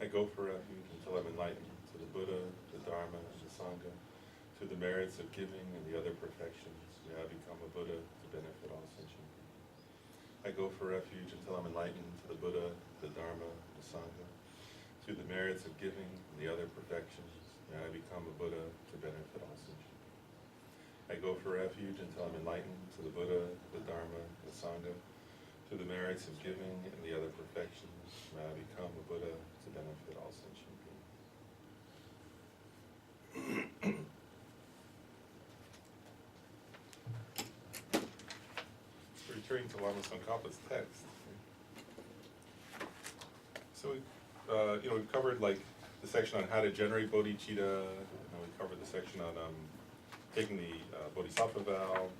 I go for refuge until I'm enlightened to the Buddha, the Dharma, and the Sangha, to the merits of giving and the other perfections. May I become a Buddha to benefit all sentient beings. I go for refuge until I'm enlightened to the Buddha, the Dharma, the Sangha, to the merits of giving and the other perfections. May I become a Buddha to benefit all sentient beings. I go for refuge until I'm enlightened to the Buddha, the Dharma, the Sangha, to the merits of giving and the other perfections. May I become a Buddha to benefit all sentient beings. Returning to Lama Tsongkhapa's text. So we've covered like the section on how to generate bodhicitta. We covered the section on taking the bodhisattva vow.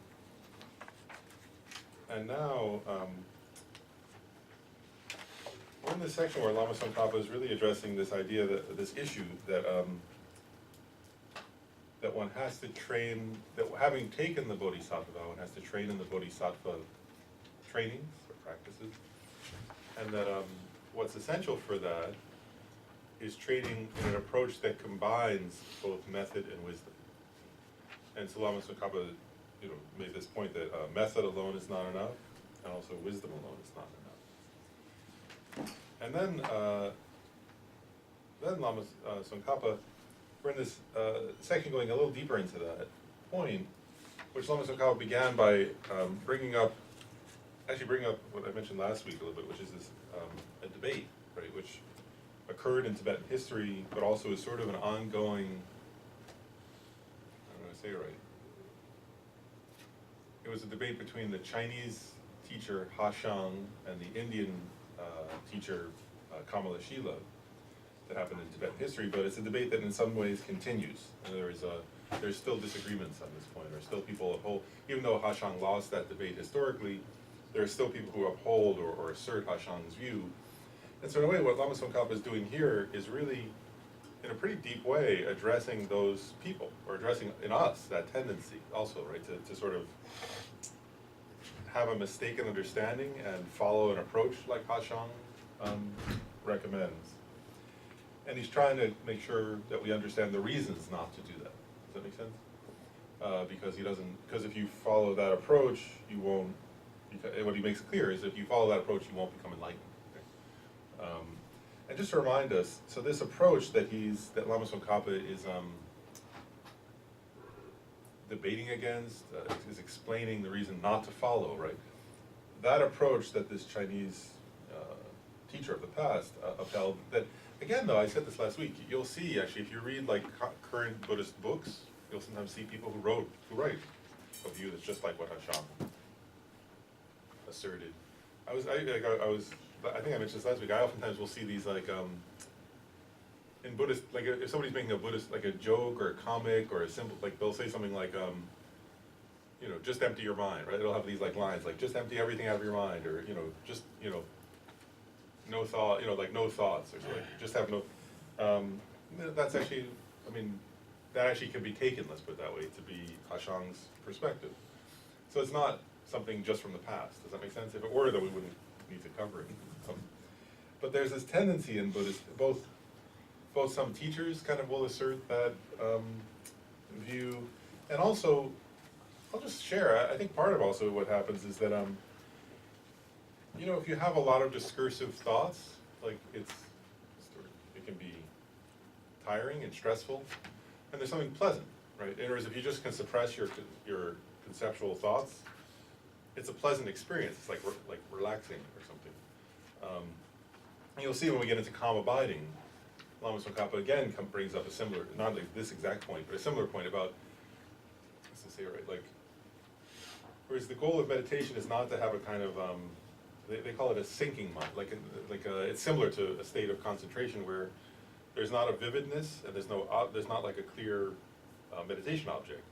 And now we're in this section where Lama Tsongkhapa is really addressing this idea, that this issue that that one has to train, that having taken the bodhisattva vow, one has to train in the bodhisattva trainings or practices, and that what's essential for that is training in an approach that combines both method and wisdom. And so Lama Tsongkhapa, made this point that method alone is not enough, and also wisdom alone is not enough. And then Lama Tsongkhapa, we're in this section going a little deeper into that point, which Lama Tsongkhapa began by bringing up what I mentioned last week a little bit, which is this a debate, right, which occurred in Tibetan history, but also is sort of an ongoing, I don't know how to say it right. It was a debate between the Chinese teacher Ha Shang and the Indian teacher Kamala Shila that happened in Tibetan history, but it's a debate that in some ways continues. And there's still disagreements on this point, or still people uphold, even though Ha Shang lost that debate historically, there are still people who uphold or assert Ha Shang's view. And so in a way, what Lama Tsongkhapa is doing here is really, in a pretty deep way, addressing those people, or addressing in us that tendency also, right, to sort of have a mistaken understanding and follow an approach like Ha Shang recommends. And he's trying to make sure that we understand the reasons not to do that. Does that make sense? Because if you follow that approach, you won't, what he makes clear is if you follow that approach, you won't become enlightened. Okay? And just to remind us, so this approach that Lama Tsongkhapa is debating against, is explaining the reason not to follow, right? That approach that this Chinese teacher of the past upheld, that, again though, I said this last week, you'll see actually, if you read like current Buddhist books, you'll sometimes see people who write a view that's just like what Ha Shang asserted. I think I mentioned this last week, I oftentimes will see these like, in Buddhist, like if somebody's making a Buddhist, like a joke or a comic or a simple, like they'll say something like, just empty your mind, right? It'll have these like lines, like just empty everything out of your mind, or, just, no thought, like no thoughts, or like just have no, that's actually, that actually can be taken, let's put it that way, to be Ha Shang's perspective. So it's not something just from the past, does that make sense? If it were, then we wouldn't need to cover it. But there's this tendency in Buddhist, both some teachers kind of will assert that view, and also, I'll just share, I think part of also what happens is that, if you have a lot of discursive thoughts, like it can be tiring and stressful, and there's something pleasant, right? Whereas if you just can suppress your conceptual thoughts, it's a pleasant experience. It's like relaxing or something. And you'll see when we get into calm abiding, Lama Tsongkhapa again brings up a similar, not like this exact point, but a similar point about, let's say right, like, whereas the goal of meditation is not to have a kind of, they call it a sinking mind, it's similar to a state of concentration where there's not a vividness and there's not like a clear meditation object.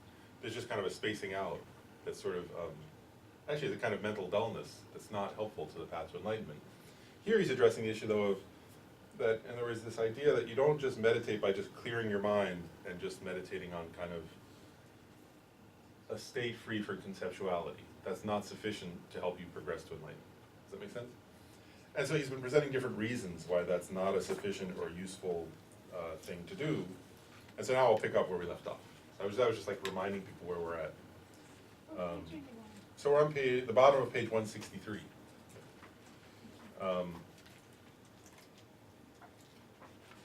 There's just kind of a spacing out that's sort of, actually the kind of mental dullness that's not helpful to the path to enlightenment. Here he's addressing the issue though of that, and there is this idea that you don't just meditate by just clearing your mind and just meditating on kind of a state free from conceptuality. That's not sufficient to help you progress to enlightenment. Does that make sense? And so he's been presenting different reasons why that's not a sufficient or useful thing to do. And so now I'll pick up where we left off. I was just like reminding people where we're at. So we're on the bottom of page 163.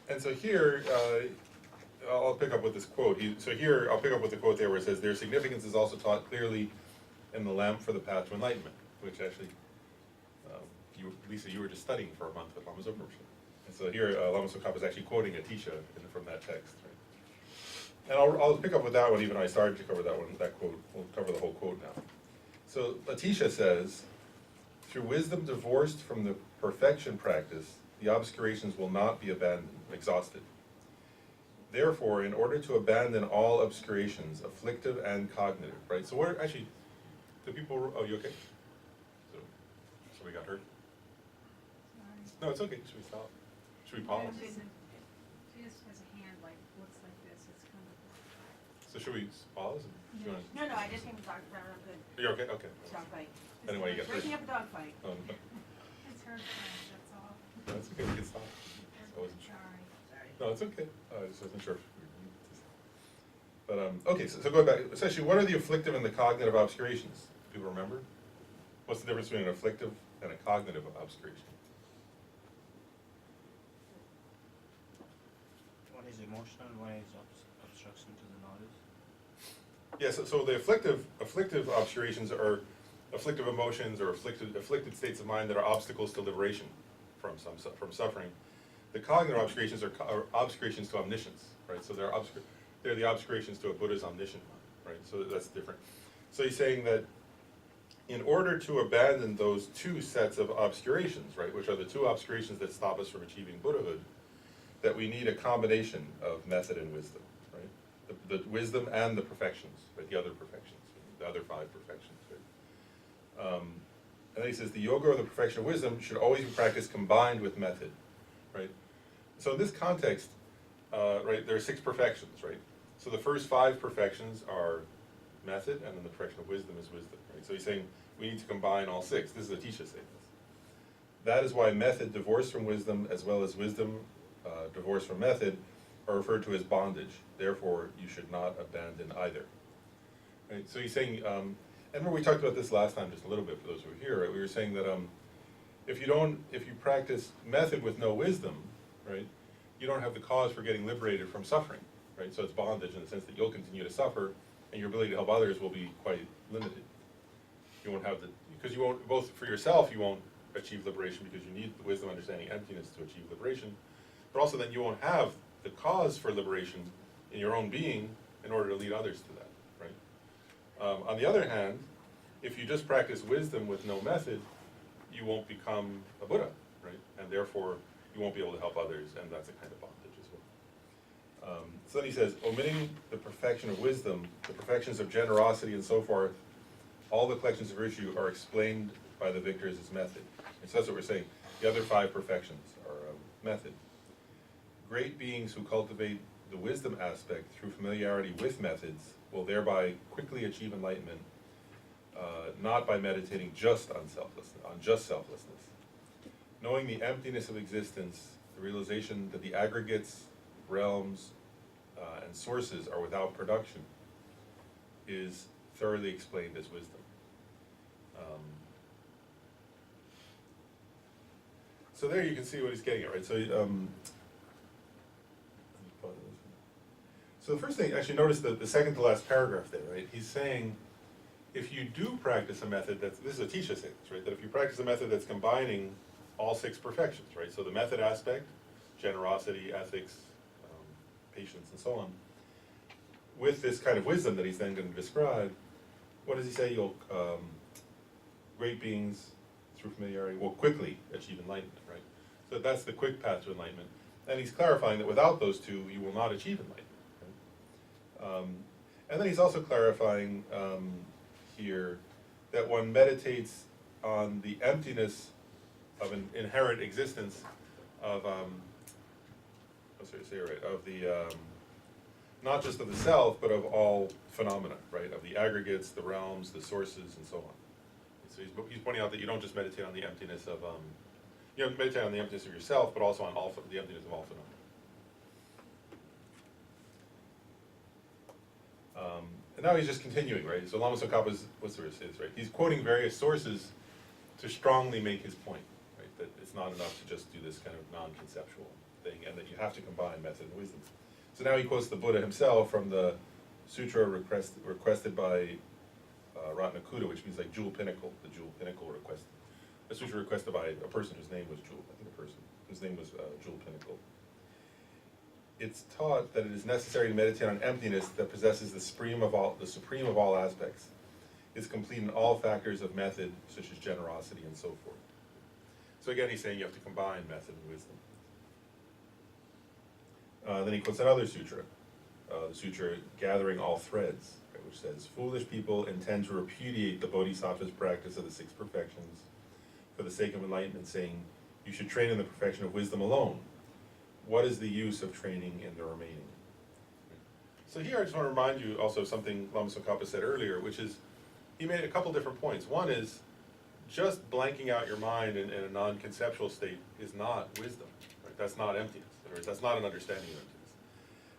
And so here, I'll pick up with this quote. So here, I'll pick up with the quote there where it says, their significance is also taught clearly in the Lamp for the Path to Enlightenment, which actually, Lisa, you were just studying for a month with Lama Zopa. And so here, Lama Tsongkhapa is actually quoting Atisha from that text. Right? And I'll pick up with that one, even though I started to cover that one, that quote. We'll cover the whole quote now. So Atisha says, through wisdom divorced from the perfection practice, the obscurations will not be abandoned, exhausted. Therefore, in order to abandon all obscurations, afflictive and cognitive, right? So we're actually, the people, oh, you okay? So we got hurt? No, it's okay. Should we stop? Should we pause? She just has a hand like, looks like this, it's kind of. So should we pause? No, I just came to talk about a good You're okay? Okay. dog fight. Anyway, you get breaking up a dog fight. No. It's her friend, that's all. No, it's okay. We can stop. I wasn't sure. Sorry. No, it's okay. I just wasn't sure. But, okay, so going back, essentially, what are the afflictive and the cognitive obscurations? Do people remember? What's the difference between an afflictive and a cognitive obscuration? One is emotional, one is obstruction to the knowledge. Yes, so the afflictive obscurations are afflictive emotions or afflicted states of mind that are obstacles to liberation from suffering. The cognitive obscurations are obscurations to omniscience, right? So they're the obscurations to a Buddha's omniscient mind, right? So that's different. So he's saying that in order to abandon those two sets of obscurations, right, which are the two obscurations that stop us from achieving Buddhahood, that we need a combination of method and wisdom, right? The wisdom and the perfections, right? The other perfections, the other five perfections, right? And then he says the yoga or the perfection of wisdom should always be practiced combined with method, right? So in this context, right, there are 6 perfections, right? So the first 5 perfections are method, and then the perfection of wisdom is wisdom, right? So he's saying we need to combine all 6. This is Atisha saying this. That is why method divorced from wisdom, as well as wisdom divorced from method, are referred to as bondage. Therefore, you should not abandon either. Right? So he's saying, and remember we talked about this last time just a little bit for those who were here, right? We were saying that if you practice method with no wisdom, right, you don't have the cause for getting liberated from suffering, right? So it's bondage in the sense that you'll continue to suffer, and your ability to help others will be quite limited. You won't have because you won't, both for yourself, you won't achieve liberation because you need the wisdom, understanding, emptiness to achieve liberation, but also then you won't have the cause for liberation in your own being in order to lead others to that, right? On the other hand, if you just practice wisdom with no method, you won't become a Buddha, right? And therefore, you won't be able to help others, and that's a kind of bondage as well. So then he says, omitting the perfection of wisdom, the perfections of generosity and so forth, all the collections of virtue are explained by the victors as method. And so that's what we're saying. The other 5 perfections are method. Great beings who cultivate the wisdom aspect through familiarity with methods will thereby quickly achieve enlightenment, not by meditating just on selflessness. Knowing the emptiness of existence, the realization that the aggregates, realms, and sources are without production is thoroughly explained as wisdom. So there you can see what he's getting at, right? So the first thing, actually notice the second to last paragraph there, right? He's saying, if you do practice a method this is Atisha saying this, right? That if you practice a method that's combining all 6 perfections, right? So the method aspect, generosity, ethics, patience, and so on, with this kind of wisdom that he's then going to describe, what does he say? Great beings, through familiarity, will quickly achieve enlightenment, right? So that's the quick path to enlightenment. And he's clarifying that without those 2, you will not achieve enlightenment. Right? And then he's also clarifying here that one meditates on the emptiness of an inherent existence of not just of the self, but of all phenomena, right? Of the aggregates, the realms, the sources, and so on. So he's pointing out that you don't just meditate on the emptiness of you know, meditate on the emptiness of yourself, but also on the emptiness of all phenomena. And now he's just continuing, right? So Lama Tsongkhapa's, right? He's quoting various sources to strongly make his point, right? That it's not enough to just do this kind of non-conceptual thing, and that you have to combine method and wisdom. So now he quotes the Buddha himself from the sutra requested by Ratnakuta, which means like jewel pinnacle, the jewel pinnacle request. A sutra requested by a person whose name was Jewel, I think a person whose name was Jewel Pinnacle. It's taught that it is necessary to meditate on emptiness that possesses the supreme of all aspects, is complete in all factors of method, such as generosity and so forth. So again, he's saying you have to combine method and wisdom. Then he quotes another sutra, the sutra Gathering All Threads, right, which says, foolish people intend to repudiate the Bodhisattva's practice of the 6 perfections for the sake of enlightenment, saying, you should train in the perfection of wisdom alone. What is the use of training in the remaining? So here I just want to remind you also of something Lama Tsongkhapa said earlier, which is, he made a couple different points. One is, just blanking out your mind in a non-conceptual state is not wisdom. Right? That's not emptiness. In other words, that's not an understanding of emptiness.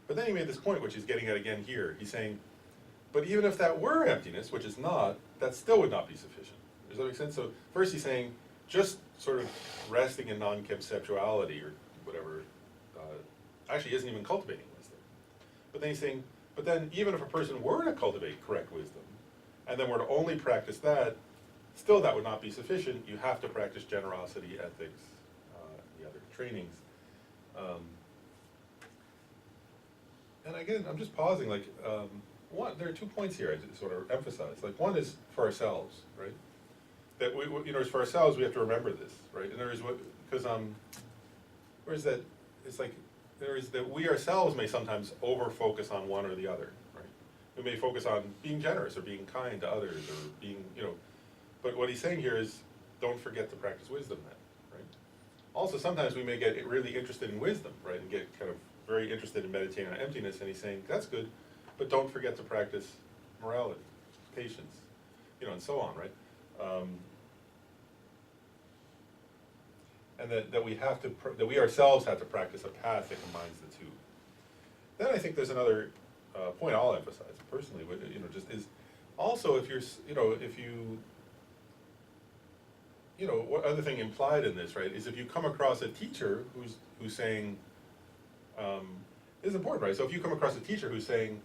But then he made this point, which he's getting at again here. He's saying, but even if that were emptiness, which is not, that still would not be sufficient. Does that make sense? So first he's saying, just sort of resting in non-conceptuality or whatever, actually isn't even cultivating wisdom. But then he's saying, but then even if a person were to cultivate correct wisdom, and then were to only practice that, still that would not be sufficient. You have to practice generosity, ethics, the other trainings. And again, I'm just pausing, like, there are 2 points here I just sort of emphasize. Like, one is for ourselves, right? That we you know, for ourselves, we have to remember this, right? And there is because where is that? It's like there is that we ourselves may sometimes over-focus on one or the other, right? We may focus on being generous or being kind to others or being, you know. But what he's saying here is, don't forget to practice wisdom then, right? Also, sometimes we may get really interested in wisdom, right, and get kind of very interested in meditating on emptiness. And he's saying that's good, but don't forget to practice morality, patience, you know, and so on, right? And that we ourselves have to practice a path that combines the two. Then I think there's another point I'll emphasize personally, you know, just is also if you're, you know, what other thing implied in this, right, is if you come across a teacher who's saying, this is important, right? So if you come across a teacher who's saying,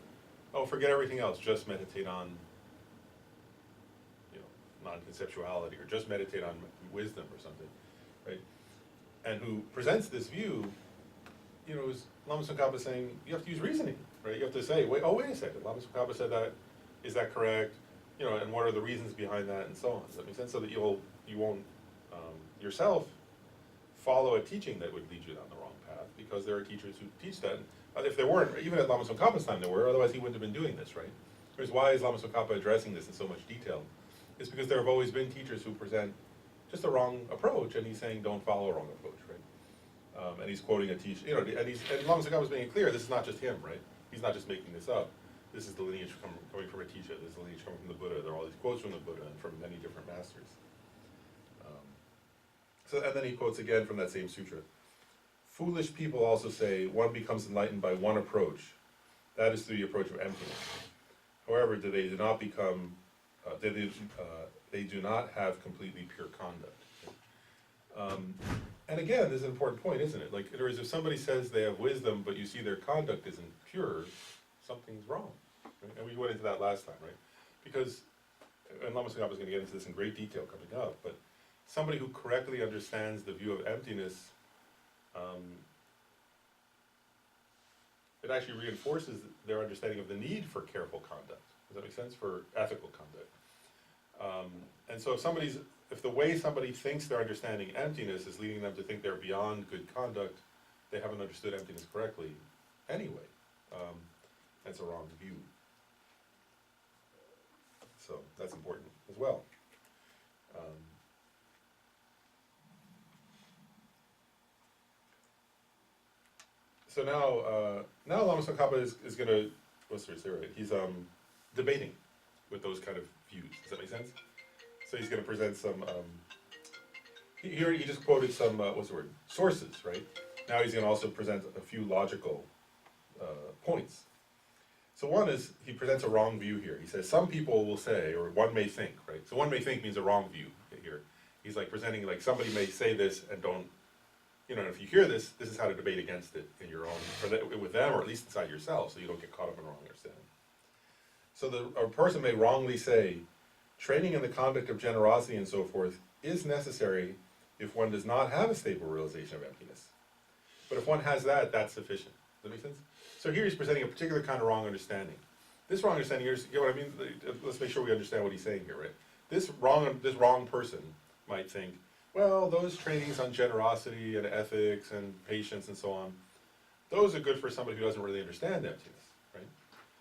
oh, forget everything else, just meditate on, you know, non-conceptuality, or just meditate on wisdom or something, right? And who presents this view, you know, is Lama Tsongkhapa saying, you have to use reasoning, right? You have to say, wait a second, Lama Tsongkhapa said that, is that correct? You know, and what are the reasons behind that, and so on. Does that make sense? So that you won't yourself follow a teaching that would lead you down the wrong path, because there are teachers who teach that. If there weren't, even at Lama Tsongkhapa's time there were, otherwise he wouldn't have been doing this, right? Because why is Lama Tsongkhapa addressing this in so much detail? It's because there have always been teachers who present just a wrong approach, and he's saying don't follow a wrong approach, right? And he's quoting a teacher, you know, and Lama Tsongkhapa is making it clear, this is not just him, right? He's not just making this up. This is the lineage coming from a teacher. This is the lineage coming from the Buddha. There are all these quotes from the Buddha and from many different masters. And then he quotes again from that same sutra. Foolish people also say one becomes enlightened by one approach. That is through the approach of emptiness. However, they do not become, they do not have completely pure conduct. And again, this is an important point, isn't it? Like, in other words, if somebody says they have wisdom, but you see their conduct isn't pure, something's wrong. Right? And we went into that last time, right? Because, and Lama Tsongkhapa is going to get into this in great detail coming up, but somebody who correctly understands the view of emptiness, it actually reinforces their understanding of the need for careful conduct. Does that make sense? For ethical conduct. And so if the way somebody thinks they're understanding emptiness is leading them to think they're beyond good conduct, they haven't understood emptiness correctly anyway. That's a wrong view. So that's important as well. So now Lama Tsongkhapa is going to, what's there to say, right? He's debating with those kind of views. Does that make sense? So he's going to present some Here he just quoted some, what's the word, sources, right? Now he's gonna also present a few logical points. So one is, he presents a wrong view here. He says, some people will say, or one may think, right? So one may think means a wrong view here. He's like presenting, like somebody may say this and don't, you know, if you hear this, this is how to debate against it in your own, with them, or at least inside yourself, so you don't get caught up in wrong understanding. So a person may wrongly say, training in the conduct of generosity and so forth is necessary if one does not have a stable realization of emptiness. But if one has that, that's sufficient. Does that make sense? So here he's presenting a particular kind of wrong understanding. This wrong understanding, you know what I mean? Let's make sure we understand what he's saying here, right? This wrong person might think, well, those trainings on generosity and ethics and patience and so on, those are good for somebody who doesn't really understand emptiness, right?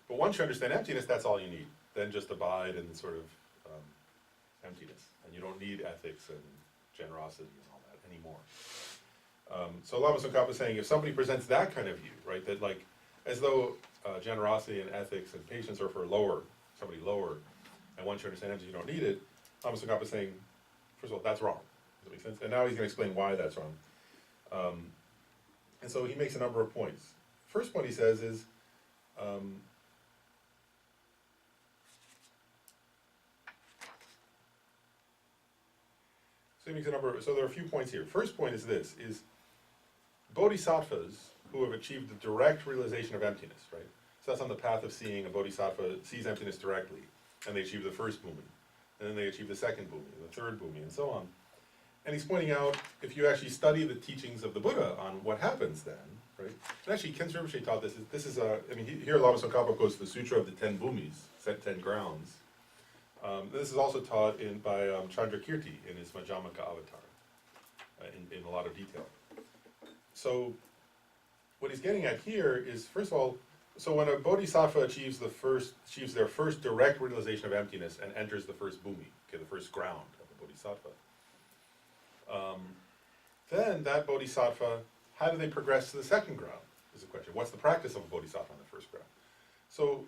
But once you understand emptiness, that's all you need. Then just abide in sort of emptiness. And you don't need ethics and generosity and all that anymore. So Lama Tsongkhapa is saying, if somebody presents that kind of view, right, that like, as though generosity and ethics and patience are for somebody lower, and once you understand emptiness, you don't need it, Lama Tsongkhapa is saying, first of all, that's wrong. Does that make sense? And now he's going to explain why that's wrong. And so he makes a number of points. First point he says is, so there are a few points here. First point is this, is bodhisattvas who have achieved the direct realization of emptiness, right? So that's on the path of seeing. A bodhisattva sees emptiness directly, and they achieve the first bhumi, and then they achieve the second bhumi, the third bhumi, and so on. And he's pointing out, if you actually study the teachings of the Buddha on what happens then, right? And actually, Khyentse Rinpoche taught this. This is here Lama Tsongkhapa quotes the Sutra of the 10 Bhumis, 10 grounds. This is also taught by Chandrakirti in his Majjhimaka avatar, in a lot of detail. So, what he's getting at here is, first of all, so when a bodhisattva achieves their first direct realization of emptiness and enters the first bhumi, the first ground of the bodhisattva, then that bodhisattva, how do they progress to the second ground, is the question. What's the practice of a bodhisattva on the first ground? So,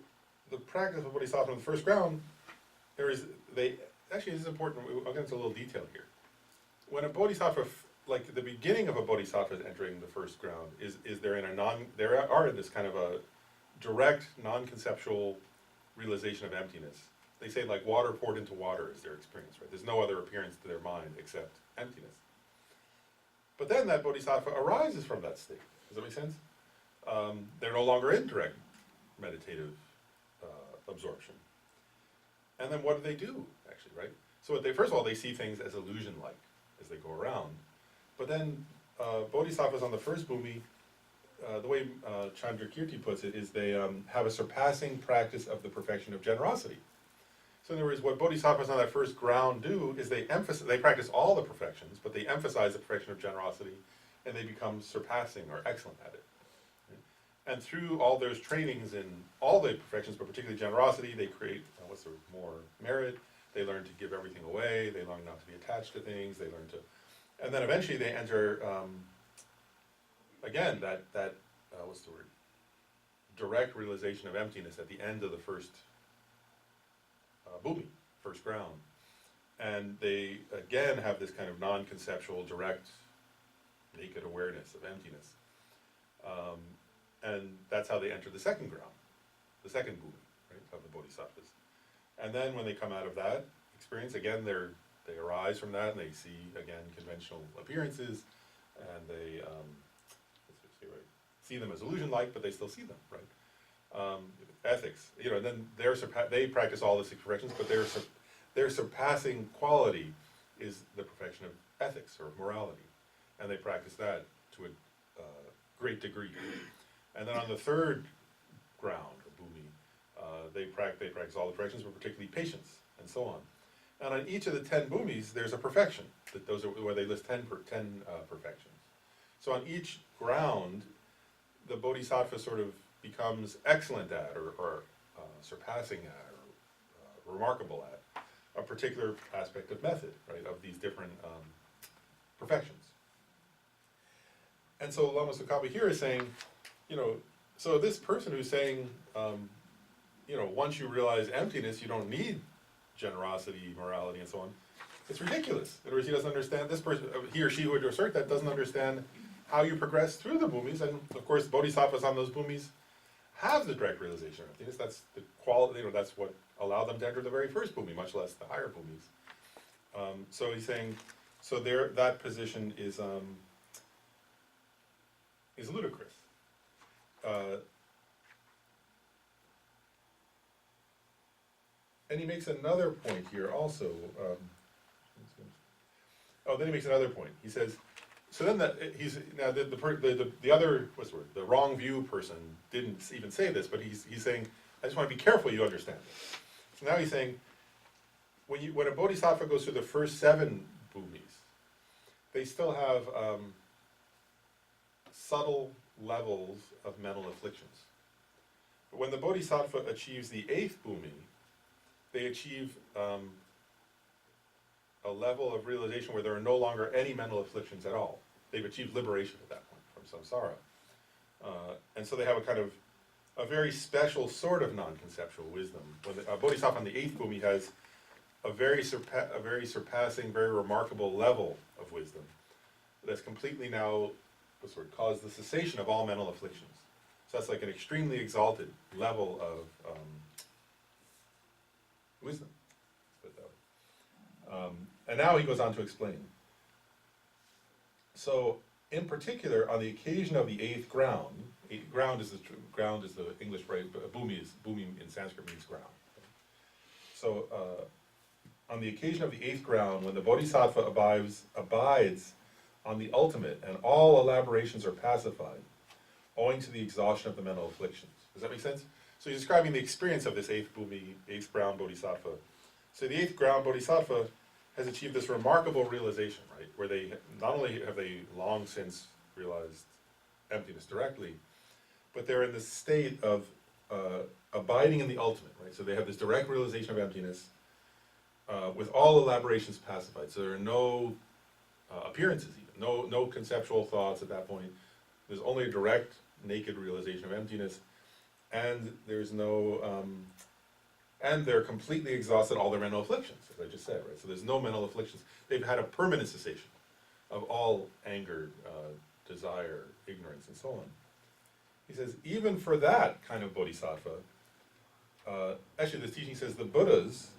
the practice of a bodhisattva on the first ground, actually this is important, I'll get into a little detail here. When a bodhisattva, like the beginning of a bodhisattva entering the first ground, is they are in this kind of a direct, non-conceptual realization of emptiness. They say like water poured into water is their experience, right? There's no other appearance to their mind except emptiness. But then that bodhisattva arises from that state. Does that make sense? They're no longer in direct meditative absorption. And then what do they do, actually, right? So first of all, they see things as illusion-like as they go around. But then bodhisattvas on the first bhumi, the way Chandrakirti puts it, is they have a surpassing practice of the perfection of generosity. So in other words, what bodhisattvas on that first ground do is they practice all the perfections, but they emphasize the perfection of generosity, and they become surpassing or excellent at it. And through all those trainings in all the perfections, but particularly generosity, they create more merit. They learn to give everything away. They learn not to be attached to things. They learn to, and then eventually they enter again that direct realization of emptiness at the end of the first bhumi, first ground, and they again have this kind of non-conceptual, direct, naked awareness of emptiness. And that's how they enter the second ground, the second bhumi, right, of the bodhisattvas. And then when they come out of that experience, again, they arise from that and they see, again, conventional appearances, and they see them as illusion-like, but they still see them, right? Ethics, and then they practice all the six perfections, but their surpassing quality is the perfection of ethics or morality, and they practice that to a great degree. And then on the third ground, the bhumi, they practice all the perfections, but particularly patience, and so on. And on each of the 10 bhumis, there's a perfection. Those are where they list 10 perfections. So on each ground, the bodhisattva sort of becomes excellent at, or surpassing at, or remarkable at a particular aspect of method, right, of these different perfections. And so Lama Tsongkhapa here is saying, so this person who's saying, once you realize emptiness, you don't need generosity, morality, and so on. it's ridiculous. In other words, he doesn't understand, this person, he or she who would assert that doesn't understand how you progress through the bhumis, and of course, bodhisattvas on those bhumis have the direct realization of emptiness. That's the quality, that's what allowed them to enter the very first bhumi, much less the higher bhumis. So he's saying, so there, that position is ludicrous. And he makes another point here also. Then he makes another point. He says, so then he's now the other, what's the word? The wrong view person didn't even say this, but he's saying, I just want to be careful you understand this. So now he's saying, when a bodhisattva goes through the first 7 bhumis, they still have subtle levels of mental afflictions. But when the bodhisattva achieves the 8th bhumi, they achieve a level of realization where there are no longer any mental afflictions at all. They've achieved liberation at that point from samsara. And so they have a very special sort of non-conceptual wisdom. When a bodhisattva on the 8th bhumi has a very surpassing, very remarkable level of wisdom that's completely now caused the cessation of all mental afflictions. So that's like an extremely exalted level of wisdom. And now he goes on to explain. So, in particular, on the occasion of the 8th ground, ground is the English phrase, but bhumi in Sanskrit means ground. So, on the occasion of the 8th ground, when the bodhisattva abides on the ultimate and all elaborations are pacified, owing to the exhaustion of the mental afflictions. Does that make sense? So he's describing the experience of this 8th bhumi, 8th ground bodhisattva. So the 8th ground bodhisattva has achieved this remarkable realization, right? Where they, not only have they long since realized emptiness directly, but they're in the state of abiding in the ultimate, right? So they have this direct realization of emptiness with all elaborations pacified. So there are no appearances even, no conceptual thoughts at that point. There's only a direct, naked realization of emptiness, and there's no, and they're completely exhausted all their mental afflictions, as I just said, right? So there's no mental afflictions. They've had a permanent cessation of all anger, desire, ignorance, and so on. He says, even for that kind of bodhisattva, actually this teaching says the Buddhas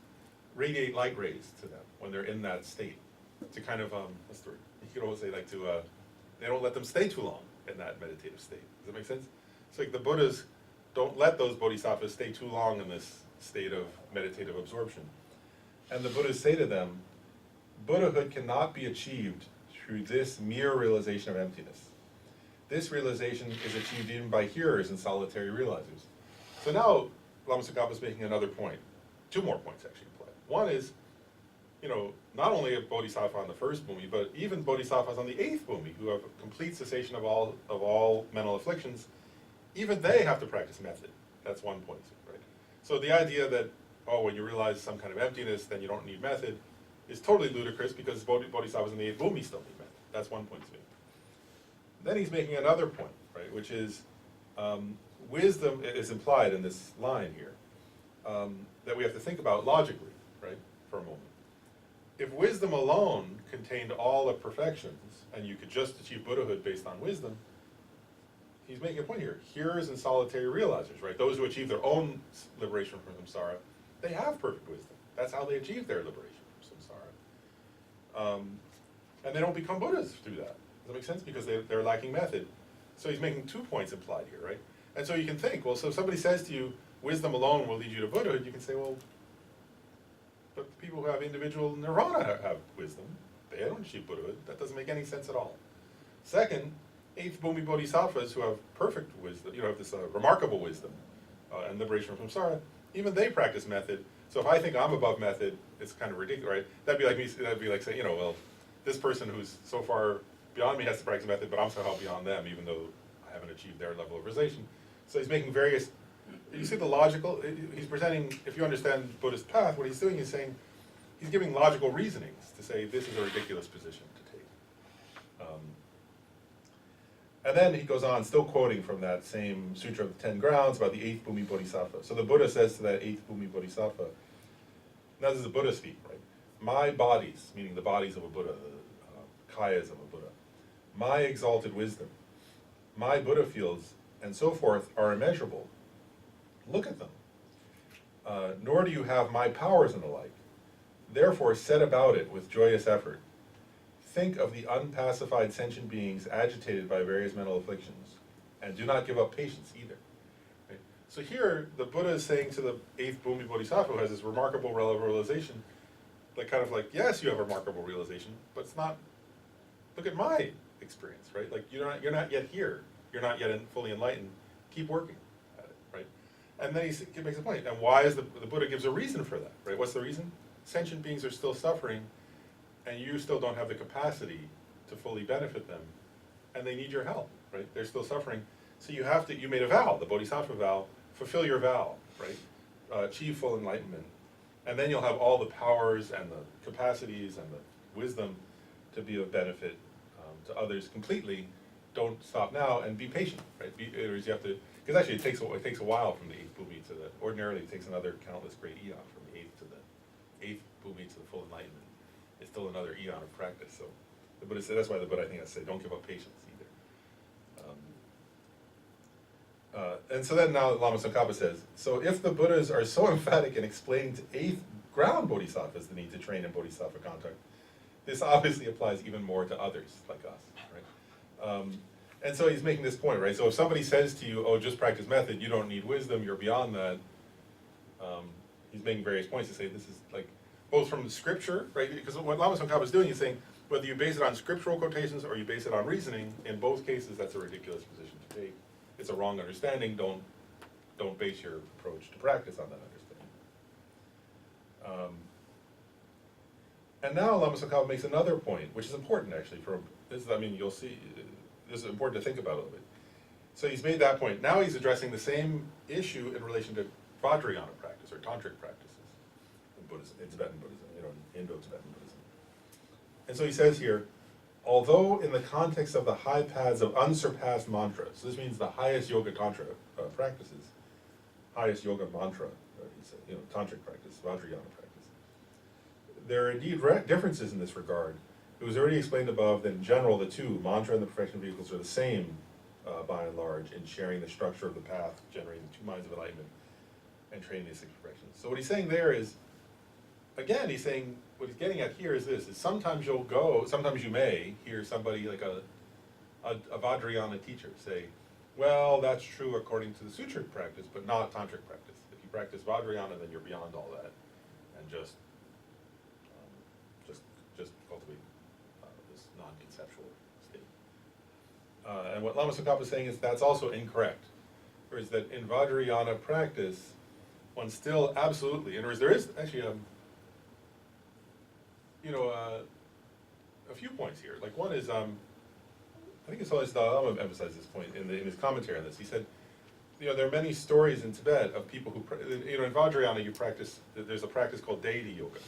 radiate light rays to them when they're in that state. To kind of, what's the word? You could always say like they don't let them stay too long in that meditative state. Does that make sense? It's like the Buddhas don't let those bodhisattvas stay too long in this state of meditative absorption. And the Buddhas say to them, Buddhahood cannot be achieved through this mere realization of emptiness. This realization is achieved even by hearers and solitary realizers. So now Lama Tsongkhapa is making another point. 2 more points actually apply. One is, not only a bodhisattva on the first bhumi, but even bodhisattvas on the 8th bhumi, who have a complete cessation of all mental afflictions, even they have to practice method. That's one point, right? So the idea that, when you realize some kind of emptiness, then you don't need method, is totally ludicrous because bodhisattvas in the 8th bhumi still need method. That's one point to make. Then he's making another point, right, which is wisdom is implied in this line here, that we have to think about logically, right, for a moment. If wisdom alone contained all the perfections, and you could just achieve Buddhahood based on wisdom, he's making a point here. Hearers and solitary realizers, right? Those who achieve their own liberation from samsara, they have perfect wisdom. That's how they achieve their liberation from samsara. And they don't become Buddhas through that. Does that make sense? Because they're lacking method. So he's making 2 points implied here, right? And so you can think, well, so if somebody says to you, wisdom alone will lead you to Buddhahood, you can say, well, but the people who have individual nirvana have wisdom. They don't achieve Buddhahood. That doesn't make any sense at all. Second, 8th bhumi bodhisattvas who have perfect wisdom, have this remarkable wisdom and liberation from samsara, even they practice method. So if I think I'm above method, it's kind of ridiculous, right? That'd be like saying, well, this person who's so far beyond me has to practice method, but I'm somehow beyond them, even though I haven't achieved their level of realization. So he's making various, you see the logical, he's presenting, if you understand Buddhist path, what he's doing is saying, he's giving logical reasonings to say this is a ridiculous position to take. And then he goes on, still quoting from that same Sutra of the 10 Grounds about the 8th bhumi bodhisattva. So the Buddha says to that 8th bhumi bodhisattva, now this is the Buddha speak, right? my bodies, meaning the bodies of a Buddha, the kayas of a Buddha, my exalted wisdom, my Buddha fields, and so forth are immeasurable. Look at them. Nor do you have my powers and the like. Therefore set about it with joyous effort. Think of the unpacified sentient beings agitated by various mental afflictions, and do not give up patience either. Right? So here, the Buddha is saying to the 8th Bhumi Bodhisattva, who has this remarkable realization, like kind of like, yes, you have a remarkable realization, but it's not, look at my experience, right? Like you're not yet here. You're not yet fully enlightened. Keep working at it, right? And then he makes a point. And why is the Buddha gives a reason for that, right? What's the reason? Sentient beings are still suffering, and you still don't have the capacity to fully benefit them, and they need your help, right? They're still suffering. So you made a vow, the Bodhisattva vow, fulfill your vow, right? Achieve full enlightenment. And then you'll have all the powers and the capacities and the wisdom to be of benefit to others completely. Don't stop now, and be patient, right? You have to, because actually it takes a while from the 8th Bhumi to the, ordinarily it takes another countless great eon from the 8th to the 8th Bhumi to the full enlightenment. It's still another eon of practice. So the Buddha said, that's why the Buddha, I think, has to say, don't give up patience either. And so then now Lama Tsongkhapa says, so if the Buddhas are so emphatic in explaining to 8th ground bodhisattvas the need to train in bodhisattva contact, this obviously applies even more to others like us, right? And so he's making this point, right? So if somebody says to you, oh, just practice method, you don't need wisdom, you're beyond that, he's making various points to say this is like, both from the scripture, right? Because what Lama Tsongkhapa is doing is saying, whether you base it on scriptural quotations or you base it on reasoning, in both cases that's a ridiculous position to take. It's a wrong understanding. Don't base your approach to practice on that understanding. And now Lama Tsongkhapa makes another point, which is important actually. You'll see, this is important to think about a little bit. So he's made that point. Now he's addressing the same issue in relation to Vajrayana practice or tantric practices in Buddhism, in Tibetan Buddhism, Indo-Tibetan Buddhism. And so he says here, although in the context of the high paths of unsurpassed mantra, so this means the highest yoga tantra practices, highest yoga mantra, tantric practice, Vajrayana practice, there are indeed differences in this regard. It was already explained above that in general the two, mantra and the perfection vehicles, are the same by and large in sharing the structure of the path, generating the 2 minds of enlightenment, and training these 6 perfections. So what he's saying there is, again, he's saying, what he's getting at here is this, is sometimes you may hear somebody like a Vajrayana teacher say, well, that's true according to the sutra practice, but not tantric practice. If you practice Vajrayana, then you're beyond all that, and just cultivate this non-conceptual state. And what Lama Tsongkhapa is saying is that's also incorrect. Whereas that in Vajrayana practice, one still absolutely, in other words, there is actually a few points here. Like one is, I think it's always Lama emphasized this point in his commentary on this. He said, there are many stories in Tibet of people who, in Vajrayana you practice, there's a practice called deity yoga.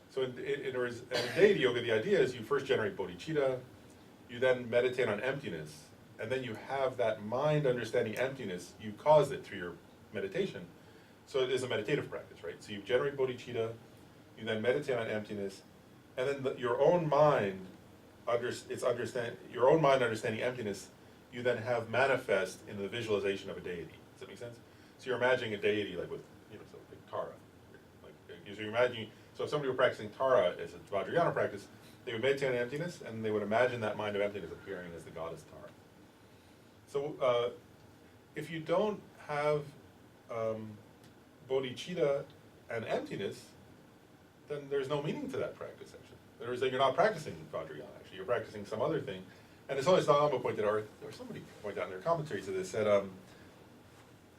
So in deity yoga, the idea is you first generate bodhicitta, you then meditate on emptiness, and then you have that mind understanding emptiness, you cause it through your meditation. So it is a meditative practice, right? So you generate bodhicitta, you then meditate on emptiness, and then your own mind understanding emptiness, you then have manifest in the visualization of a deity. Does that make sense? So you're imagining a deity like with, so like Tara. So you're imagining, so if somebody were practicing Tara as a Vajrayana practice, they would meditate on emptiness, and they would imagine that mind of emptiness appearing as the goddess Tara. So if you don't have bodhicitta and emptiness, then there's no meaning to that practice, actually. In other words, you're not practicing Vajrayana, actually. You're practicing some other thing. And it's always Lama pointed out, or somebody pointed out in their commentaries to this, said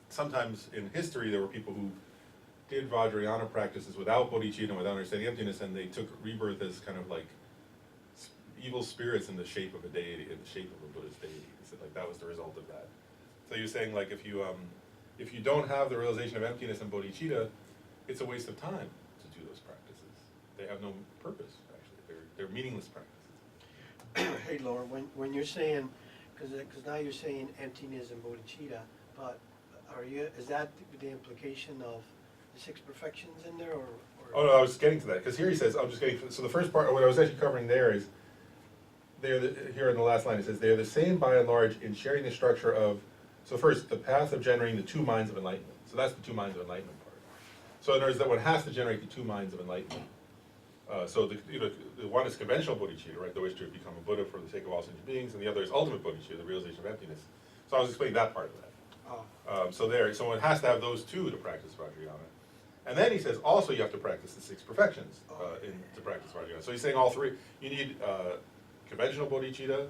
sometimes in history there were people who did Vajrayana practices without bodhicitta and without understanding emptiness, and they took rebirth as kind of like evil spirits in the shape of a deity, in the shape of a Buddhist deity. He said like that was the result of that. So you're saying like if you don't have the realization of emptiness and bodhicitta, it's a waste of time to do those practices. They have no purpose, actually. They're meaningless practices. Hey, Laura, when you're saying, because now you're saying emptiness and bodhicitta, but is that the implication of the 6 perfections in there, or? Oh, no, I was getting to that, because here he says, so the first part, what I was actually covering there is, here in the last line, it says, they are the same by and large in sharing the structure of, so first, the path of generating the 2 minds of enlightenment. So that's the 2 minds of enlightenment part. So in other words, that one has to generate the 2 minds of enlightenment. So the one is conventional bodhicitta, right, the wish to become a Buddha for the sake of all sentient beings, and the other is ultimate bodhicitta, the realization of emptiness. So I was explaining that part of that. Oh, So one has to have those 2 to practice Vajrayana. And then he says, also you have to practice the 6 perfections to practice Vajrayana. So he's saying all 3. You need conventional bodhicitta,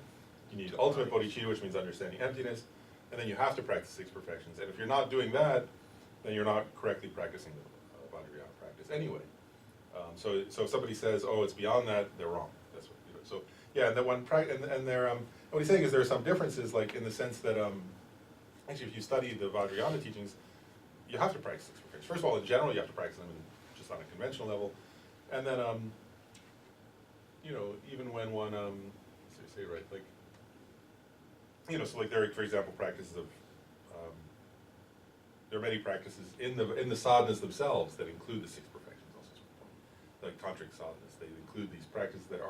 you need ultimate bodhicitta, which means understanding emptiness, and then you have to practice 6 perfections. And if you're not doing that, then you're not correctly practicing the Vajrayana practice anyway. So if somebody says, oh, it's beyond that, they're wrong. That's what, so yeah, and then what he's saying is there are some differences, like in the sense that actually if you study the Vajrayana teachings, you have to practice 6 perfections. First of all, in general, you have to practice them just on a conventional level, and then even when one say right, like so like there are, for example, practices of there are many practices in the sadhanas themselves that include the 6 perfections also, like tantric sadhanas. They include these practices that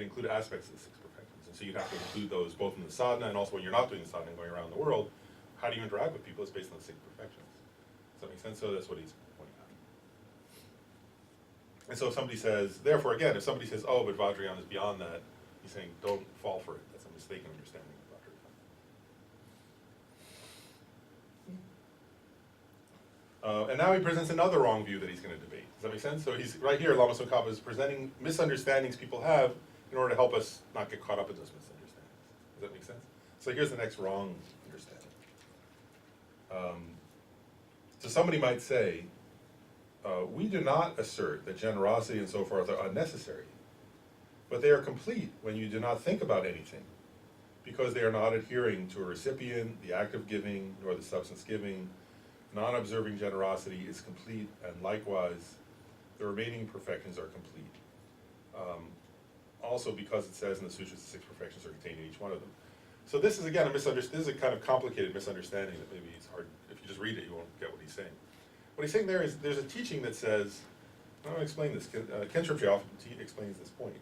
include aspects of the 6 perfections, and so you have to include those both in the sadhana and also when you're not doing the sadhana and going around the world. How do you interact with people is based on the 6 perfections. Does that make sense? So that's what he's pointing out. And so if somebody says, therefore again, if somebody says, oh, but Vajrayana is beyond that, he's saying, don't fall for it. That's a mistaken understanding of Vajrayana. And now he presents another wrong view that he's going to debate. Does that make sense? So he's right here, Lama Tsongkhapa is presenting misunderstandings people have in order to help us not get caught up in those misunderstandings. Does that make sense? So here's the next wrong understanding. So somebody might say, we do not assert that generosity and so forth are unnecessary, but they are complete when you do not think about anything, because they are not adhering to a recipient, the act of giving, nor the substance giving. Non-observing generosity is complete, and likewise, the remaining perfections are complete. Also because it says in the sutras the 6 perfections are contained in each one of them. So this is again this is a kind of complicated misunderstanding that maybe it's hard, if you just read it, you won't get what he's saying. What he's saying there is, there's a teaching that says, I'm going to explain this, Ken Sherpa often explains this point.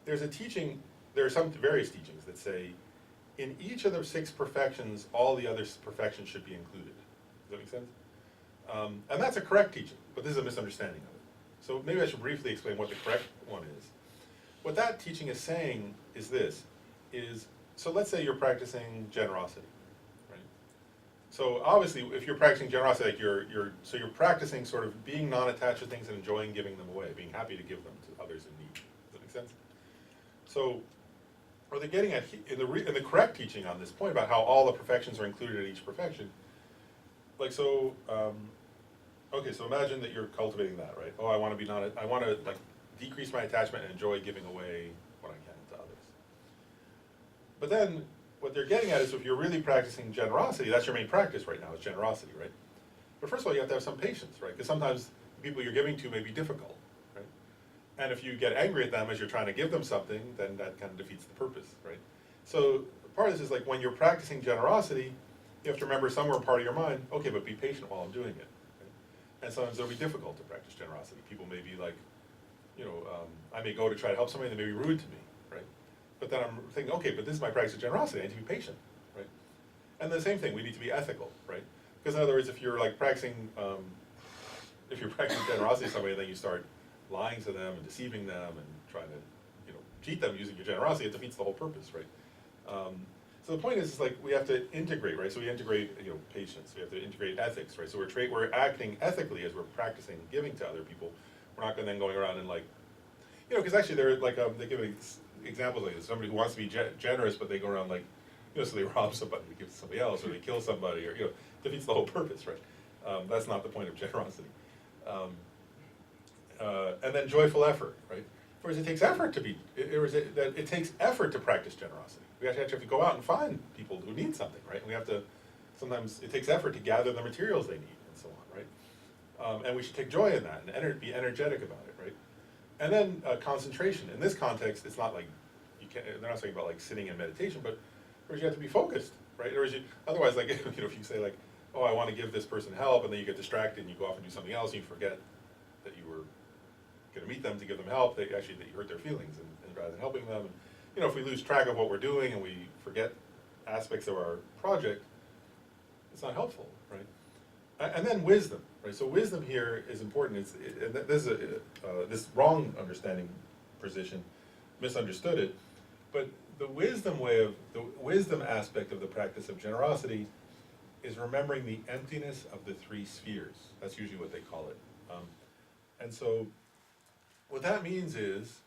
There's a teaching, there are some various teachings that say, in each of the 6 perfections, all the other perfections should be included. Does that make sense? And that's a correct teaching, but this is a misunderstanding of it. So maybe I should briefly explain what the correct one is. What that teaching is saying is this, so let's say you're practicing generosity, right? So obviously, if you're practicing generosity, like you're practicing sort of being non-attached to things and enjoying giving them away, being happy to give them to others in need. Does that make sense? So, what they're getting at in the correct teaching on this point about how all the perfections are included in each perfection, like so. Okay, so imagine that you're cultivating that, right? Oh, I want to like decrease my attachment and enjoy giving away what I can to others. But then, what they're getting at is if you're really practicing generosity, that's your main practice right now, is generosity, right? But first of all, you have to have some patience, right? Because sometimes the people you're giving to may be difficult, right? And if you get angry at them as you're trying to give them something, then that kind of defeats the purpose, right? So part of this is like when you're practicing generosity, you have to remember somewhere in part of your mind, okay, but be patient while I'm doing it. Right? And sometimes it'll be difficult to practice generosity. People may be like, I may go to try to help somebody and they may be rude to me, right? But then I'm thinking, okay, but this is my practice of generosity, I need to be patient, right? And the same thing, we need to be ethical, right? Because in other words, if you're like practicing generosity to somebody and then you start lying to them and deceiving them and trying to, cheat them using your generosity, it defeats the whole purpose, right? So the point is like we have to integrate, right? So we integrate, patience. We have to integrate ethics, right? So we're acting ethically as we're practicing giving to other people. We're not then going around and like, because actually they're like they give examples like this. Somebody who wants to be generous, but they go around like, so they rob somebody to give to somebody else, or they kill somebody, or defeats the whole purpose, right? That's not the point of generosity. And then joyful effort, right? Whereas it takes effort it takes effort to practice generosity. We actually have to go out and find people who need something, right? And we have to, sometimes it takes effort to gather the materials they need and so on, right? And we should take joy in that and be energetic about it, right? And then concentration. In this context, it's not like, they're not saying about like sitting in meditation, but whereas you have to be focused, right? Otherwise, like, if you say like, oh, I want to give this person help, and then you get distracted and you go off and do something else, and you forget that you were going to meet them to give them help, that you hurt their feelings, and rather than helping them. And, you know, if we lose track of what we're doing and we forget aspects of our project, it's not helpful, right? And then wisdom, right? So wisdom here is important. And this is this wrong understanding position misunderstood it, but the wisdom aspect of the practice of generosity is remembering the emptiness of the three spheres. That's usually what they call it. And so what that means is,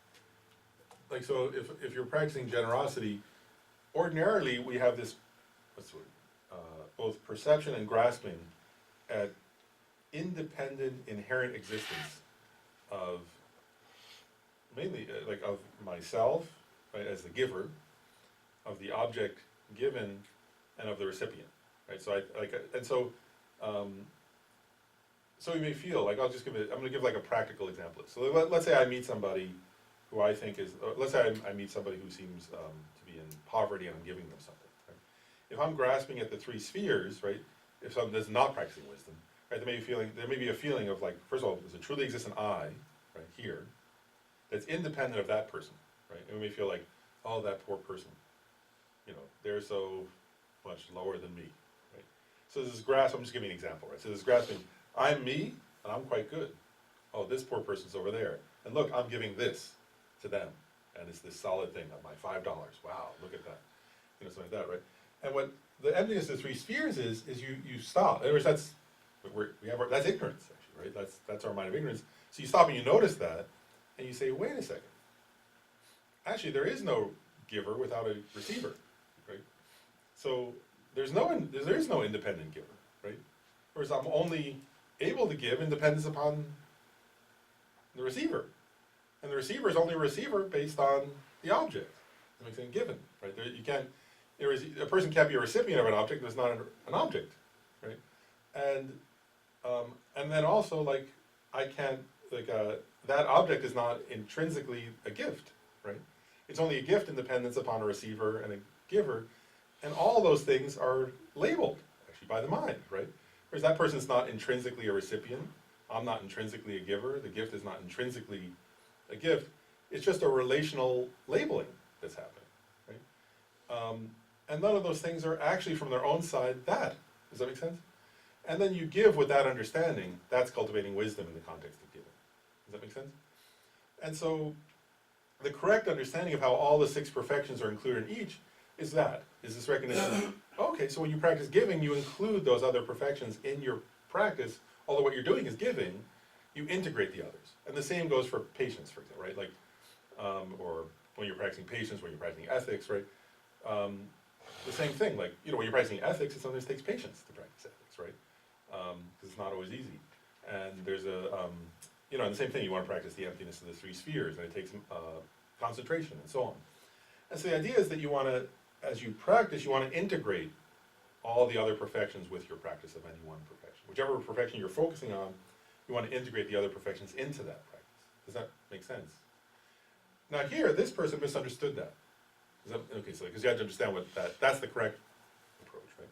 like, so if you're practicing generosity, ordinarily we have this, both perception and grasping at independent, inherent existence of, mainly, like, of myself, right, as the giver, of the object given, and of the recipient, right? So so you may feel like, I'm gonna give like a practical example. So let's say I meet somebody who I think is, let's say I meet somebody who seems to be in poverty and I'm giving them something, right? If I'm grasping at the three spheres, right, if someone is not practicing wisdom, right, there may be a feeling of, like, first of all, there's a truly existent I, right, here, that's independent of that person, right? And we may feel like, oh, that poor person, you know, they're so much lower than me, right? So this is I'm just giving an example, right? So this is grasping, I'm me, and I'm quite good. Oh, this poor person's over there. And look, I'm giving this to them. And it's this solid thing of my $5. Wow, look at that. You know, something like that, right? And what the emptiness of the three spheres is you stop. In other words, that's ignorance, actually, right? That's our mind of ignorance. So you stop and you notice that, and you say, wait a second. Actually, there is no giver without a receiver, right? So there is no independent giver, right? Whereas I'm only able to give in dependence upon the receiver. And the receiver is only a receiver based on the object. That makes it given, right? A person can't be a recipient of an object that's not an object, right? And then also, like, I can't, like, that object is not intrinsically a gift, right? It's only a gift in dependence upon a receiver and a giver, and all those things are labeled, actually, by the mind, right? Whereas that person's not intrinsically a recipient, I'm not intrinsically a giver, the gift is not intrinsically a gift, it's just a relational labeling that's happening, right? And none of those things are actually from their own side that. Does that make sense? And then you give with that understanding, that's cultivating wisdom in the context of giving. Does that make sense? And so the correct understanding of how all the six perfections are included in each is this recognition, okay, so when you practice giving, you include those other perfections in your practice, although what you're doing is giving, you integrate the others. And the same goes for patience, for example, right? Like, or when you're practicing patience, when you're practicing ethics, right? The same thing, like, you know, when you're practicing ethics, it sometimes takes patience to practice ethics, right? Because it's not always easy. And there's you know, and the same thing, you want to practice the emptiness of the three spheres, and it takes concentration and so on. And so the idea is that you want to, as you practice, you want to integrate all the other perfections with your practice of any one perfection. Whichever perfection you're focusing on, you want to integrate the other perfections into that practice. Does that make sense? Now here, this person misunderstood that. Okay, so because you have to understand that's the correct approach, right?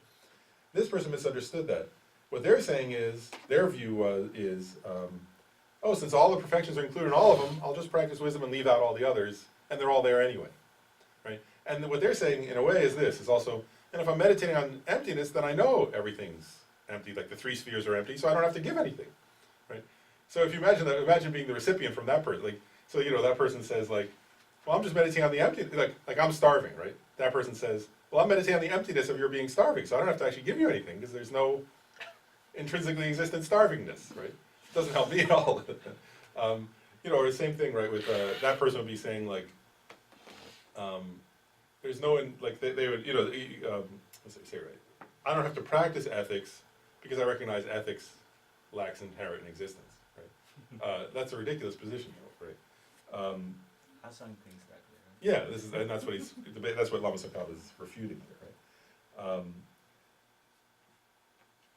This person misunderstood that. What they're saying is, their view is, oh, since all the perfections are included in all of them, I'll just practice wisdom and leave out all the others, and they're all there anyway, right? And what they're saying, in a way, is also, and if I'm meditating on emptiness, then I know everything's empty, like the three spheres are empty, so I don't have to give anything, right? So if you imagine being the recipient from that person, like, so, you know, that person says, like, well, I'm just meditating on the empty, like I'm starving, right? That person says, well, I'm meditating on the emptiness of your being starving, so I don't have to actually give you anything, because there's no intrinsically existent starvingness, right? It doesn't help me at all. You know, or the same thing, right, with, that person would be saying, like, there's no, like, they would, you know, let's say right, I don't have to practice ethics because I recognize ethics lacks inherent existence, right? That's a ridiculous position, though, right? Hassan thinks that way, right? Yeah, and that's what Lama Tsongkhapa is refuting here, right?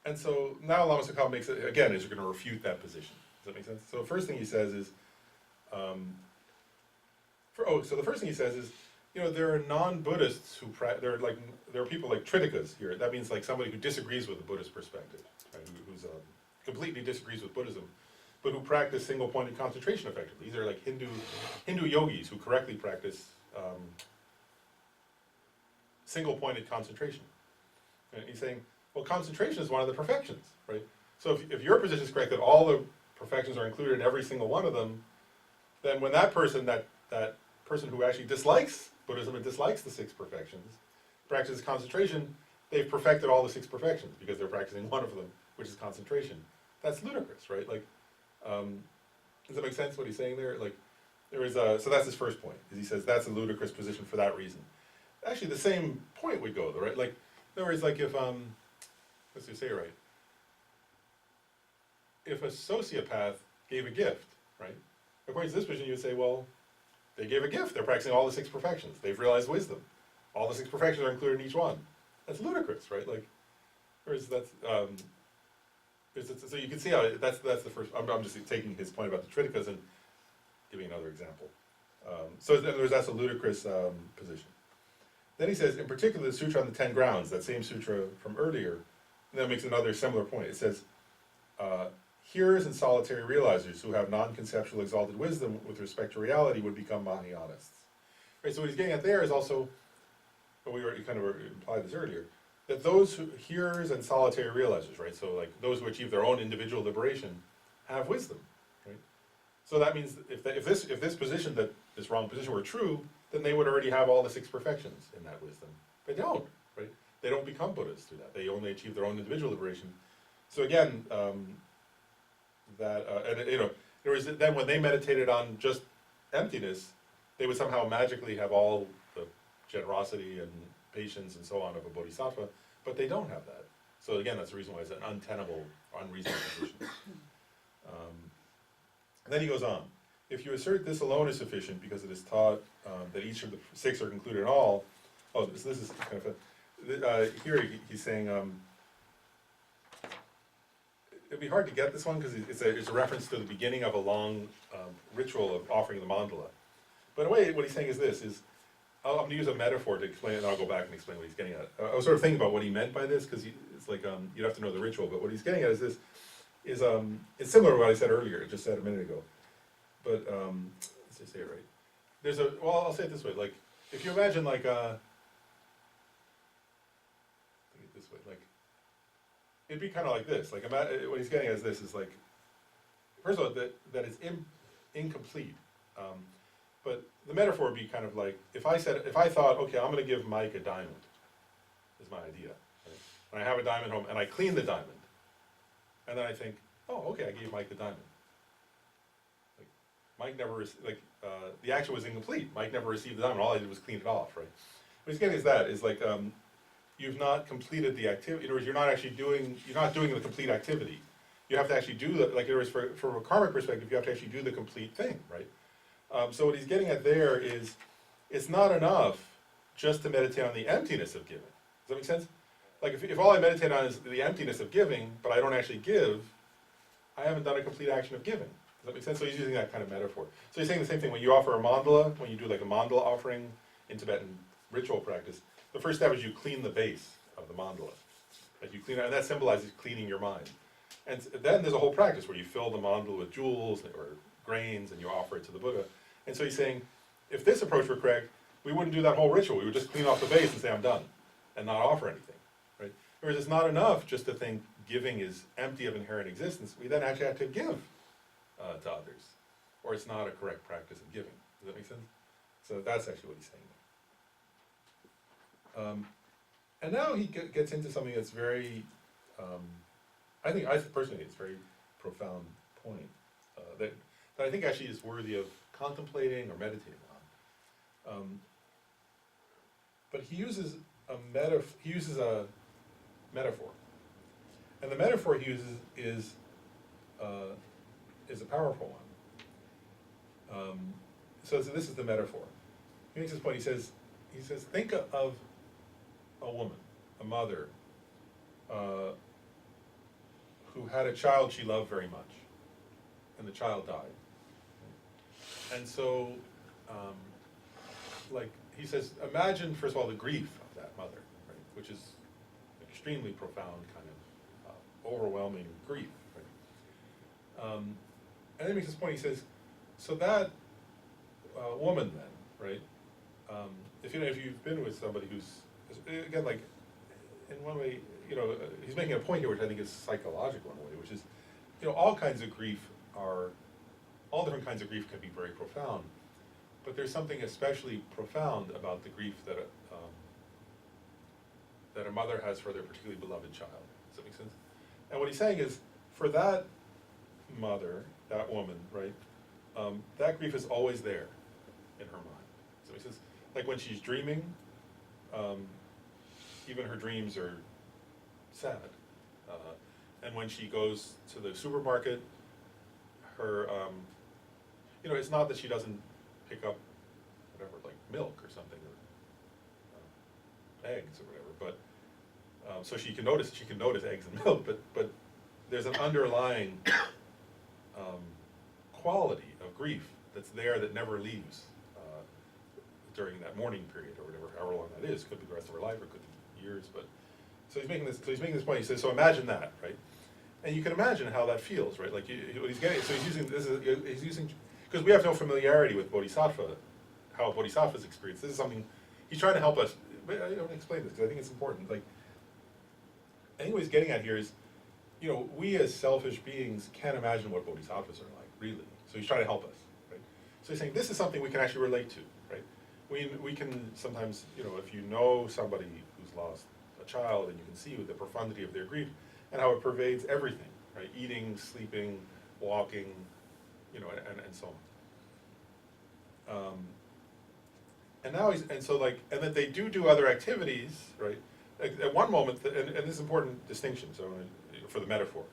And so now Lama Tsongkhapa makes it, again, is going to refute that position. Does that make sense? So the first thing he says is, so the first thing he says is, you know, there are non-Buddhists who there are people like Tritikas here. That means like somebody who disagrees with the Buddhist perspective, right? Who's completely disagrees with Buddhism, but who practice single-pointed concentration effectively. These are like Hindu yogis who correctly practice single-pointed concentration. And he's saying, well, concentration is one of the perfections, right? So if your position is correct that all the perfections are included in every single one of them, then when that person who actually dislikes Buddhism and dislikes the 6 perfections practices concentration, they've perfected all the 6 perfections because they're practicing one of them, which is concentration. That's ludicrous, right? Like, does that make sense what he's saying there? Like, there is so that's his first point, is he says that's a ludicrous position for that reason. Actually, the same point would go though, right? Like, in other words, like if let's just say it right. If a sociopath gave a gift, right? According to this position, you would say, well, they gave a gift. They're practicing all the 6 perfections. They've realized wisdom. All the 6 perfections are included in each one. That's ludicrous, right? Like, whereas that's so you can see how that's the first. I'm just taking his point about the Tritikas and giving another example. So in other words, that's a ludicrous position. Then he says, in particular, the Sutra on the 10 Grounds, that same sutra from earlier, and that makes another similar point. It says, hearers and solitary realizers who have non-conceptual exalted wisdom with respect to reality would become Mahayanists. Right, so what he's getting at there is also, well, we already kind of implied this earlier, that those hearers and solitary realizers, right, so like those who achieve their own individual liberation, have wisdom, right? So that means if this position, that this wrong position were true, then they would already have all the 6 perfections in that wisdom. They don't, right? They don't become Buddhas through that. They only achieve their own individual liberation. So again, and you know, there was then when they meditated on just emptiness, they would somehow magically have all the generosity and patience and so on of a bodhisattva, but they don't have that. So again, that's the reason why it's an untenable, unreasonable position. And then he goes on. If you assert this alone is sufficient because it is taught that each of the 6 are concluded in all, this is kind of here he's saying, it'd be hard to get this one because it's a reference to the beginning of a long ritual of offering the mandala. But in a way, what he's saying is this, I'm going to use a metaphor to explain it, and I'll go back and explain what he's getting at. I was sort of thinking about what he meant by this, because it's like, you'd have to know the ritual, but what he's getting at is this, it's similar to what I said earlier, I just said a minute ago. But, let's just say it right. I'll say it this way, like, if you imagine like, think it this way, like, it'd be kind of like this, like, what he's getting at is this, is like, first of all, that it's incomplete. But the metaphor would be kind of like, if I thought, okay, I'm going to give Mike a diamond, is my idea. Right? And I have a diamond home, and I clean the diamond. And then I think, oh, okay, I gave Mike the diamond. Like, Mike never, the action was incomplete. Mike never received the diamond. All I did was clean it off, right? What he's getting is like, you've not completed the activity. In other words, you're not doing the complete activity. You have to actually do like, in other words, from a karmic perspective, you have to actually do the complete thing, right? So what he's getting at there is, it's not enough just to meditate on the emptiness of giving. Does that make sense? Like if all I meditate on is the emptiness of giving, but I don't actually give, I haven't done a complete action of giving. Does that make sense? So he's using that kind of metaphor. So he's saying the same thing, when you offer a mandala, when you do like a mandala offering in Tibetan ritual practice, the first step is you clean the base of the mandala. Like you clean it, and that symbolizes cleaning your mind. And then there's a whole practice where you fill the mandala with jewels or grains and you offer it to the Buddha. And so he's saying, if this approach were correct, we wouldn't do that whole ritual. We would just clean off the base and say, I'm done, and not offer anything, right? Whereas it's not enough just to think giving is empty of inherent existence. We then actually have to give to others, or it's not a correct practice of giving. Does that make sense? So that's actually what he's saying. And now he gets into something that's very, I personally, it's a very profound point that I think actually is worthy of contemplating or meditating on. But he uses a metaphor, and the metaphor he uses is a powerful one. So this is the metaphor. He makes this point. He says, think of a woman, a mother, who had a child she loved very much, and the child died. And so, like, he says, imagine, first of all, the grief of that mother, right, which is extremely profound, kind of overwhelming grief, right? And then he makes this point, he says, so that woman then, right, if you've been with somebody who's, again, like, in one way, he's making a point here which I think is psychological in a way, which is, all different kinds of grief can be very profound, but there's something especially profound about the grief that a mother has for their particularly beloved child. Does that make sense? And what he's saying is, for that mother, that woman, right, that grief is always there in her mind. Does that make sense? Like when she's dreaming, even her dreams are sad. And when she goes to the supermarket, her, it's not that she doesn't pick up whatever, like milk or something, or eggs or whatever, but, so she can notice eggs and milk, but there's an underlying quality of grief that's there that never leaves during that mourning period or whatever, however long that is. Could be the rest of her life, or could be years, but, so he's making this point, he says, so imagine that, right? And you can imagine how that feels, right? Like, what he's getting, so he's using, because we have no familiarity with bodhisattva, how a bodhisattva's experience. This is something, he's trying to help us, I don't explain this, because I think it's important. Like, I think what he's getting at here is, we as selfish beings can't imagine what bodhisattvas are like, really. So he's trying to help us, right? So he's saying, this is something we can actually relate to, right? We can sometimes, if you know somebody who's lost a child, and you can see the profundity of their grief, and how it pervades everything, right? Eating, sleeping, walking, and so on. And now and that they do other activities, right? Like at one moment, and this is an important distinction, so for the metaphor,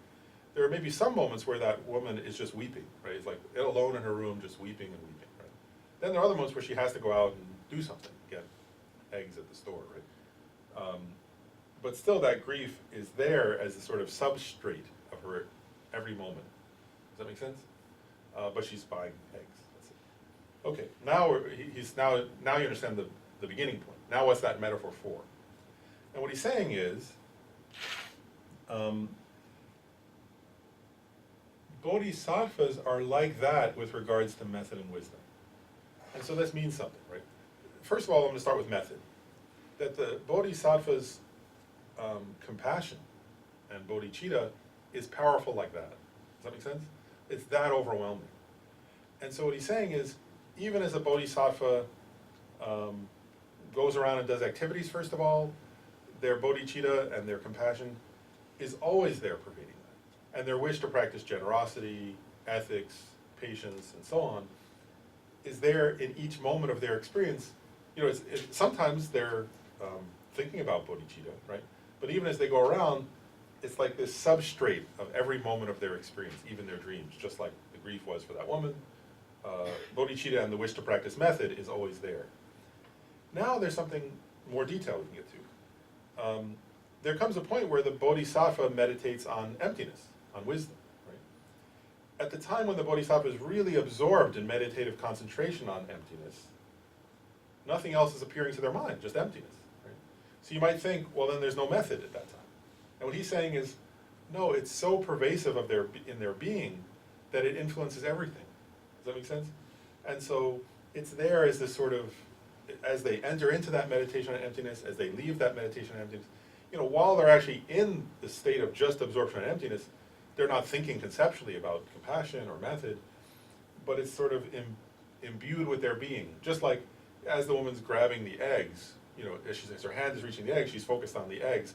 there may be some moments where that woman is just weeping, right? It's like alone in her room, just weeping and weeping, right? Then there are other moments where she has to go out and do something, get eggs at the store, right? But still, that grief is there as a sort of substrate of her every moment. Does that make sense? But she's buying eggs. That's it. Okay. Now you understand the beginning point. Now, what's that metaphor for? And what he's saying is, bodhisattvas are like that with regards to method and wisdom. And so this means something, right? First of all, I'm going to start with method. That the bodhisattva's compassion and bodhicitta is powerful like that. Does that make sense? It's that overwhelming. And so what he's saying is, even as a bodhisattva goes around and does activities, first of all, their bodhicitta and their compassion is always there pervading that. And their wish to practice generosity, ethics, patience, and so on is there in each moment of their experience. Sometimes they're thinking about bodhicitta, right? But even as they go around, it's like this substrate of every moment of their experience, even their dreams, just like the grief was for that woman. Bodhicitta and the wish to practice method is always there. Now there's something more detailed we can get to. There comes a point where the bodhisattva meditates on emptiness, on wisdom, right? At the time when the bodhisattva is really absorbed in meditative concentration on emptiness, nothing else is appearing to their mind, just emptiness. So you might think, well, then there's no method at that time. And what he's saying is, no, it's so pervasive in their being that it influences everything. Does that make sense? And so it's there as this sort of, as they enter into that meditation on emptiness, as they leave that meditation on emptiness, while they're actually in the state of just absorption on emptiness, they're not thinking conceptually about compassion or method, but it's sort of imbued with their being. Just like as the woman's grabbing the eggs, as her hand is reaching the egg, she's focused on the eggs.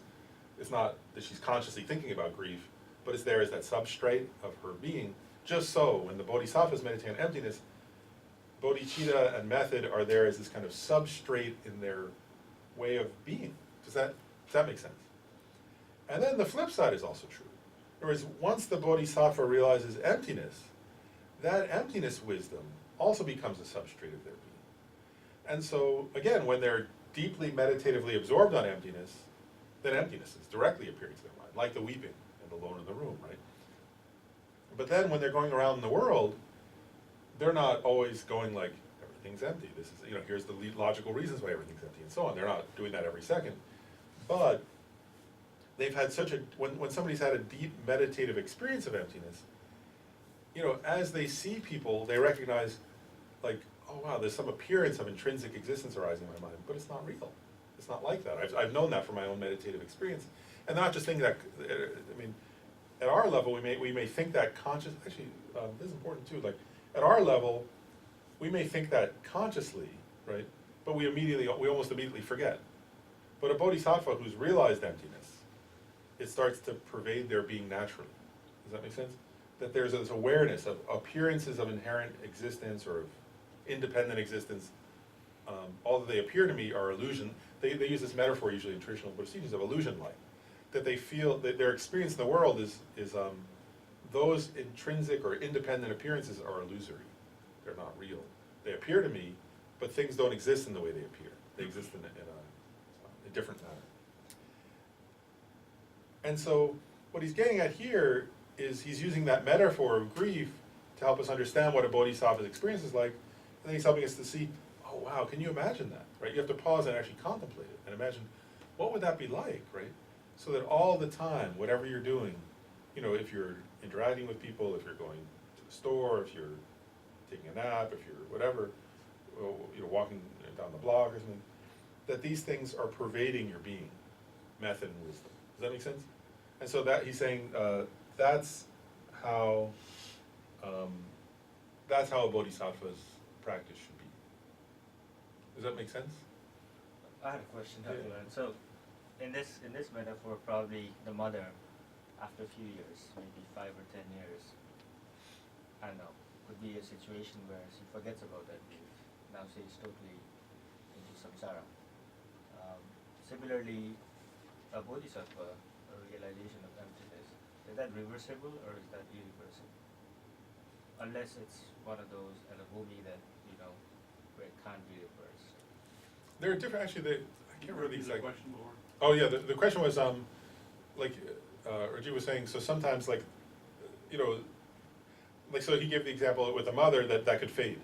It's not that she's consciously thinking about grief, but it's there as that substrate of her being. Just so, when the bodhisattvas meditate on emptiness, bodhicitta and method are there as this kind of substrate in their way of being. Does that make sense? And then the flip side is also true. In other words, once the bodhisattva realizes emptiness, that emptiness wisdom also becomes a substrate of their being. And so, again, when they're deeply meditatively absorbed on emptiness, then emptiness is directly appearing to their mind, like the weeping and alone in the room, right? But then when they're going around in the world, they're not always going like, everything's empty. This is, here's the logical reasons why everything's empty and so on. They're not doing that every second. But they've had when somebody's had a deep meditative experience of emptiness, as they see people, they recognize, like, oh wow, there's some appearance of intrinsic existence arising in my mind, but it's not real. It's not like that. I've known that from my own meditative experience. And not just thinking that, at our level, we may think that actually, this is important too, like, at our level, we may think that consciously, right? But we almost immediately forget. But a bodhisattva who's realized emptiness, it starts to pervade their being naturally. Does that make sense? That there's this awareness of appearances of inherent existence or of independent existence. All that they appear to me are illusion. They use this metaphor usually in traditional Buddhist teachings of illusion-like. That they feel that their experience in the world is those intrinsic or independent appearances are illusory. They're not real. They appear to me, but things don't exist in the way they appear. They exist in a different manner. And so what he's getting at here is he's using that metaphor of grief to help us understand what a bodhisattva's experience is like, and then he's helping us to see, oh wow, can you imagine that, right? You have to pause and actually contemplate it and imagine, what would that be like, right? So that all the time, whatever you're doing, if you're interacting with people, if you're going to the store, if you're taking a nap, if you're whatever, walking down the block or something, that these things are pervading your being, method and wisdom. Does that make sense? And so that he's saying that's how a bodhisattva's practice should be. Does that make sense? I had a question after Yeah. that. So, in this metaphor, probably the mother, after a few years, maybe 5 or 10 years, I don't know, could be a situation where she forgets about that grief. Now she's totally into samsara. Similarly, a bodhisattva, a realization of emptiness, is that reversible or is that irreversible? Unless it's one of those anabhumi that, where it can't be reversed. There are different, actually, I can't remember the exact. question, Laura? Oh yeah, the question was, Rajiv was saying, so sometimes so he gave the example with the mother that could fade.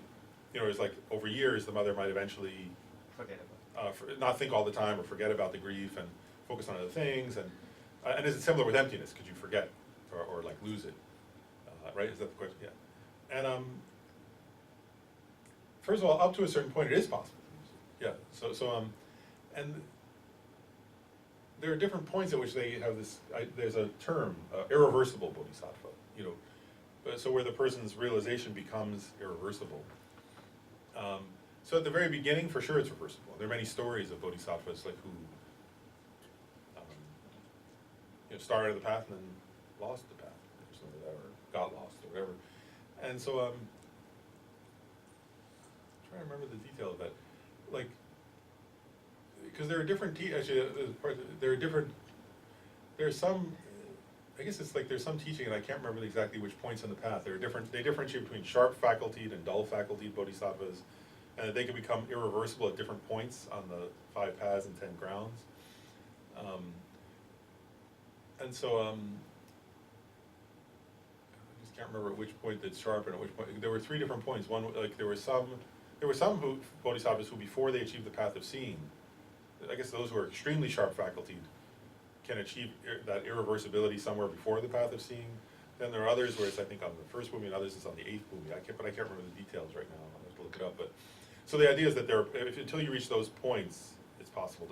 It's like over years the mother might eventually Forget about it. not think all the time or forget about the grief and focus on other things, and is it similar with emptiness? Could you forget or like lose it? Right? Is that the question? Yeah. And first of all, up to a certain point, it is possible. Yeah. And there are different points at which they have this. There's a term, irreversible bodhisattva. So where the person's realization becomes irreversible. So at the very beginning, for sure, it's reversible. There are many stories of bodhisattvas who started the path and then lost the path, or something like that, or got lost, or whatever. And so I'm trying to remember the detail of that, because there are different there's some. I guess it's like there's some teaching, and I can't remember exactly which points on the path. They differentiate between sharp facultied and dull facultied bodhisattvas, and they can become irreversible at different points on the 5 paths and 10 grounds. And so I just can't remember at which point that's sharp and at which point. There were 3 different points. One, there were some bodhisattvas who, before they achieved the path of seeing, I guess those who are extremely sharp facultied can achieve that irreversibility somewhere before the path of seeing. Then there are others where it's, I think, on the first bhumi, and others it's on the 8th bhumi. I can't remember the details right now. I'll have to look it up. But so the idea is that until you reach those points, it's possible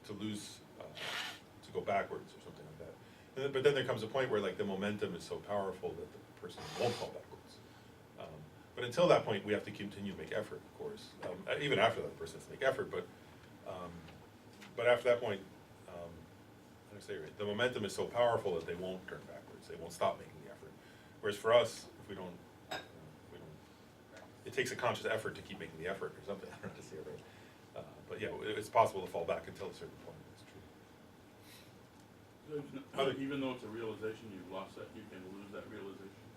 to lose, to go backwards or something like that. But then there comes a point where the momentum is so powerful that the person won't fall backwards. But until that point, we have to continue to make effort, of course. Even after that, the person has to make effort. But after that point, the momentum is so powerful that they won't turn backwards. They won't stop making the effort. Whereas for us, if we don't, it takes a conscious effort to keep making the effort or something. I don't know how to say it right. But yeah, it's possible to fall back until a certain point. It's true. Even though it's a realization, you've lost that, you can lose that realization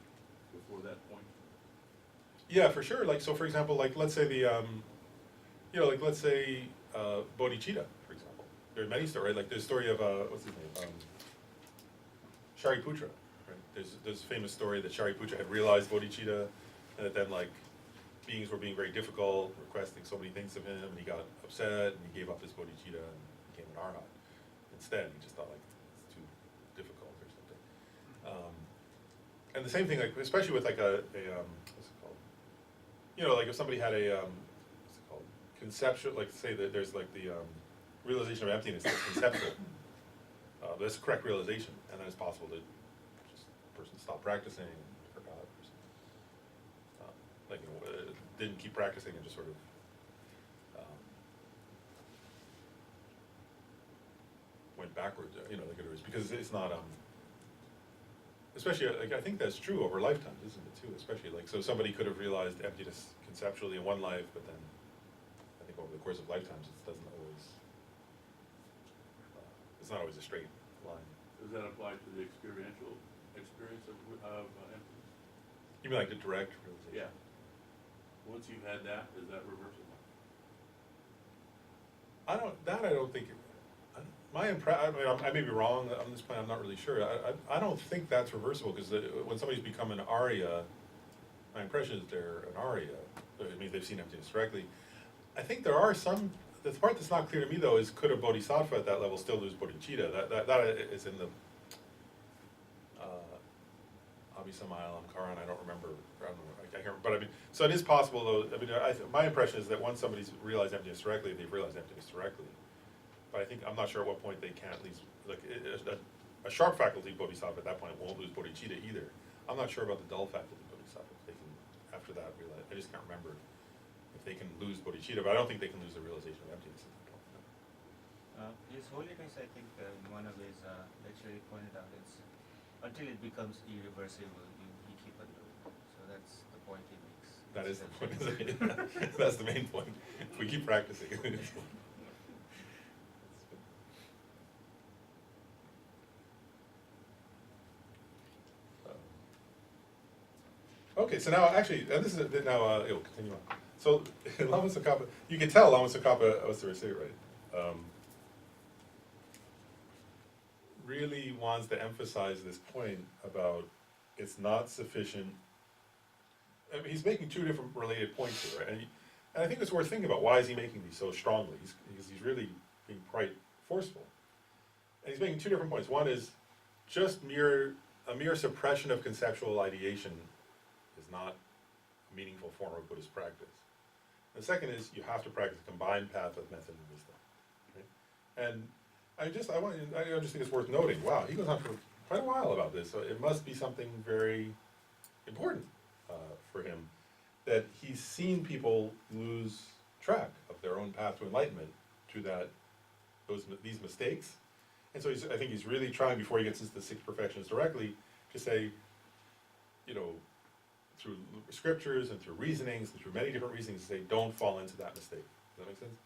before that point. Yeah, for sure. So for example, let's say let's say bodhicitta, for example. There are many stories. There's the story of what's his name, Shariputra. Right? There's a famous story that Shariputra had realized bodhicitta, and that then beings were being very difficult, requesting so many things of him, and he got upset, and he gave up his bodhicitta and became an arhat. Instead, he just thought like it's too difficult or something. And the same thing, like especially with like a what's it called? You know, like if somebody had a what's it called? Conceptual, like say that there's like the realization of emptiness that's conceptual. That's a correct realization, and then it's possible that just the person stopped practicing and forgot or something. Like you know, didn't keep practicing and just sort of went backwards. You know, like it was because it's not especially like I think that's true over lifetimes, isn't it too? Especially like so somebody could have realized emptiness conceptually in one life, but then I think over the course of lifetimes it doesn't always. It's not always a straight line. Does that apply to the experiential experience of emptiness? You mean like the direct realization? Yeah. Once you've had that, is that reversible? I don't think. My impression, I mean, I may be wrong on this point. I'm not really sure. I don't think that's reversible because when somebody's become an Arya, my impression is they're an Arya. It means they've seen emptiness directly. I think there are some. The part that's not clear to me though is could a bodhisattva at that level still lose bodhicitta? That is in the Abhisamayil Karan. I don't remember. I don't know. I can't remember. But I mean, so it is possible though. I mean, my impression is that once somebody's realized emptiness directly, they've realized emptiness directly. But I think, I'm not sure at what point they can't lose, like, a sharp faculty bodhisattva at that point won't lose bodhicitta either. I'm not sure about the dull faculty bodhisattva, if they can, after that, realize, I just can't remember if they can lose bodhicitta, but I don't think they can lose the realization of emptiness at that point. No. His Holiness, I think, in one of his lectures, he pointed out it's until it becomes irreversible, you keep on doing it. So that's the point he makes. That is the point, that's the main point. If we keep practicing. Okay, so now actually, and this is now it'll continue on. So Lama Tsongkhapa, you can tell Lama Tsongkhapa, what's the say right? Really wants to emphasize this point about it's not sufficient. I mean, he's making two different related points here, right? And I think it's worth thinking about why is he making these so strongly? Because he's really being quite forceful, and he's making two different points. One is just a mere suppression of conceptual ideation is not a meaningful form of Buddhist practice. The second is you have to practice a combined path of method and wisdom. Okay? And I just think it's worth noting, wow, he goes on for quite a while about this, so it must be something very important for him that he's seen people lose track of their own path to enlightenment through these mistakes. And so I think he's really trying, before he gets into the six perfections directly, to say, you know, through scriptures and through reasonings and through many different reasonings, to say, don't fall into that mistake. Does that make sense?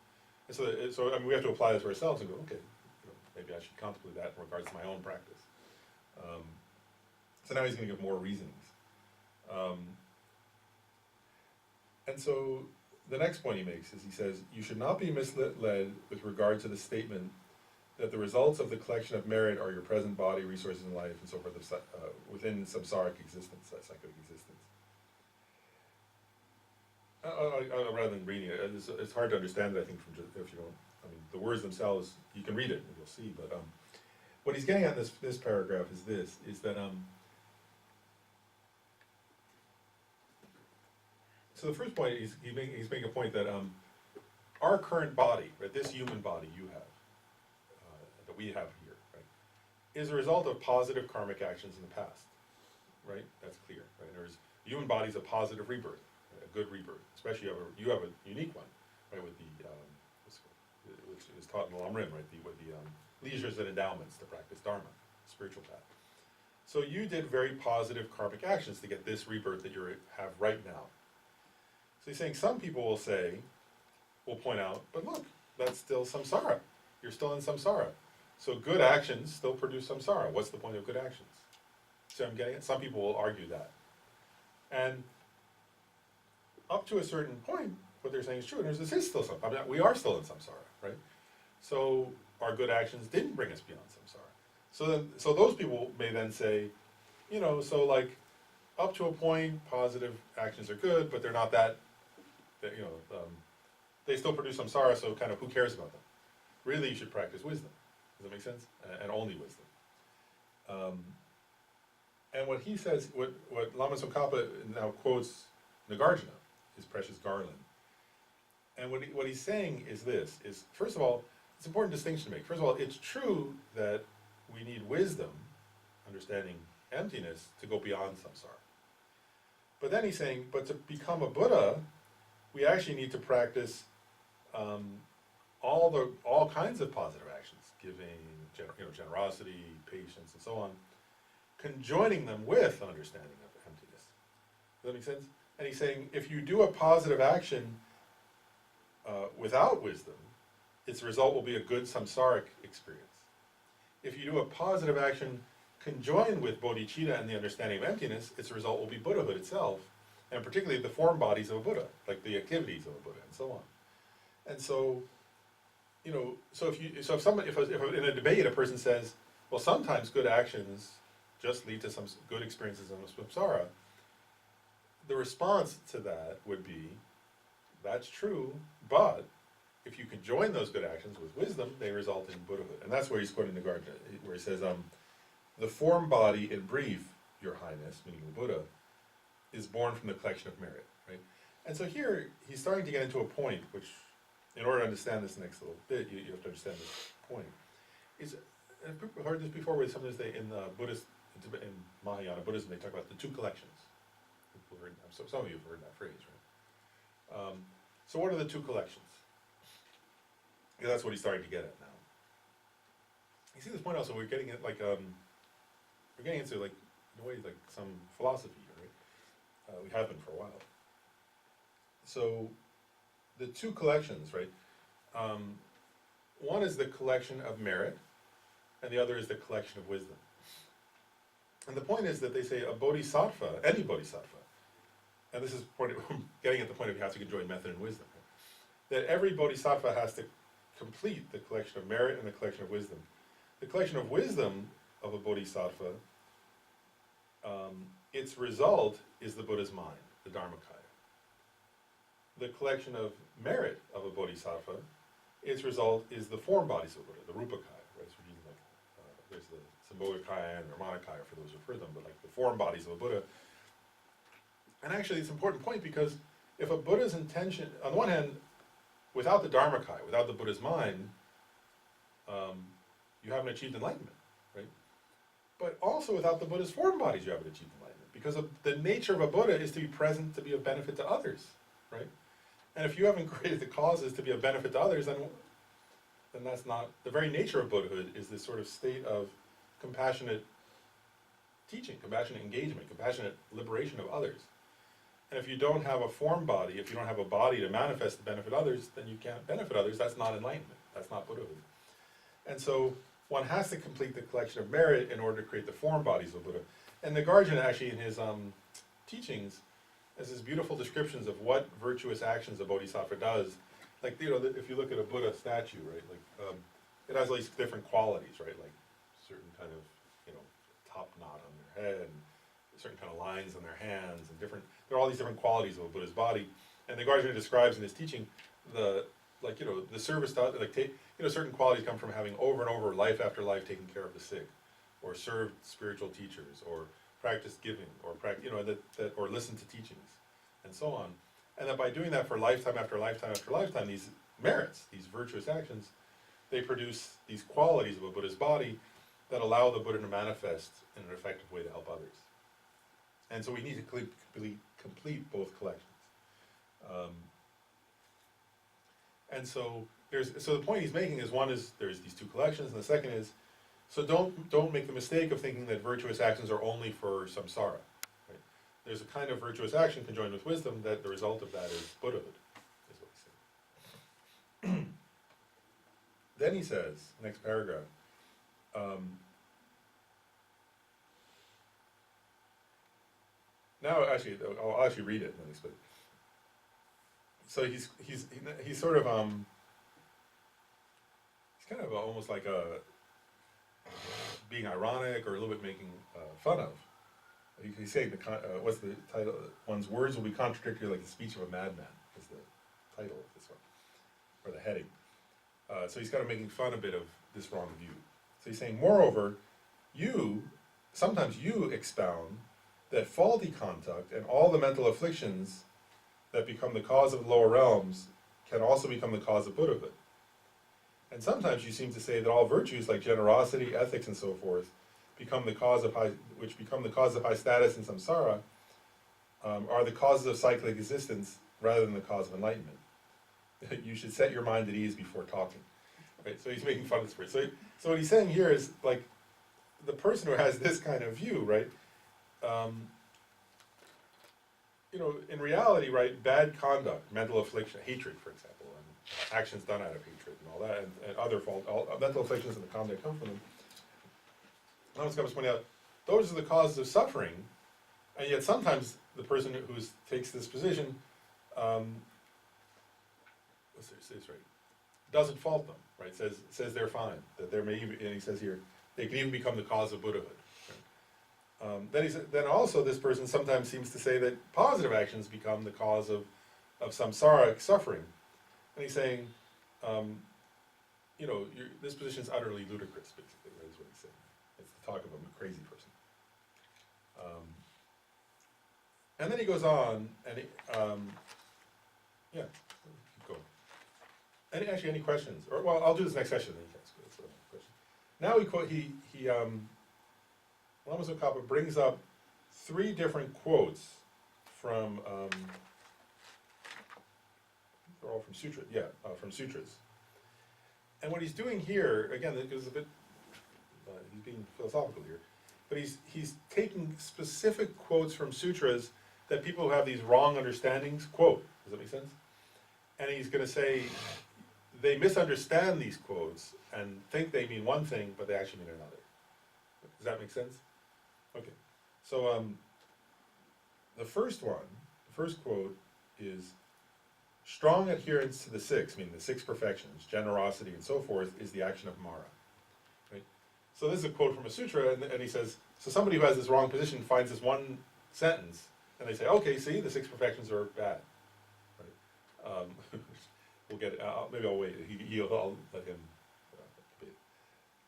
And so I mean, we have to apply this to ourselves and go, okay, you know, maybe I should contemplate that in regards to my own practice. So now he's going to give more reasonings. And so the next point he makes is he says, you should not be misled with regard to the statement that the results of the collection of merit are your present body, resources in life, and so forth, within samsaric existence, cyclic existence. Rather than reading it, it's hard to understand it, I think, from just, if you don't, I mean, the words themselves, you can read it and you'll see, but what he's getting at in this paragraph is that, so the first point, he's making a point that our current body, right, this human body you have, that we have here, right, is a result of positive karmic actions in the past, right? That's clear, right? There's human body's a positive rebirth, right? A good rebirth, especially you have a unique one, right? With the which is taught in the Lama, right? With the leisures and endowments to practice Dharma, spiritual path. So you did very positive karmic actions to get this rebirth that you have right now. So he's saying some people will point out, but look, that's still samsara. You're still in samsara. So good actions still produce samsara. What's the point of good actions? So I'm getting it? Some people will argue that. And up to a certain point, what they're saying is true. And this is still samsara. I mean, we are still in samsara, right? So our good actions didn't bring us beyond samsara. So those people may then say, you know, so like up to a point, positive actions are good, but they're not that they still produce samsara, so kind of who cares about them? Really, you should practice wisdom. Does that make sense? And only wisdom. And what he says, what Lama Tsongkhapa now quotes Nagarjuna, his precious garland. And what he's saying is this, is first of all, it's an important distinction to make. First of all, it's true that we need wisdom, understanding emptiness, to go beyond samsara. But then he's saying, but to become a Buddha, we actually need to practice all kinds of positive actions, giving, generosity, patience, and so on, conjoining them with an understanding of emptiness. Does that make sense? And he's saying, if you do a positive action without wisdom, its result will be a good samsaric experience. If you do a positive action conjoined with bodhicitta and the understanding of emptiness, its result will be Buddhahood itself, and particularly the form bodies of a Buddha, like the activities of a Buddha, and so on. And so, if in a debate a person says, well, sometimes good actions just lead to some good experiences of samsara, the response to that would be, that's true, but if you can join those good actions with wisdom, they result in Buddhahood. And that's where he's quoting Nagarjuna, where he says, the form body, in brief, Your Highness, meaning the Buddha, is born from the collection of merit, right? And so here, he's starting to get into a point, which, in order to understand this next little bit, you have to understand this point. Have people heard this before, where sometimes in Buddhist, in Mahayana Buddhism, they talk about the two collections. Some of you have heard that phrase, right? So what are the two collections? Yeah, that's what he's starting to get at now. You see this point also, we're getting into like, in a way, like some philosophy here, right? We have been for a while. So, the two collections, right? One is the collection of merit, and the other is the collection of wisdom. And the point is that they say a bodhisattva, any bodhisattva, and this is getting at the point of you have to enjoy method and wisdom, right? That every bodhisattva has to complete the collection of merit and the collection of wisdom. The collection of wisdom of a bodhisattva, its result is the Buddha's mind, the Dharmakaya. The collection of merit of a bodhisattva, its result is the form bodies of Buddha, the Rupakaya, right? So we're using there's the Sambhogakaya and Nirmanakaya for those who've heard them, but like the form bodies of a Buddha. And actually it's an important point, because if a Buddha's intention, on the one hand, without the Dharmakaya, without the Buddha's mind, you haven't achieved enlightenment, right? But also without the Buddha's form bodies, you haven't achieved enlightenment, because the nature of a Buddha is to be present, to be of benefit to others, right? And if you haven't created the causes to be of benefit to others, then that's not, the very nature of Buddhahood is this sort of state of compassionate teaching, compassionate engagement, compassionate liberation of others. And if you don't have a form body, if you don't have a body to manifest to benefit others, then you can't benefit others. That's not enlightenment. That's not Buddhahood. And so one has to complete the collection of merit in order to create the form bodies of Buddha. And Nagarjuna actually in his teachings has these beautiful descriptions of what virtuous actions a bodhisattva does. Like, if you look at a Buddha statue, right, like, it has all these different qualities, right, like certain kind of, top knot on their head, and certain kind of lines on their hands, and there are all these different qualities of a Buddha's body. And Nagarjuna describes in his teaching the service to, certain qualities come from having over and over, life after life, taken care of the sick, or served spiritual teachers, or practiced giving, or or listened to teachings, and so on. And that by doing that for lifetime after lifetime after lifetime, these merits, these virtuous actions, they produce these qualities of a Buddha's body that allow the Buddha to manifest in an effective way to help others. And so we need to complete both collections. And so the point he's making is, one is there's these two collections, and the second is, so don't make the mistake of thinking that virtuous actions are only for samsara. Right? There's a kind of virtuous action conjoined with wisdom that the result of that is Buddhahood, is what he's saying. Then he says, next paragraph, now actually, I'll actually read it, but so he's sort of he's kind of almost like being ironic, or a little bit making fun of. He's saying what's the title? One's words will be contradictory like the speech of a madman, is the title of this one, or the heading. So he's kind of making fun a bit of this wrong view. So he's saying, moreover, sometimes you expound that faulty conduct and all the mental afflictions that become the cause of the lower realms can also become the cause of Buddhahood. And sometimes you seem to say that all virtues like generosity, ethics, and so forth become the cause of high status in samsara, are the causes of cyclic existence rather than the cause of enlightenment. You should set your mind at ease before talking. Right? So he's making fun of this. So what he's saying here is, like, the person who has this kind of view, right? In reality, right, bad conduct, mental affliction, hatred, for example, and actions done out of hatred and all that, and other mental afflictions and the karma that come from them. Lama comes pointing out, those are the causes of suffering, and yet sometimes the person who takes this position, doesn't fault them, right? Says they're fine, that there may even, and he says here, they can even become the cause of Buddhahood. Then also this person sometimes seems to say that positive actions become the cause of samsaric suffering. And he's saying, this position is utterly ludicrous, basically, right, is what he's saying. It's the talk of a crazy person. And then he goes on, and keep going. Any questions? Or, well, I'll do this next session, then you guys go. That's a question. Now Lama Tsongkhapa brings up 3 different quotes from, they're all from sutras, from sutras. And what he's doing here, again, it is a bit, he's being philosophical here, but he's taking specific quotes from sutras that people who have these wrong understandings quote. Does that make sense? And he's going to say, they misunderstand these quotes and think they mean one thing, but they actually mean another. Does that make sense? Okay. So the first quote is, strong adherence to the 6, meaning the 6 perfections, generosity and so forth, is the action of Mara. Right? So this is a quote from a sutra, and he says, so somebody who has this wrong position finds this one sentence, and they say, okay, see, the 6 perfections are bad. Right? We'll get it. Maybe I'll wait. I'll let him debate.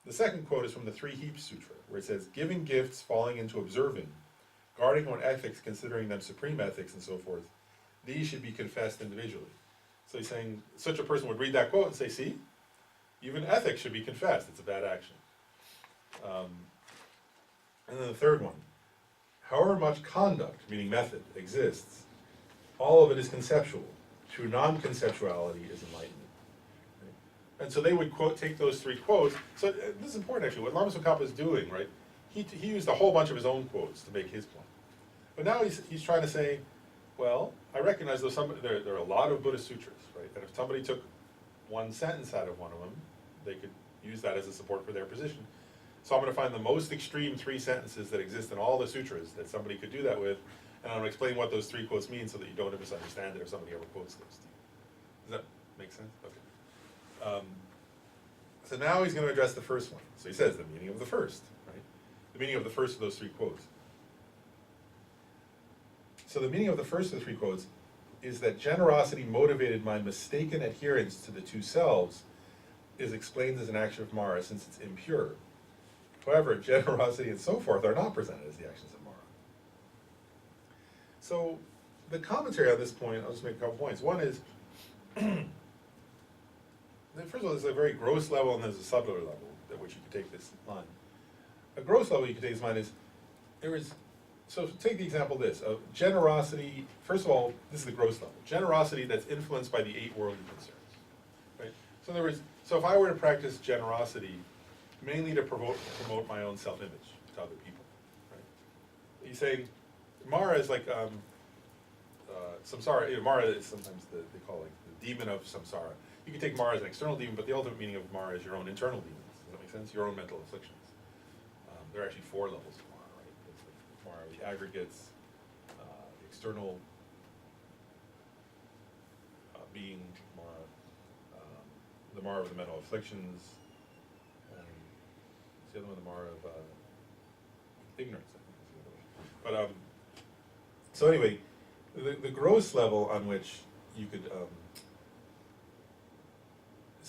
The second quote is from the 3 Heaps Sutra, where it says, giving gifts, falling into observing, guarding on ethics, considering them supreme ethics, and so forth, these should be confessed individually. So he's saying, such a person would read that quote and say, see, even ethics should be confessed. It's a bad action. And then the third one, however much conduct, meaning method, exists, all of it is conceptual. True non-conceptuality is enlightenment. Right? And so they would take those 3 quotes. So this is important, actually. What Lama Tsongkhapa is doing, right? He used a whole bunch of his own quotes to make his point. But now he's trying to say, well, I recognize there are a lot of Buddhist sutras, right? And if somebody took one sentence out of one of them, they could use that as a support for their position. So I'm going to find the most extreme 3 sentences that exist in all the sutras that somebody could do that with, and I'm going to explain what those 3 quotes mean so that you don't misunderstand it if somebody ever quotes those to you. Does that make sense? Okay. So now he's going to address the first one. So he says the meaning of the first, right? The meaning of the first of those 3 quotes. So the meaning of the first of the 3 quotes is that generosity motivated my mistaken adherence to the 2 selves is explained as an action of Mara since it's impure. However, generosity and so forth are not presented as the actions of Mara. So the commentary on this point, I'll just make a couple points. One is, first of all, there's a very gross level and there's a subtler level at which you can take this line. A gross level you can take this line is, so take the example of this, of generosity. First of all, this is the gross level. Generosity that's influenced by the 8 worldly concerns, right? So in other words, so if I were to practice generosity, mainly to promote my own self-image to other people, right? He's saying, Mara is like, samsara, Mara is sometimes they call it like the demon of samsara. You can take Mara as an external demon, but the ultimate meaning of Mara is your own internal demons. Does that make sense? Your own mental afflictions. There are actually 4 levels of Mara, right? It's like Mara, the aggregates, the external being, Mara, the Mara of the mental afflictions, and the other one, the Mara of ignorance, I think is the other one. But, so anyway, the gross level on which you could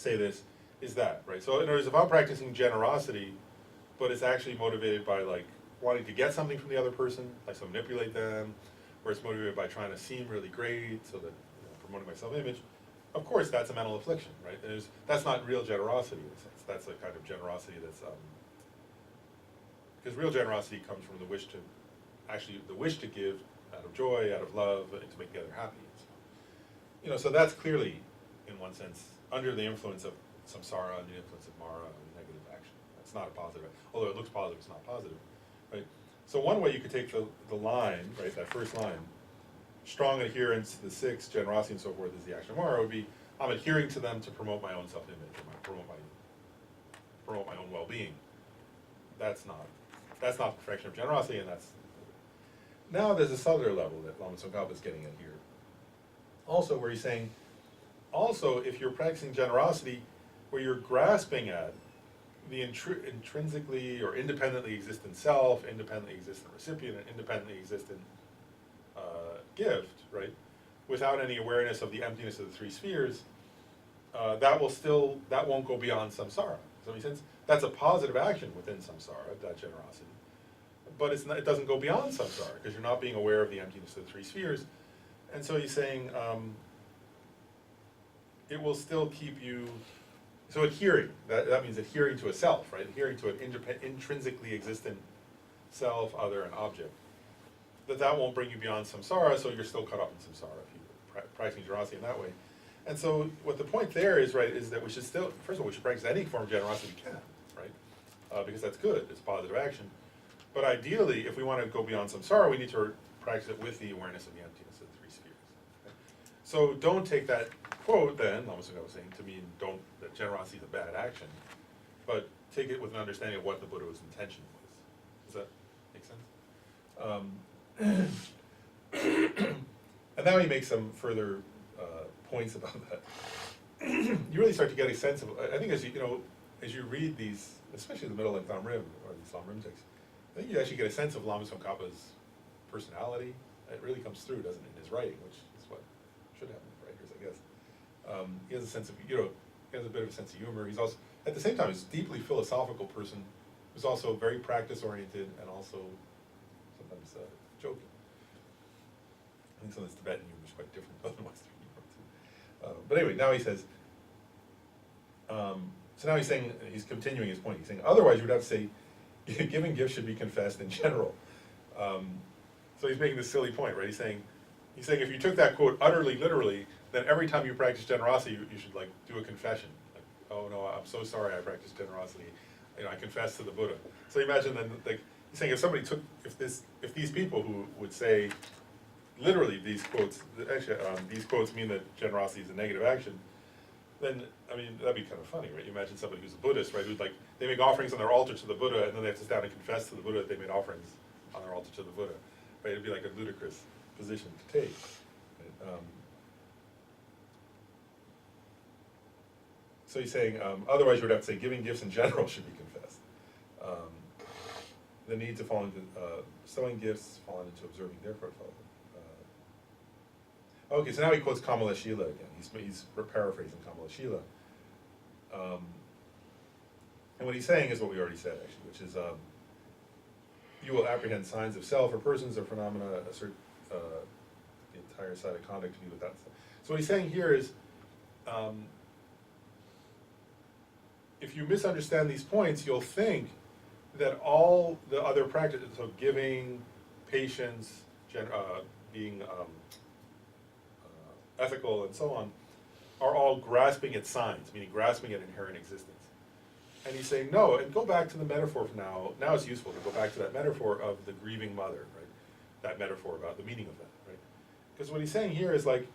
say this, is that, right? So in other words, if I'm practicing generosity, but it's actually motivated by like wanting to get something from the other person, like so manipulate them, or it's motivated by trying to seem really great, so that, promoting my self-image, of course that's a mental affliction, right? That's not real generosity in a sense. That's a kind of generosity that's, because real generosity comes from the wish to give out of joy, out of love, and to make the other happy. So that's clearly, in one sense, under the influence of samsara, under the influence of mara, negative action. That's not a positive, although it looks positive, it's not positive, right? So one way you could take the line, right, that first line, strong adherence to the six, generosity and so forth is the action of mara, would be, I'm adhering to them to promote my own self-image, or promote my own well-being. That's not the perfection of generosity, and that's, now there's a subtler level that Lama Tsongkhapa is getting at here. Also, where he's saying, also, if you're practicing generosity, where you're grasping at the intrinsically or independently existent self, independently existent recipient, and independently existent gift, right, without any awareness of the emptiness of the three spheres, that won't go beyond samsara. So in a sense, that's a positive action within samsara, that generosity. But it doesn't go beyond samsara, because you're not being aware of the emptiness of the three spheres. And so he's saying, it will still keep you, so adhering, that means adhering to a self, right? Adhering to an intrinsically existent self, other, and object. That won't bring you beyond samsara, so you're still caught up in samsara if you're practicing generosity in that way. And so what the point there is, right, is that we should still, first of all, we should practice any form of generosity we can, right? Because that's good, it's positive action. But ideally, if we want to go beyond samsara, we need to practice it with the awareness of the emptiness of the three spheres. Okay? So don't take that quote then, almost like I was saying, to mean that generosity is a bad action, but take it with an understanding of what the Buddha's intention was. Does that make sense? And now he makes some further points about that. You really start to get a sense of, I think as you read these, especially the middle and Tham Rim, or these Lam Rim texts, I think you actually get a sense of Lama Tsongkhapa's personality. It really comes through, doesn't it, in his writing, which is what should happen with writers, I guess. He has a sense of, he has a bit of a sense of humor. He's also, at the same time, he's a deeply philosophical person who's also very practice-oriented and also sometimes joking. I think sometimes Tibetan humor is quite different than Western humor, too. But anyway, now he says, so now he's saying, he's continuing his point. He's saying, otherwise you would have to say, giving gifts should be confessed in general. So he's making this silly point, right? He's saying if you took that quote utterly literally, then every time you practice generosity, you should like do a confession. Like, oh no, I'm so sorry I practiced generosity. I confess to the Buddha. So imagine then, like, he's saying if these people who would say, literally these quotes, actually these quotes mean that generosity is a negative action, then, I mean, that'd be kind of funny, right? You imagine somebody who's a Buddhist, right, who's like, they make offerings on their altar to the Buddha, and then they have to stand and confess to the Buddha that they made offerings on their altar to the Buddha, right? It'd be like a ludicrous position to take. Right? So he's saying, otherwise you would have to say giving gifts in general should be confessed. The need to fall into, sowing gifts, falling into observing their portfolio. Okay, so now he quotes Kamala Shila again. He's paraphrasing Kamala Shila. And what he's saying is what we already said, actually, which is you will apprehend signs of self or persons or phenomena, assert the entire side of conduct to be without self. So what he's saying here is, if you misunderstand these points, you'll think that all the other practices, so giving, patience, being ethical, and so on, are all grasping at signs, meaning grasping at inherent existence. And he's saying, no, and go back to the metaphor for now. Now it's useful to go back to that metaphor of the grieving mother, right? That metaphor about the meaning of that, right? Because what he's saying here is like,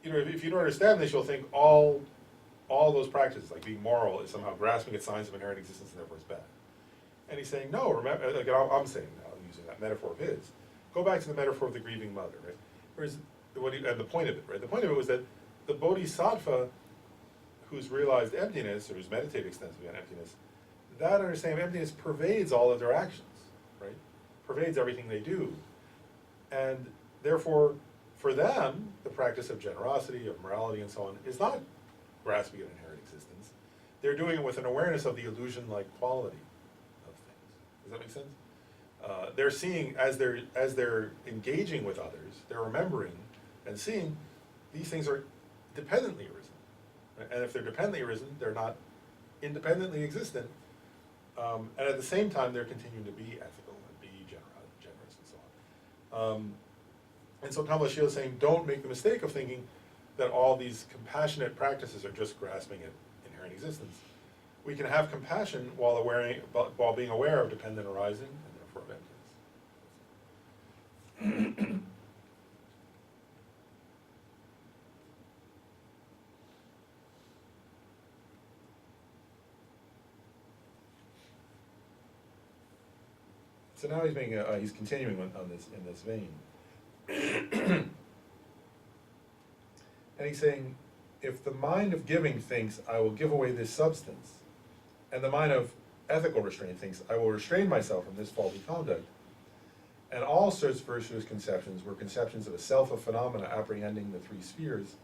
if you don't understand this, you'll think all those practices, like being moral, is somehow grasping at signs of inherent existence and therefore it's bad. And he's saying, no, remember, like I'm saying now, using that metaphor of his, go back to the metaphor of the grieving mother, right? Whereas, and the point of it, right? The point of it was that the bodhisattva who's realized emptiness, or who's meditated extensively on emptiness, that understanding of emptiness pervades all of their actions, right? Pervades everything they do. And therefore, for them, the practice of generosity, of morality, and so on, is not grasping at inherent existence. They're doing it with an awareness of the illusion-like quality of things. Does that make sense? They're seeing, as they're engaging with others, they're remembering and seeing these things are dependently arisen. And if they're dependently arisen, they're not independently existent. And at the same time, they're continuing to be ethical and be generous and so on. And so Tsongkhapa is saying, don't make the mistake of thinking that all these compassionate practices are just grasping at inherent existence. We can have compassion while being aware of dependent arising and therefore of emptiness. So now he's continuing on this in this vein. And he's saying, if the mind of giving thinks, I will give away this substance, and the mind of ethical restraint thinks, I will restrain myself from this faulty conduct, and all such virtuous conceptions were conceptions of a self of phenomena apprehending the three spheres,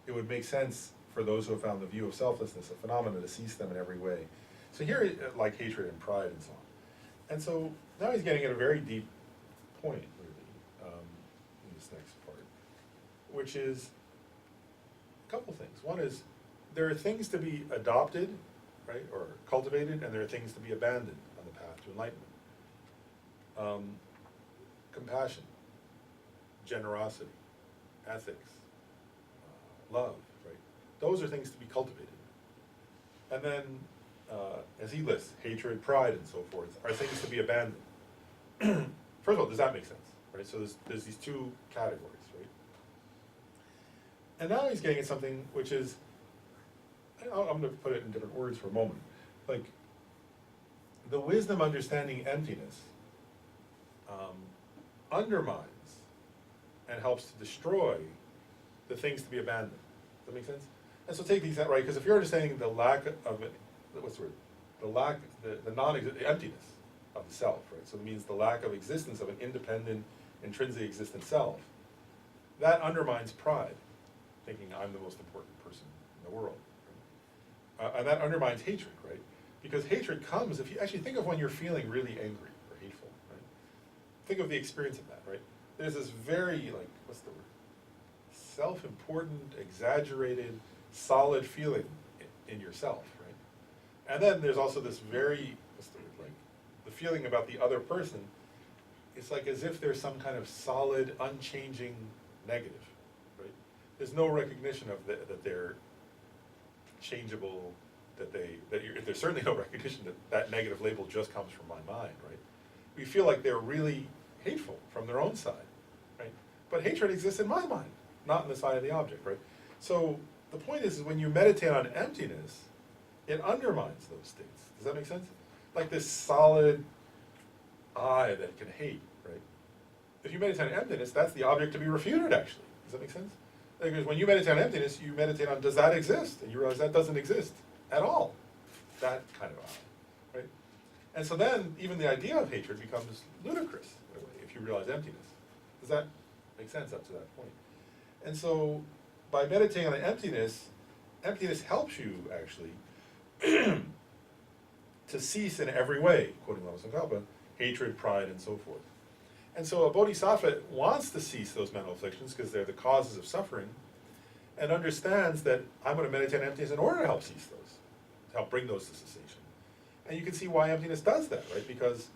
it would make sense for those who have found the view of selflessness of phenomena to cease them in every way. So here, like hatred and pride and so on. And so now he's getting at a very deep point, really, in this next part, which is a couple things. One is, there are things to be adopted, right, or cultivated, and there are things to be abandoned on the path to enlightenment. Compassion, generosity, ethics, love, right? Those are things to be cultivated. And then, as he lists, hatred, pride, and so forth, are things to be abandoned. First of all, does that make sense, right? So there's these two categories, right? And now he's getting at something which is, I'm going to put it in different words for a moment. Like, the wisdom understanding emptiness undermines and helps to destroy the things to be abandoned. Does that make sense? And so take these out, right? Because if you're understanding the lack of it, what's the word? The emptiness of the self, right? So it means the lack of existence of an independent, intrinsically existent self. That undermines pride, thinking I'm the most important person in the world. Right? And that undermines hatred, right? Because hatred comes, if you actually think of when you're feeling really angry or hateful, right? Think of the experience of that, right? There's this very, like, what's the word? Self-important, exaggerated, solid feeling in yourself, right? And then there's also this very, what's the word, like, the feeling about the other person. It's like as if there's some kind of solid, unchanging negative, right? There's no recognition of that they're changeable, there's certainly no recognition that negative label just comes from my mind, right? We feel like they're really hateful from their own side, right? But hatred exists in my mind, not in the side of the object, right? So the point is when you meditate on emptiness, it undermines those states. Does that make sense? Like this solid I that can hate, right? If you meditate on emptiness, that's the object to be refuted, actually. Does that make sense? Because when you meditate on emptiness, you meditate on, does that exist? And you realize that doesn't exist at all. That kind of I, right? And so then, even the idea of hatred becomes ludicrous, in a way, if you realize emptiness. Does that make sense up to that point? And so, by meditating on the emptiness helps you, actually, to cease in every way, quoting Lama Tsongkhapa, hatred, pride, and so forth. And so a bodhisattva wants to cease those mental afflictions because they're the causes of suffering, and understands that I'm going to meditate on emptiness in order to help cease those, to help bring those to cessation. And you can see why emptiness does that, right? Because,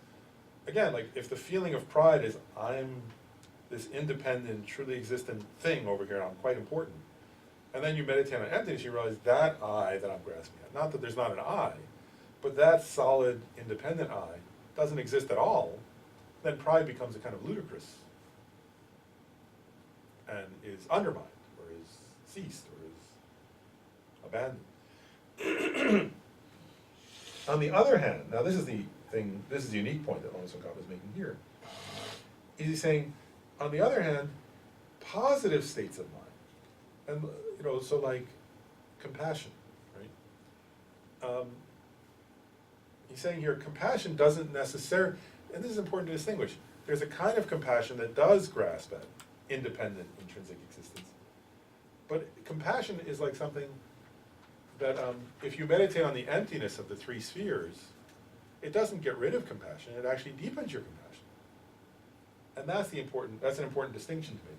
again, like if the feeling of pride is I'm this independent, truly existent thing over here, and I'm quite important, and then you meditate on emptiness, you realize that I that I'm grasping at, not that there's not an I, but that solid, independent I doesn't exist at all, then pride becomes a kind of ludicrous and is undermined, or is ceased, or is abandoned. On the other hand, now this is the thing, this is the unique point that Lama Tsongkhapa is making here, is he's saying, on the other hand, positive states of mind, and so like compassion, right? He's saying here, compassion doesn't necessarily, and this is important to distinguish, there's a kind of compassion that does grasp at independent, intrinsic existence. But compassion is like something that if you meditate on the emptiness of the three spheres, it doesn't get rid of compassion, it actually deepens your compassion. And that's an important distinction to me.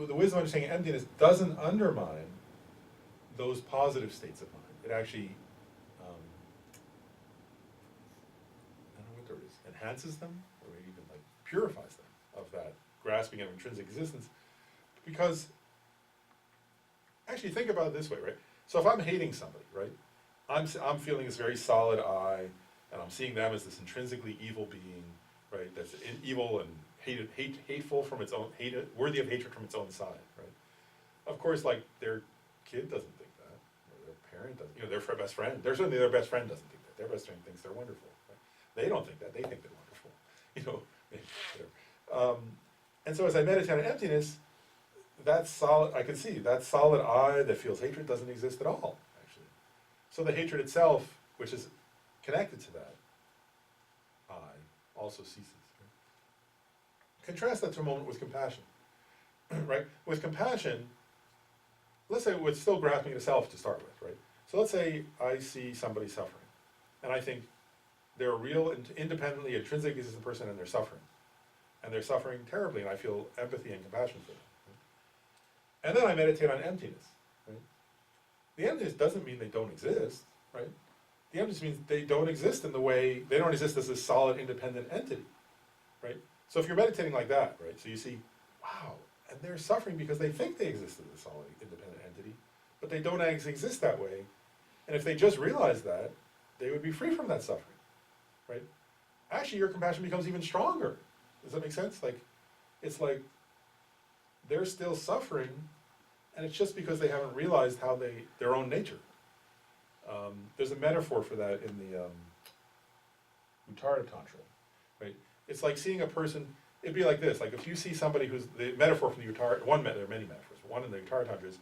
The wisdom of understanding emptiness doesn't undermine those positive states of mind. It actually, I don't know what the word is, enhances them, or maybe even like purifies them of that grasping of intrinsic existence. Because, actually think about it this way, right? So if I'm hating somebody, right, I'm feeling this very solid I, and I'm seeing them as this intrinsically evil being, right, that's evil and hateful from its own, worthy of hatred from its own side, right? Of course, like, their kid doesn't think that, or their parent doesn't, their best friend, certainly their best friend doesn't think that, their best friend thinks they're wonderful, right? They don't think that, they think they're wonderful, whatever. And so as I meditate on emptiness, that solid, I can see, that solid I that feels hatred doesn't exist at all, actually. So the hatred itself, which is connected to that I, also ceases. Contrast that to a moment with compassion, right? With compassion, let's say we're still grasping at self to start with, right? So let's say I see somebody suffering, and I think they're a real, independently, intrinsic existent person, and they're suffering. And they're suffering terribly, and I feel empathy and compassion for them. Right? And then I meditate on emptiness, right? The emptiness doesn't mean they don't exist, right? The emptiness means they don't exist in the way, they don't exist as a solid, independent entity, right? So if you're meditating like that, right, so you see, wow, and they're suffering because they think they exist as a solid, independent entity, but they don't exist that way. And if they just realized that, they would be free from that suffering, right? Actually, your compassion becomes even stronger. Does that make sense? Like, it's like they're still suffering, and it's just because they haven't realized how their own nature. There's a metaphor for that in the Uttara Tantra, right? It's like seeing a person, it'd be like this, like if you see somebody who's, the metaphor from the Uttara, there are many metaphors, but one in the Uttara Tantra is,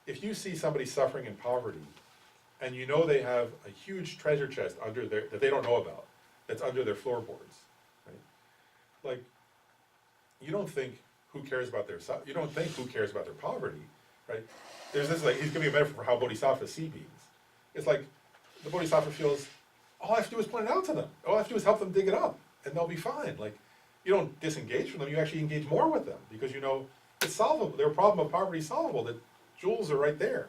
if you see somebody suffering in poverty, and you know they have a huge treasure chest under their, that they don't know about, that's under their floorboards, right? Like, you don't think who cares about their poverty, right? There's this, like, he's giving a metaphor for how bodhisattvas see beings. It's like, the bodhisattva feels, all I have to do is point it out to them. All I have to do is help them dig it up, and they'll be fine. Like, you don't disengage from them, you actually engage more with them, because you know it's solvable. Their problem of poverty is solvable, the jewels are right there.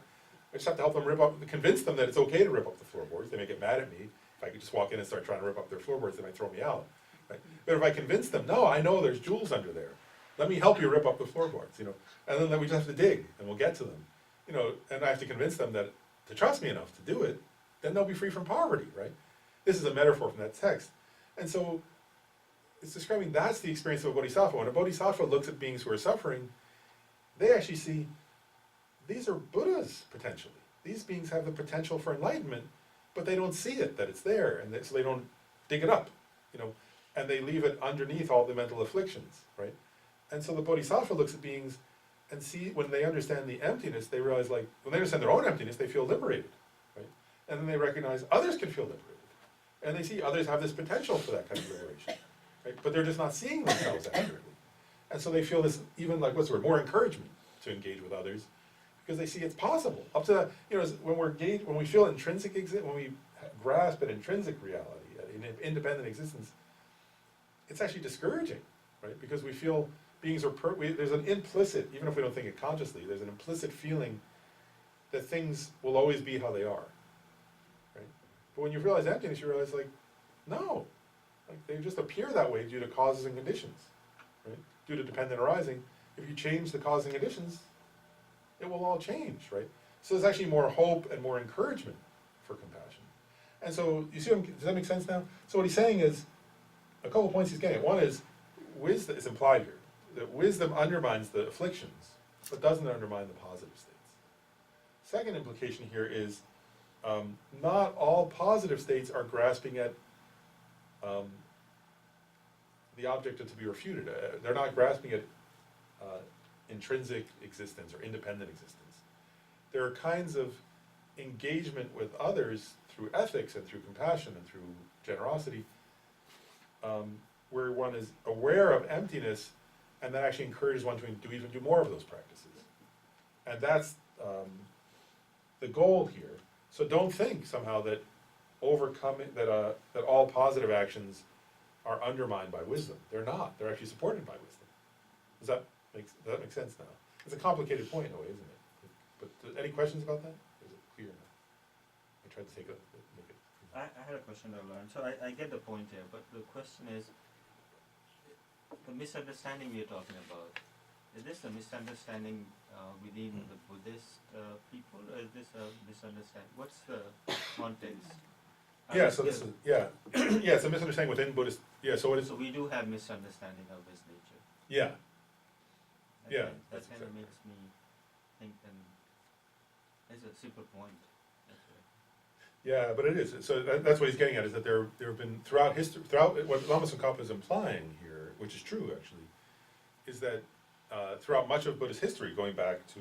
I just have to help them convince them that it's okay to rip up the floorboards. They may get mad at me. If I could just walk in and start trying to rip up their floorboards, they might throw me out. Right? But if I convince them, no, I know there's jewels under there. Let me help you rip up the floorboards, and then we just have to dig, and we'll get to them. And I have to convince them that to trust me enough to do it, then they'll be free from poverty, right? This is a metaphor from that text. And so it's describing that's the experience of a bodhisattva. When a bodhisattva looks at beings who are suffering, they actually see these are Buddhas, potentially. These beings have the potential for enlightenment, but they don't see it, that it's there, and so they don't dig it up, and they leave it underneath all the mental afflictions, right? And so the bodhisattva looks at beings and see, when they understand the emptiness, they realize, like, when they understand their own emptiness, they feel liberated, right? And then they recognize others can feel liberated. And they see others have this potential for that kind of liberation, right? But they're just not seeing themselves accurately. And so they feel this, even like, what's the word, more encouragement to engage with others, because they see it's possible. Up to that, when we feel intrinsic when we grasp an intrinsic reality, an independent existence, it's actually discouraging, right? Because we feel beings are, there's an implicit, even if we don't think it consciously, there's an implicit feeling that things will always be how they are, right? But when you realize emptiness, you realize, like, no, like, they just appear that way due to causes and conditions, right? Due to dependent arising. If you change the causes and conditions, it will all change, right? So there's actually more hope and more encouragement for compassion. And so, you see, does that make sense now? So what he's saying is, a couple points he's getting. One is, wisdom is implied here, that wisdom undermines the afflictions, but doesn't undermine the positive states. Second implication here is, not all positive states are grasping at the object to be refuted. They're not grasping at intrinsic existence or independent existence. There are kinds of engagement with others through ethics and through compassion and through generosity, where one is aware of emptiness, and that actually encourages one to even do more of those practices. And that's the goal here. So don't think somehow that overcoming, that all positive actions are undermined by wisdom. They're not, they're actually supported by wisdom. Does that make sense now? It's a complicated point in a way, isn't it? But any questions about that? Is it clear now? I tried to make it. I had a question to learn. So I get the point here, but the question is, the misunderstanding we are talking about, is this a misunderstanding within the Buddhist people, or is this a misunderstanding? What's the context? Yeah, so this is, yeah, yeah, it's a misunderstanding within Buddhist, yeah, so what is, So we do have misunderstanding of this nature. yeah, And Yeah, That that's kind of exactly makes me think, and it's a super point. Actually. yeah, but it is, so that's what he's getting at, is that there have been, throughout history, what Lama Tsongkhapa is implying here, which is true actually, is that throughout much of Buddhist history, going back to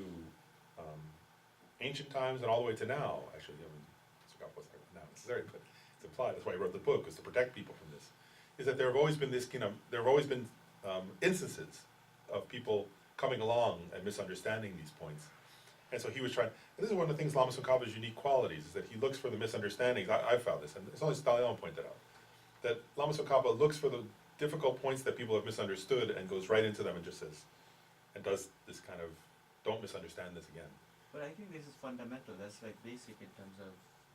ancient times and all the way to now, actually, I mean, Tsongkhapa wasn't now necessary, but it's implied, that's why he wrote the book, was to protect people from this, is that there have always been this, there have always been instances of people coming along and misunderstanding these points. And so he was trying, and this is one of the things Lama Tsongkhapa's unique qualities, is that he looks for the misunderstandings. I've found this, and it's only Dalai Lama pointed out, that Lama Tsongkhapa looks for the difficult points that people have misunderstood and goes right into them and just says, and does this kind of, don't misunderstand this again. But I think this is fundamental. That's like basic in terms of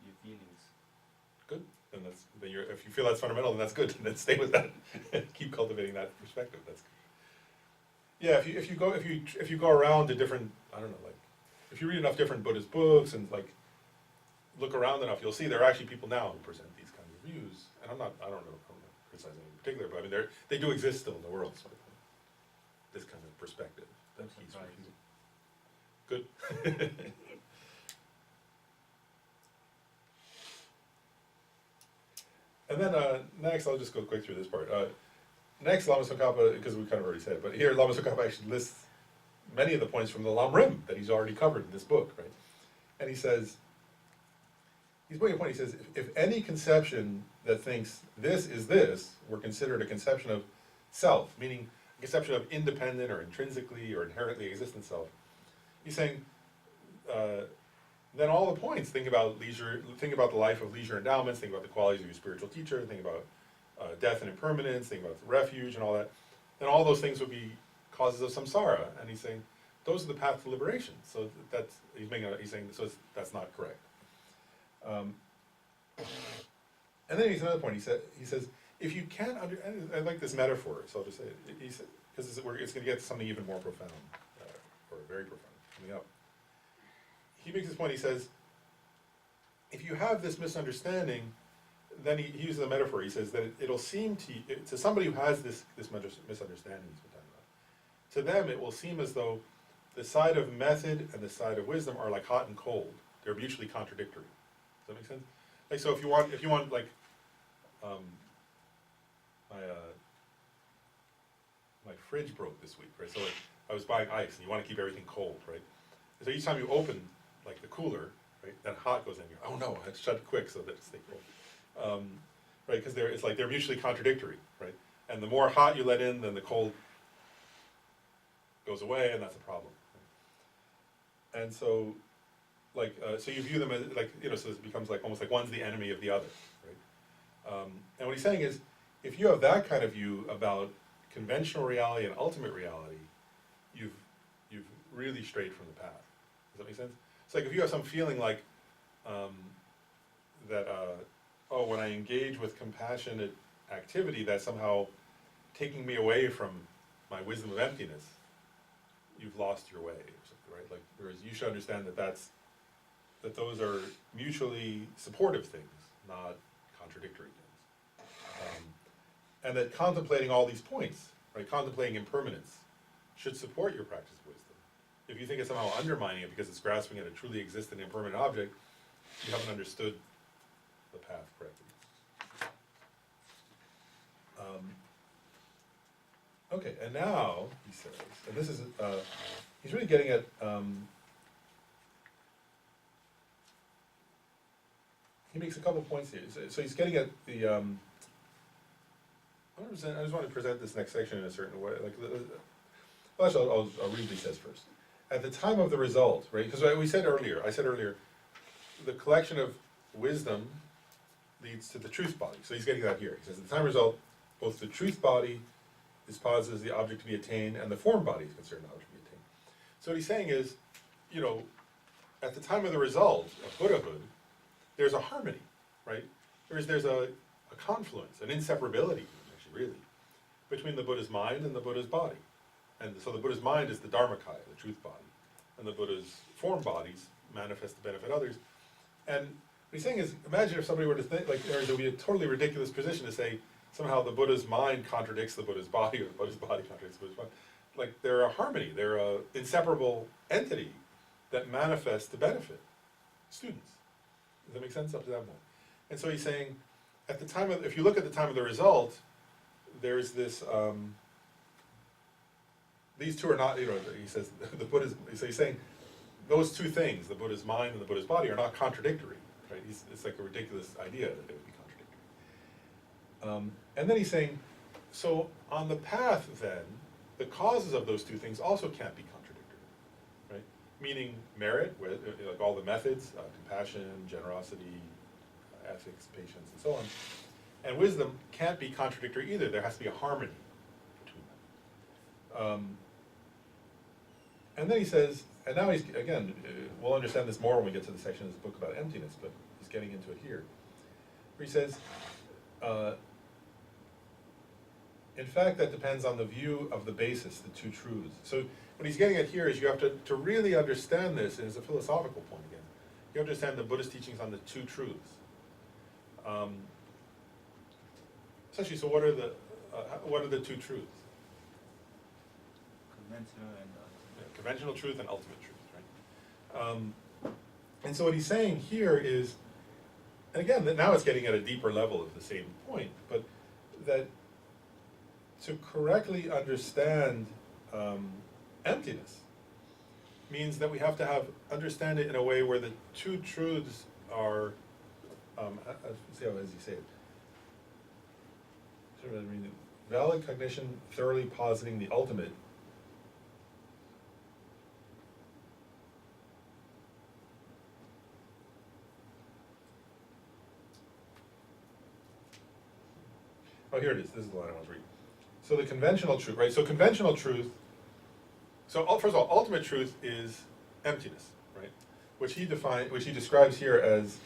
your feelings. Good, then if you feel that's fundamental, then that's good, then stay with that, keep cultivating that perspective, that's good. Yeah, if you go around to different, I don't know, like, if you read enough different Buddhist books and like, look around enough, you'll see there are actually people now who present these kinds of views, and I'm not criticizing any in particular, but I mean, they do exist still in the world, sort of, this kind of perspective that I'm he's surprised. refusing. Good. And then next, I'll just go quick through this part. Next, Lama Tsongkhapa, because we kind of already said it, but here Lama Tsongkhapa actually lists many of the points from the Lam Rim that he's already covered in this book, right? And he says, he's making a point, he says, if any conception that thinks this is this were considered a conception of self, meaning a conception of independent or intrinsically or inherently existent self, he's saying, then all the points, think about leisure, think about the life of leisure endowments, think about the qualities of your spiritual teacher, think about death and impermanence, think about the refuge and all that, then all those things would be causes of samsara. And he's saying, those are the path to liberation. So that's, he's saying, so that's not correct. And then he's another point, he says, if you can't I like this metaphor, so I'll just say it, he said, because it's going to get to something even more profound, or very profound, coming up. He makes this point, he says, if you have this misunderstanding, then he uses a metaphor, he says that it'll seem to somebody who has this misunderstanding he's been talking about, to them it will seem as though the side of method and the side of wisdom are like hot and cold. They're mutually contradictory. Does that make sense? Like, so if you want like, my fridge broke this week, right? So like, I was buying ice and you want to keep everything cold, right? So each time you open like the cooler, right, then hot goes in here. Oh no, I have to shut it quick so that it stays cold. Right, because it's like they're mutually contradictory, right? And the more hot you let in, then the cold goes away, and that's a problem. Right? And so, like, so you view them as like, so it becomes like almost like one's the enemy of the other, right? And what he's saying is, if you have that kind of view about conventional reality and ultimate reality, you've really strayed from the path. Does that make sense? It's like if you have some feeling like that, oh, when I engage with compassionate activity, that's somehow taking me away from my wisdom of emptiness, you've lost your way, or something, right? Like, whereas you should understand that those are mutually supportive things, not contradictory things. And that contemplating all these points, right, contemplating impermanence, should support your practice of wisdom. If you think it's somehow undermining it because it's grasping at a truly existent impermanent object, you haven't understood the path correctly. Okay, and now, he says, and this is, he's really getting at, he makes a couple points here. So he's getting at the, I just want to present this next section in a certain way. Like, well, actually, I'll read what he says first. At the time of the result, right? Because I said earlier, the collection of wisdom leads to the truth body. So he's getting that here. He says, at the time result, both the truth body is posited as the object to be attained, and the form body is considered an object to be attained. So what he's saying is, you know, at the time of the result of Buddhahood, there's a harmony, right? There's a confluence, an inseparability, actually, really, between the Buddha's mind and the Buddha's body. And so the Buddha's mind is the Dharmakaya, the truth body, and the Buddha's form bodies manifest to benefit others. And what he's saying is, imagine if somebody were to think, like, there would be a totally ridiculous position to say, somehow the Buddha's mind contradicts the Buddha's body, or the Buddha's body contradicts the Buddha's mind. Like, they're a harmony, they're a inseparable entity that manifests to benefit students. Does that make sense up to that point? And so he's saying, at the time of, if you look at the time of the result, there's this, these two are not, you know, he says, the Buddha's, so he's saying, those two things, the Buddha's mind and the Buddha's body, are not contradictory, right? It's like a ridiculous idea that they would be contradictory. And then he's saying, so on the path then, the causes of those two things also can't be contradictory, right? Meaning merit, like all the methods, compassion, generosity, ethics, patience, and so on. And wisdom can't be contradictory either. There has to be a harmony between them. And then he says, and now he's, again, we'll understand this more when we get to the section of this book about emptiness, but he's getting into it here. Where he says, in fact, that depends on the view of the basis, the two truths. So what he's getting at here is you have to really understand this, and it's a philosophical point again. You understand the Buddhist teachings on the two truths. Essentially, so what are the two truths? Conventional and Conventional truth and ultimate truth, right? And so what he's saying here is, and again, that now it's getting at a deeper level of the same point, but that to correctly understand emptiness means that we have to understand it in a way where the two truths are, see how does he say it? Valid cognition thoroughly positing the ultimate. Oh, here it is. This is the line I want to read. So the conventional truth, right? So conventional truth, so first of all, ultimate truth is emptiness, right? Which he describes here as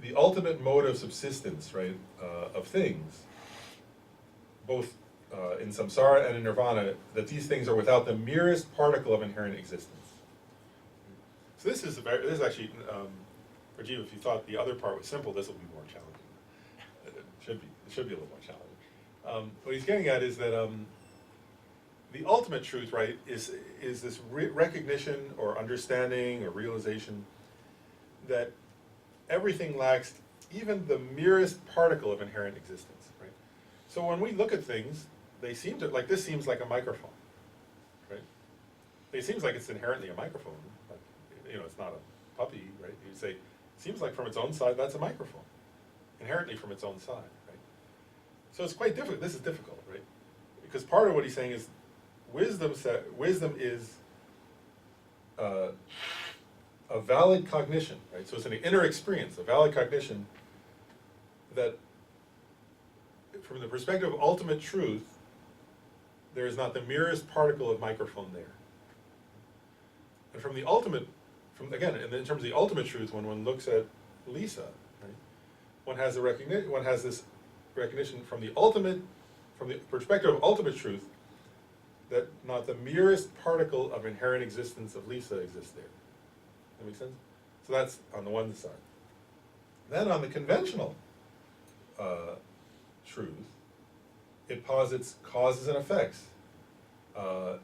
the ultimate mode of subsistence, right, of things, both in samsara and in nirvana, that these things are without the merest particle of inherent existence. So this is actually, Rajiv, if you thought the other part was simple, this will be more challenging. It should be a little more challenging. What he's getting at is that the ultimate truth, right, is this recognition or understanding or realization that everything lacks even the merest particle of inherent existence, right? So when we look at things, they seem to, like this seems like a microphone, right? It seems like it's inherently a microphone, but, you know, it's not a puppy, right? You'd say, seems like from its own side, that's a microphone, inherently from its own side, right? So it's quite difficult. This is difficult, right? Because part of what he's saying is wisdom is a valid cognition, right? So it's an inner experience, a valid cognition that from the perspective of ultimate truth, there is not the merest particle of microphone there. And from the ultimate, again, in terms of the ultimate truth, when one looks at Lisa, right, one has this recognition from the perspective of ultimate truth, that not the merest particle of inherent existence of Lisa exists there. That makes sense? So that's on the one side. Then on the conventional truth, it posits causes and effects, and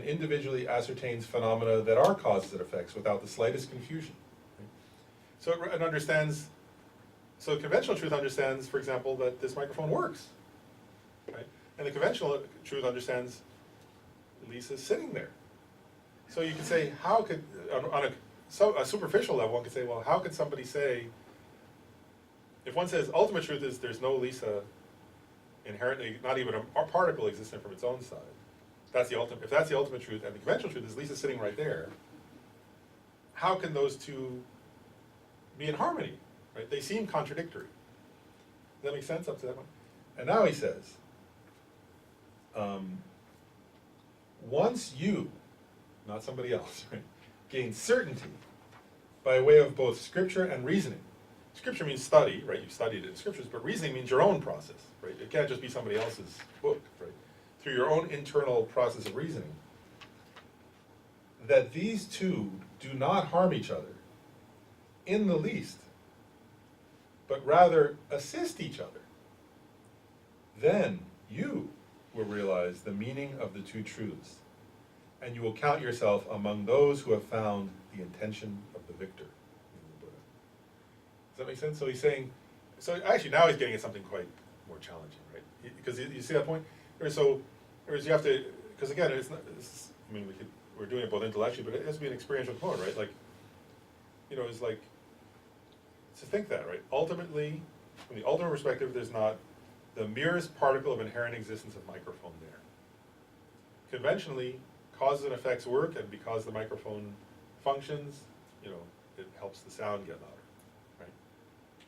individually ascertains phenomena that are causes and effects without the slightest confusion. Right? So it understands, so conventional truth understands, for example, that this microphone works, right? And the conventional truth understands Lisa's sitting there. So you could say, how could, on a superficial level, one could say, well, how could somebody say, if one says ultimate truth is there's no Lisa inherently, not even a particle existent from its own side, that's the ultimate. If that's the ultimate truth, and the conventional truth is Lisa sitting right there, how can those two be in harmony, right? They seem contradictory. Does that make sense up to that point? And now he says, once you, not somebody else, right, gain certainty by way of both scripture and reasoning. Scripture means study, right? You've studied it in scriptures, but reasoning means your own process, right? It can't just be somebody else's book, right? Through your own internal process of reasoning, that these two do not harm each other in the least, but rather assist each other, then you will realize the meaning of the two truths, and you will count yourself among those who have found the intention of the victor, meaning the Buddha. Does that make sense? So he's saying, so actually now he's getting at something quite more challenging, right? Because you see that point? Whereas you have to, because again, I mean, we're doing it both intellectually, but it has to be an experiential component, right? Like, it's like, to think that, right? Ultimately, from the ultimate perspective, there's not the merest particle of inherent existence of microphone there. Conventionally, causes and effects work, and because the microphone functions, it helps the sound get louder, right?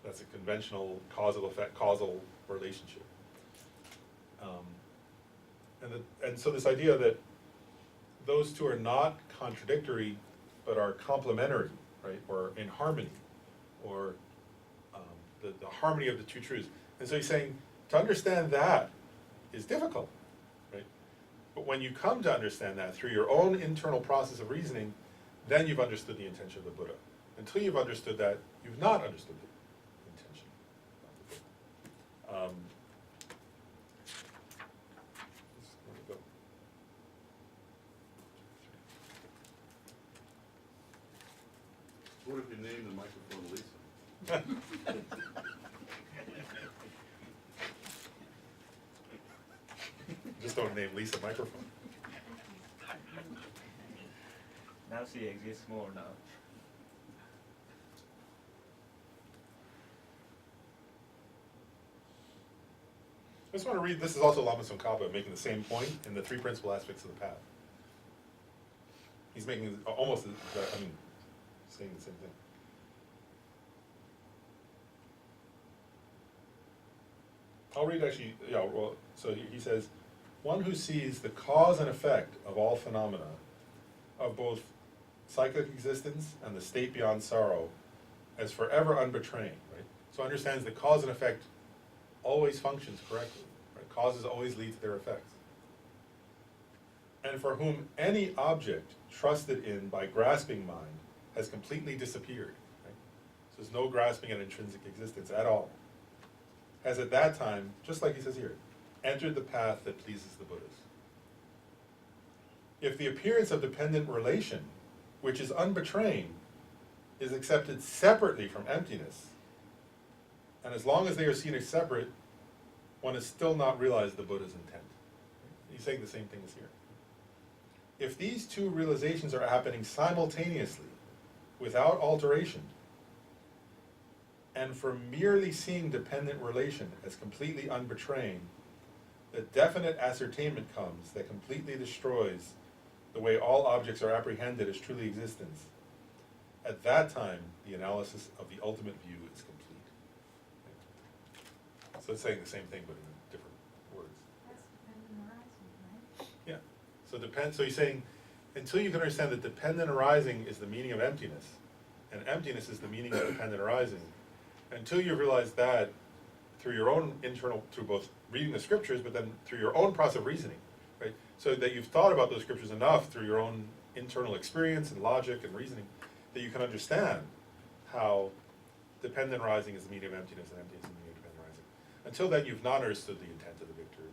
That's a conventional causal relationship. And so this idea that those two are not contradictory, but are complementary, right, or in harmony, or the harmony of the two truths. And so he's saying, to understand that is difficult, right? But when you come to understand that through your own internal process of reasoning, then you've understood the intention of the Buddha. Until you've understood that, you've not understood the intention of the Buddha. Where to go? What if you name the microphone Lisa? Just don't name Lisa microphone. Now she exists more now. I just want to read, this is also Lama Tsongkhapa making the same point in the three principal aspects of the path. He's making almost, saying the same thing. I'll read actually, so he says, one who sees the cause and effect of all phenomena, of both cyclic existence and the state beyond sorrow, as forever unbetraying, right? So understands the cause and effect always functions correctly, right? Causes always lead to their effects. And for whom any object trusted in by grasping mind has completely disappeared, right? So there's no grasping at intrinsic existence at all. Has at that time, just like he says here, entered the path that pleases the Buddhas. If the appearance of dependent relation, which is unbetraying, is accepted separately from emptiness, and as long as they are seen as separate, one has still not realized the Buddha's intent. He's saying the same thing as here. If these two realizations are happening simultaneously, without alteration, and for merely seeing dependent relation as completely unbetraying, the definite ascertainment comes that completely destroys the way all objects are apprehended as truly existence. At that time, the analysis of the ultimate view is complete. So it's saying the same thing, but in different words. That's dependent arising, right? Yeah. So he's saying, until you can understand that dependent arising is the meaning of emptiness, and emptiness is the meaning of dependent arising, until you realize that through your own internal, through both reading the scriptures, but then through your own process of reasoning, right? So that you've thought about those scriptures enough through your own internal experience and logic and reasoning, that you can understand how dependent arising is the meaning of emptiness and emptiness is the meaning of dependent arising. Until then, you've not understood the intent of the victor.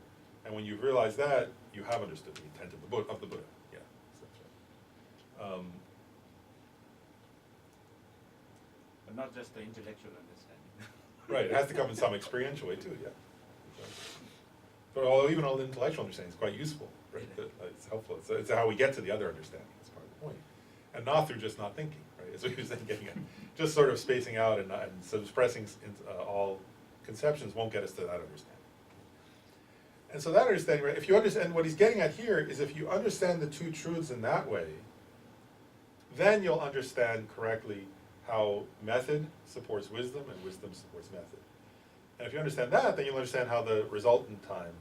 And when you've realized that, you have understood the intent of the Buddha. Yeah, that's right. But not just the intellectual understanding. Right, it has to come in some experiential way too, yeah. But although even all the intellectual understanding is quite useful, right? It's helpful. It's how we get to the other understanding, that's part of the point. And not through just not thinking, right? As we were saying, getting it, just sort of spacing out and suppressing all conceptions won't get us to that understanding. And so that understanding, right, if you understand, what he's getting at here is if you understand the two truths in that way, then you'll understand correctly how method supports wisdom and wisdom supports method. And if you understand that, then you'll understand how the resultant time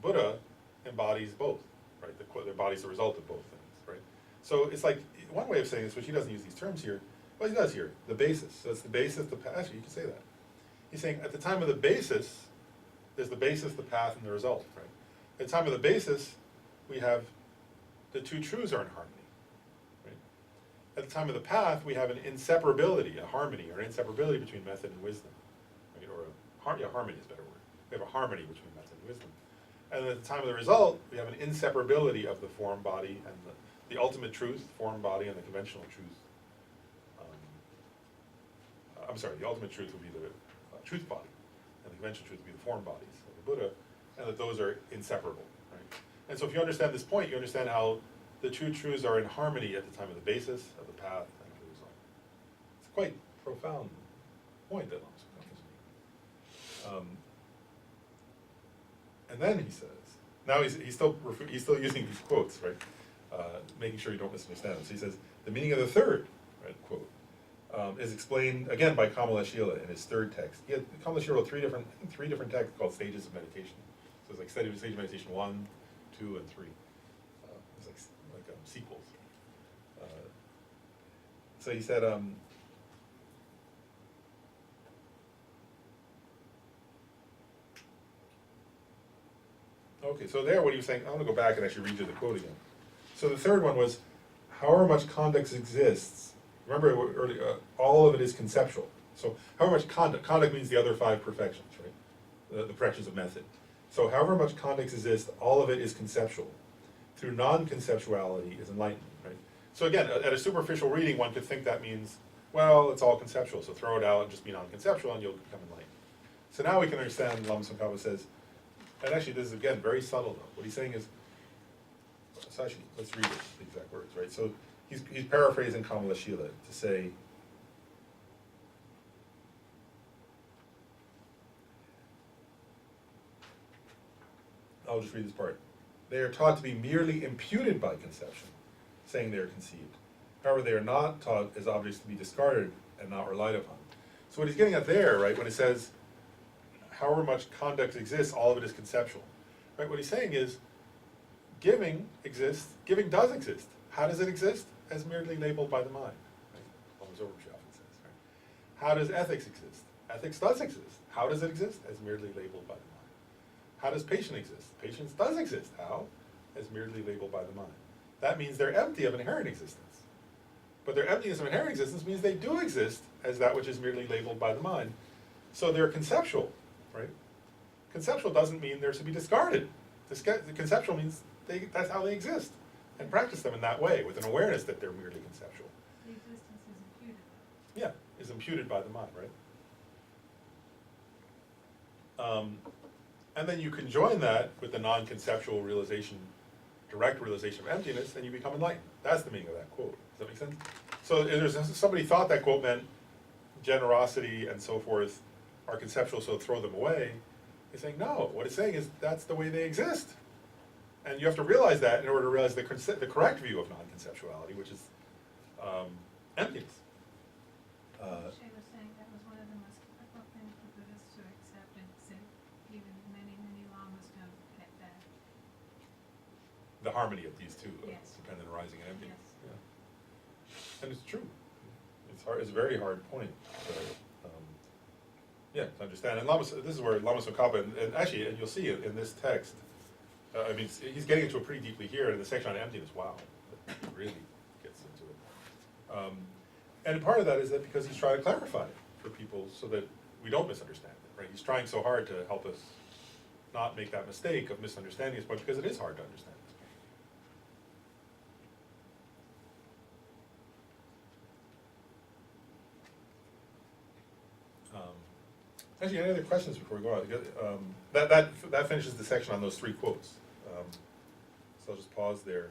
Buddha embodies both, right? The embodies the result of both things, right? So it's like, one way of saying this, which he doesn't use these terms here, well, he does here, the basis. So it's the basis, actually, you can say that. He's saying at the time of the basis, there's the basis, the path, and the result, right? At the time of the basis, we have the two truths are in harmony, right? At the time of the path, we have an inseparability, a harmony, or an inseparability between method and wisdom, right? Or harmony is a better word. We have a harmony between method and wisdom. And at the time of the result, we have an inseparability of the form body and the ultimate truth, form body, and the conventional truth. I'm sorry, the ultimate truth would be the truth body, and the conventional truth would be the form bodies of the Buddha, and that those are inseparable, right? And so if you understand this point, you understand how the two truths are in harmony at the time of the basis, of the path, and of the result. It's a quite profound point that Lama Tsongkhapa is making. And then he says, now he's still using these quotes, right? Making sure you don't misunderstand them. So he says, the meaning of the third, right, quote, is explained again by Kamalashila in his third text. Kamalashila wrote three different texts called stages of meditation. So it's like stage of meditation 1, 2, and 3. It's like sequels. So he said, okay, so there what he was saying, I'm going to go back and actually read you the quote again. So the third one was, however much conduct exists, remember earlier, all of it is conceptual. So however much conduct means the other 5 perfections, right? The perfections of method. So however much conduct exists, all of it is conceptual. Through non-conceptuality is enlightenment, right? So again, at a superficial reading, one could think that means, well, it's all conceptual, so throw it out and just be non-conceptual and you'll become enlightened. So now we can understand, Lama Tsongkhapa says, and actually this is again very subtle though. What he's saying is, so actually, let's read it, the exact words, right? So he's paraphrasing Kamalashila to say, I'll just read this part. They are taught to be merely imputed by conception, saying they are conceived. However, they are not taught as objects to be discarded and not relied upon. So what he's getting at there, right, when it says, however much conduct exists, all of it is conceptual. Right, what he's saying is, giving exists, giving does exist. How does it exist? As merely labeled by the mind. Right? Almost Overshoe often says, right? How does ethics exist? Ethics does exist. How does it exist? As merely labeled by the mind. How does patience exist? Patience does exist. How? As merely labeled by the mind. That means they're empty of inherent existence. But their emptiness of inherent existence means they do exist as that which is merely labeled by the mind. So they're conceptual, right? Conceptual doesn't mean they're to be discarded. The conceptual means that's how they exist. And practice them in that way, with an awareness that they're merely conceptual. The existence is imputed. Yeah, is imputed by the mind, right? And then you can join that with the non-conceptual realization, direct realization of emptiness, and you become enlightened. That's the meaning of that quote. Does that make sense? So if somebody thought that quote meant generosity and so forth are conceptual, so throw them away. He's saying, no, what it's saying is that's the way they exist. And you have to realize that in order to realize the correct view of non-conceptuality, which is emptiness. Shay was saying that was one of the most difficult things for Buddhists to accept, and said even many lamas don't get that. The harmony of these two, Yes. dependent arising and emptiness. Yes. Yeah. And it's true. It's hard. It's a very hard point. To understand. And this is where Lama Tsongkhapa, and actually, and you'll see it in this text. I mean, he's getting into it pretty deeply here in the section on emptiness. Wow, it really gets into it. And part of that is that because he's trying to clarify it for people so that we don't misunderstand it, right? He's trying so hard to help us not make that mistake of misunderstanding as much, because it is hard to understand. Actually, any other questions before we go on? That finishes the section on those 3 quotes. So I'll just pause there.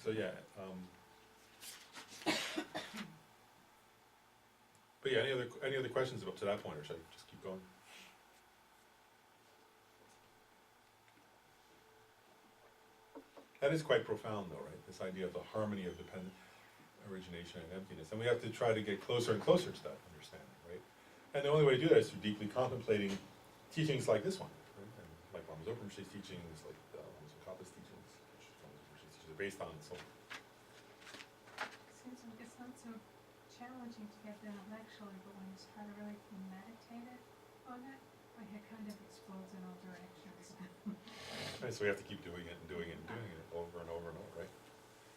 So yeah. But yeah, any other questions up to that point, or should I just keep going? That is quite profound though, right? This idea of the harmony of dependent origination and emptiness. And we have to try to get closer and closer to that understanding, right? And the only way to do that is through deeply contemplating teachings like this one, right? And like Lama Zopa's teachings, like Lama Tsongkhapa's teachings, which Lama Zopa's teachings are based on, and so on. Seems like it's not so challenging to get them intellectually, but when you try to really meditate it on it, like it kind of explodes in all directions. Right, so we have to keep doing it and doing it and doing it over and over and over, right?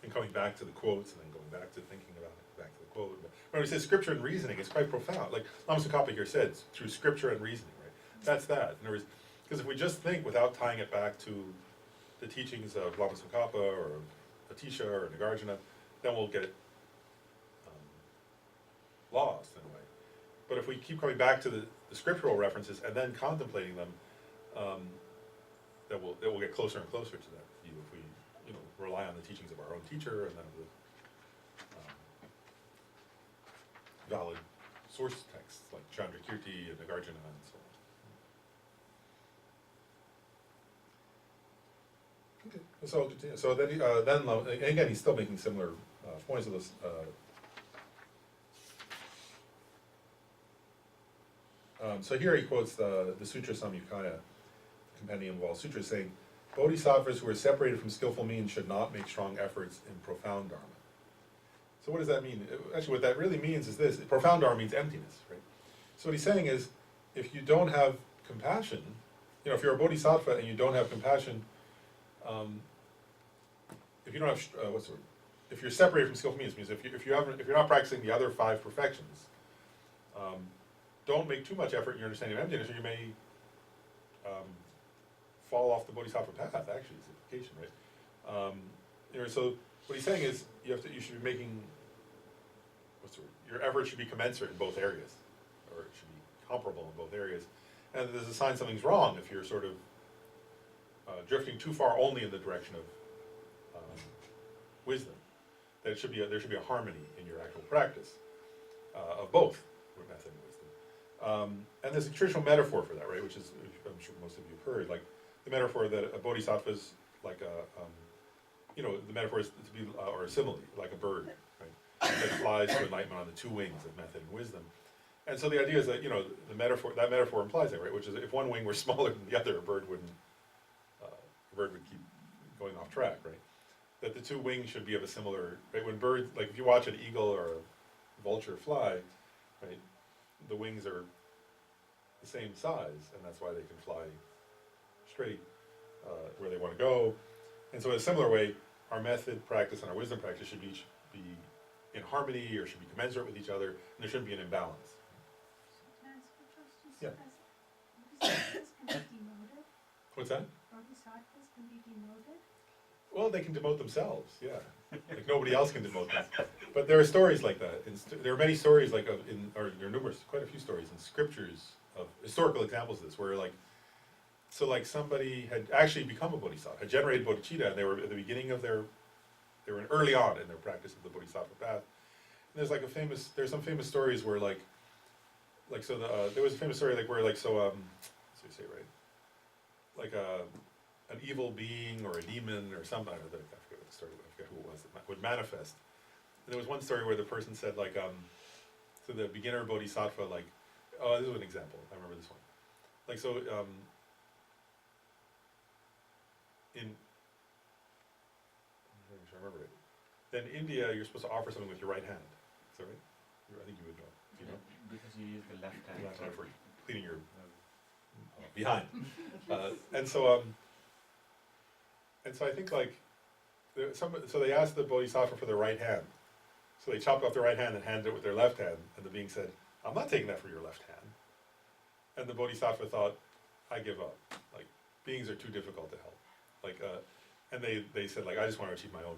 And coming back to the quotes and then going back to thinking about it, back to the quote. But when we say scripture and reasoning, it's quite profound. Like Lama Tsongkhapa here said, it's through scripture and reasoning, right? That's that. In other words, because if we just think without tying it back to the teachings of Lama Tsongkhapa or Atisha or Nagarjuna, then we'll get lost in a way. But if we keep coming back to the scriptural references and then contemplating them, that will get closer and closer to that view if we, rely on the teachings of our own teacher and then with valid source texts like Chandrakirti and Nagarjuna and so on. Okay, so then again he's still making similar points of this. So here he quotes the Sutra Samyukaya, compendium of all sutras, saying, Bodhisattvas who are separated from skillful means should not make strong efforts in profound dharma. So what does that mean? Actually, what that really means is this. Profound dharma means emptiness, right? So what he's saying is, if you don't have compassion, if you're a bodhisattva and you don't have compassion, if you don't have, if you're separated from skillful means if you're not practicing the other 5 perfections, don't make too much effort in your understanding of emptiness, or you may fall off the bodhisattva path. Actually, is the implication, right? So what he's saying is you should be making your effort should be commensurate in both areas, or it should be comparable in both areas. And there's a sign something's wrong if you're sort of drifting too far only in the direction of wisdom. That there should be a harmony in your actual practice of both method and wisdom. And there's a traditional metaphor for that, right? Which is, I'm sure most of you have heard, like the metaphor that a bodhisattva is like the metaphor is to be, or a simile, like a bird, right? That flies to enlightenment on the 2 wings of method and wisdom. And so the idea is that, that metaphor implies that, right? Which is if one wing were smaller than the other, a bird would keep going off track, right? That the 2 wings should be of a similar, right? When birds, like if you watch an eagle or a vulture fly, right? The wings are the same size, and that's why they can fly straight where they want to go. And so in a similar way, our method practice and our wisdom practice should be in harmony, or should be commensurate with each other, and there shouldn't be an imbalance. Yeah. Bodhisattvas can be demoted? What's that? Bodhisattvas can be demoted? Well, they can demote themselves, yeah. Like nobody else can demote them. But there are stories like that. There are many stories there are numerous, quite a few stories in scriptures of historical examples of this, where somebody had actually become a bodhisattva, had generated bodhicitta, and they were at the beginning of they were early on in their practice of the bodhisattva path. And there's some famous stories where there was a famous story where let's say, right, like an evil being or a demon or something, I forget what the story, I forget who it was, that would manifest. And there was one story where the person said to the beginner bodhisattva, this is an example, I remember this one. I'm not sure I remember it. Then in India, you're supposed to offer something with your right hand. Is that right? I think you would know. Do you know? Because you use the left hand. Left hand for cleaning your behind. And so I think so they asked the bodhisattva for their right hand. So they chopped off their right hand and handed it with their left hand, and the being said, I'm not taking that for your left hand. And the bodhisattva thought, I give up. Beings are too difficult to help. And they said, I just want to achieve my own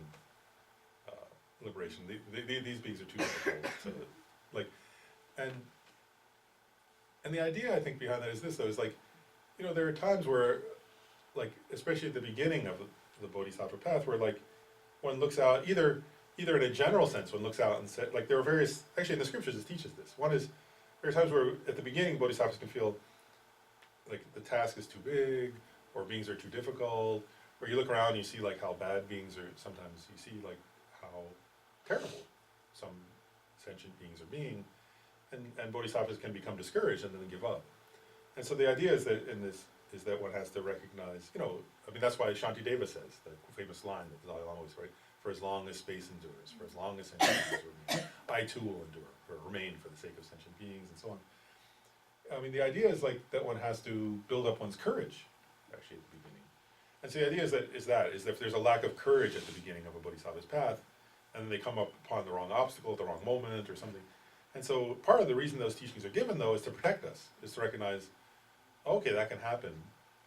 liberation. These beings are too difficult. So, and the idea I think behind that is this, though, is there are times where, especially at the beginning of the bodhisattva path, where one looks out, either in a general sense, one looks out and says, there are various, actually in the scriptures it teaches this. One is, there are times where at the beginning bodhisattvas can feel like the task is too big, or beings are too difficult, where you look around and you see like how bad beings are, sometimes you see like how terrible some sentient beings are being, and bodhisattvas can become discouraged and then give up. And so the idea is that in this, is that one has to recognize, you know, I mean, that's why Shantideva says, the famous line that the Dalai Lama always, right, for as long as space endures, for as long as sentient beings remain, I too will endure, or remain for the sake of sentient beings, and so on. I mean, the idea is like that one has to build up one's courage, actually, at the beginning. And so the idea is that if there's a lack of courage at the beginning of a bodhisattva's path, and then they come up upon the wrong obstacle at the wrong moment or something. And so part of the reason those teachings are given, though, is to protect us, is to recognize, okay, that can happen,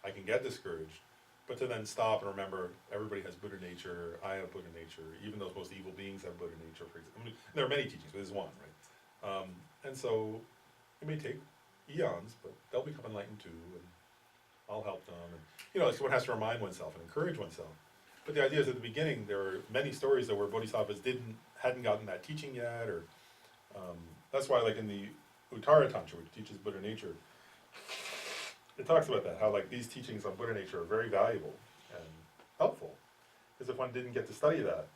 I can get discouraged, but to then stop and remember, everybody has Buddha nature, I have Buddha nature, even those most evil beings have Buddha nature, for example. I mean, there are many teachings, but this is one, right? And so it may take eons, but they'll become enlightened too, and I'll help them. And, you know, so one has to remind oneself and encourage oneself. But the idea is at the beginning, there are many stories that where bodhisattvas hadn't gotten that teaching yet, or that's why, like in the Uttara Tantra, which teaches Buddha nature, it talks about that, how like these teachings on Buddha nature are very valuable and helpful. Because if one didn't get to study that,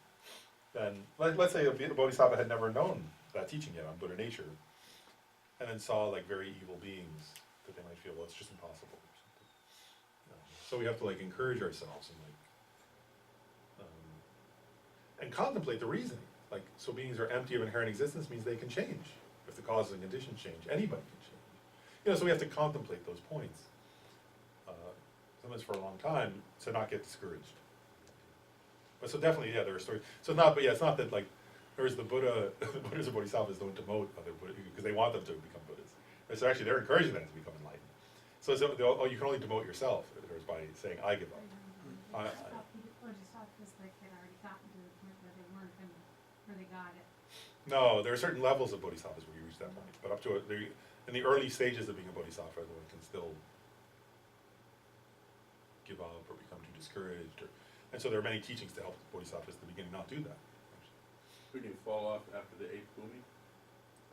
then let's say a bodhisattva had never known that teaching yet on Buddha nature, and then saw like very evil beings, that they might feel, well, it's just impossible or something. So we have to like encourage ourselves and contemplate the reasoning. Like, so beings are empty of inherent existence means they can change. If the causes and conditions change, anybody can change. You know, so we have to contemplate those points. Sometimes for a long time, to not get discouraged. But so definitely, yeah, there are stories. So it's not that like, there's the Buddha, Buddhas and Bodhisattvas don't demote other Buddhas, because they want them to become Buddhas. But so actually they're encouraging them to become enlightened. So you can only demote yourself, by saying, I give up. Bodhisattvas like had already gotten to the point where they weren't gonna, where they got it. No, there are certain levels of bodhisattvas where you reach that point, but up to in the early stages of being a bodhisattva, one can still give up or become too discouraged, and so there are many teachings to help bodhisattvas at the beginning not do that. Actually. Could you fall off after the 8th bhumi?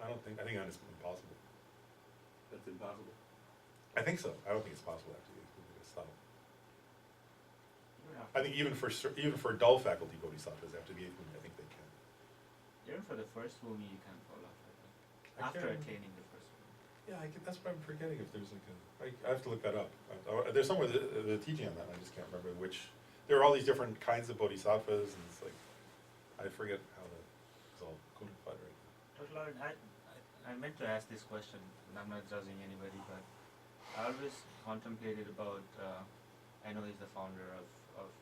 I think that is impossible. That's impossible. I think so. I don't think it's possible after the 8th bhumi to stop. Yeah. I think even for dull faculty bodhisattvas after the 8th bhumi, I think they can. Even for the first bhumi, you can fall off, I think. I After can't remember. attaining the first bhumi. Yeah, that's what I'm forgetting. If there's like I have to look that up. There's somewhere the teaching on that. And I just can't remember which. There are all these different kinds of bodhisattvas, and it's like I forget how it's all codified right now. But Lord, I meant to ask this question, and I'm not judging anybody, but I always contemplated about, I know he's the founder of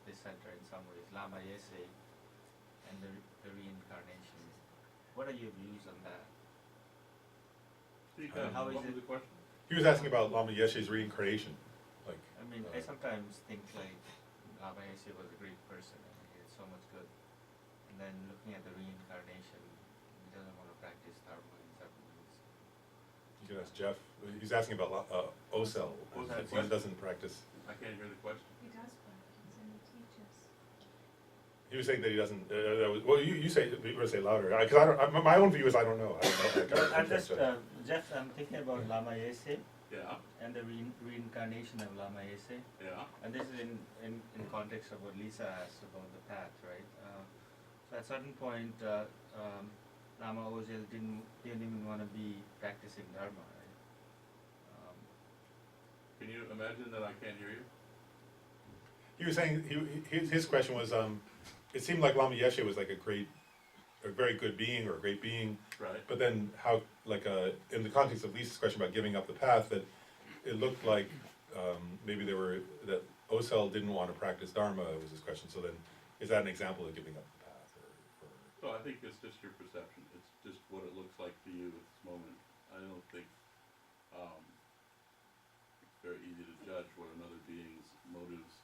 this center in some ways, Lama Yese, and the reincarnation. What are your views on that? How is What was it- the question? He was asking about Lama Yeshe's reincarnation, like. I mean, I sometimes think like Lama Yese was a great person and he did so much good. And then looking at the reincarnation, he doesn't want to practice dharma in certain ways. You can ask Jeff. He's asking about Osel. What was He that question? doesn't practice. I can't hear the question. He does practice and he teaches. He was saying that he doesn't. Well, you say. You better say louder. Because my own view is I don't know. I don't know. No, I'm just, Jeff, I'm thinking about Lama Yese Yeah, and the reincarnation of Lama Yese. yeah. And this is in context of what Lisa asked about the path, right? So at a certain point, Lama Ozel didn't even want to be practicing dharma, right? Can you imagine that I can't hear you? He was saying his question was. It seemed like Lama Yeshe was like a very good being or a great being. Right. But then how, like, in the context of Lisa's question about giving up the path, that it looked like maybe that Osel didn't want to practice Dharma was his question. So then, is that an example of giving up the path? So I think it's just your perception. It's just what it looks like to you at this moment. I don't think it's very easy to judge what another being's motives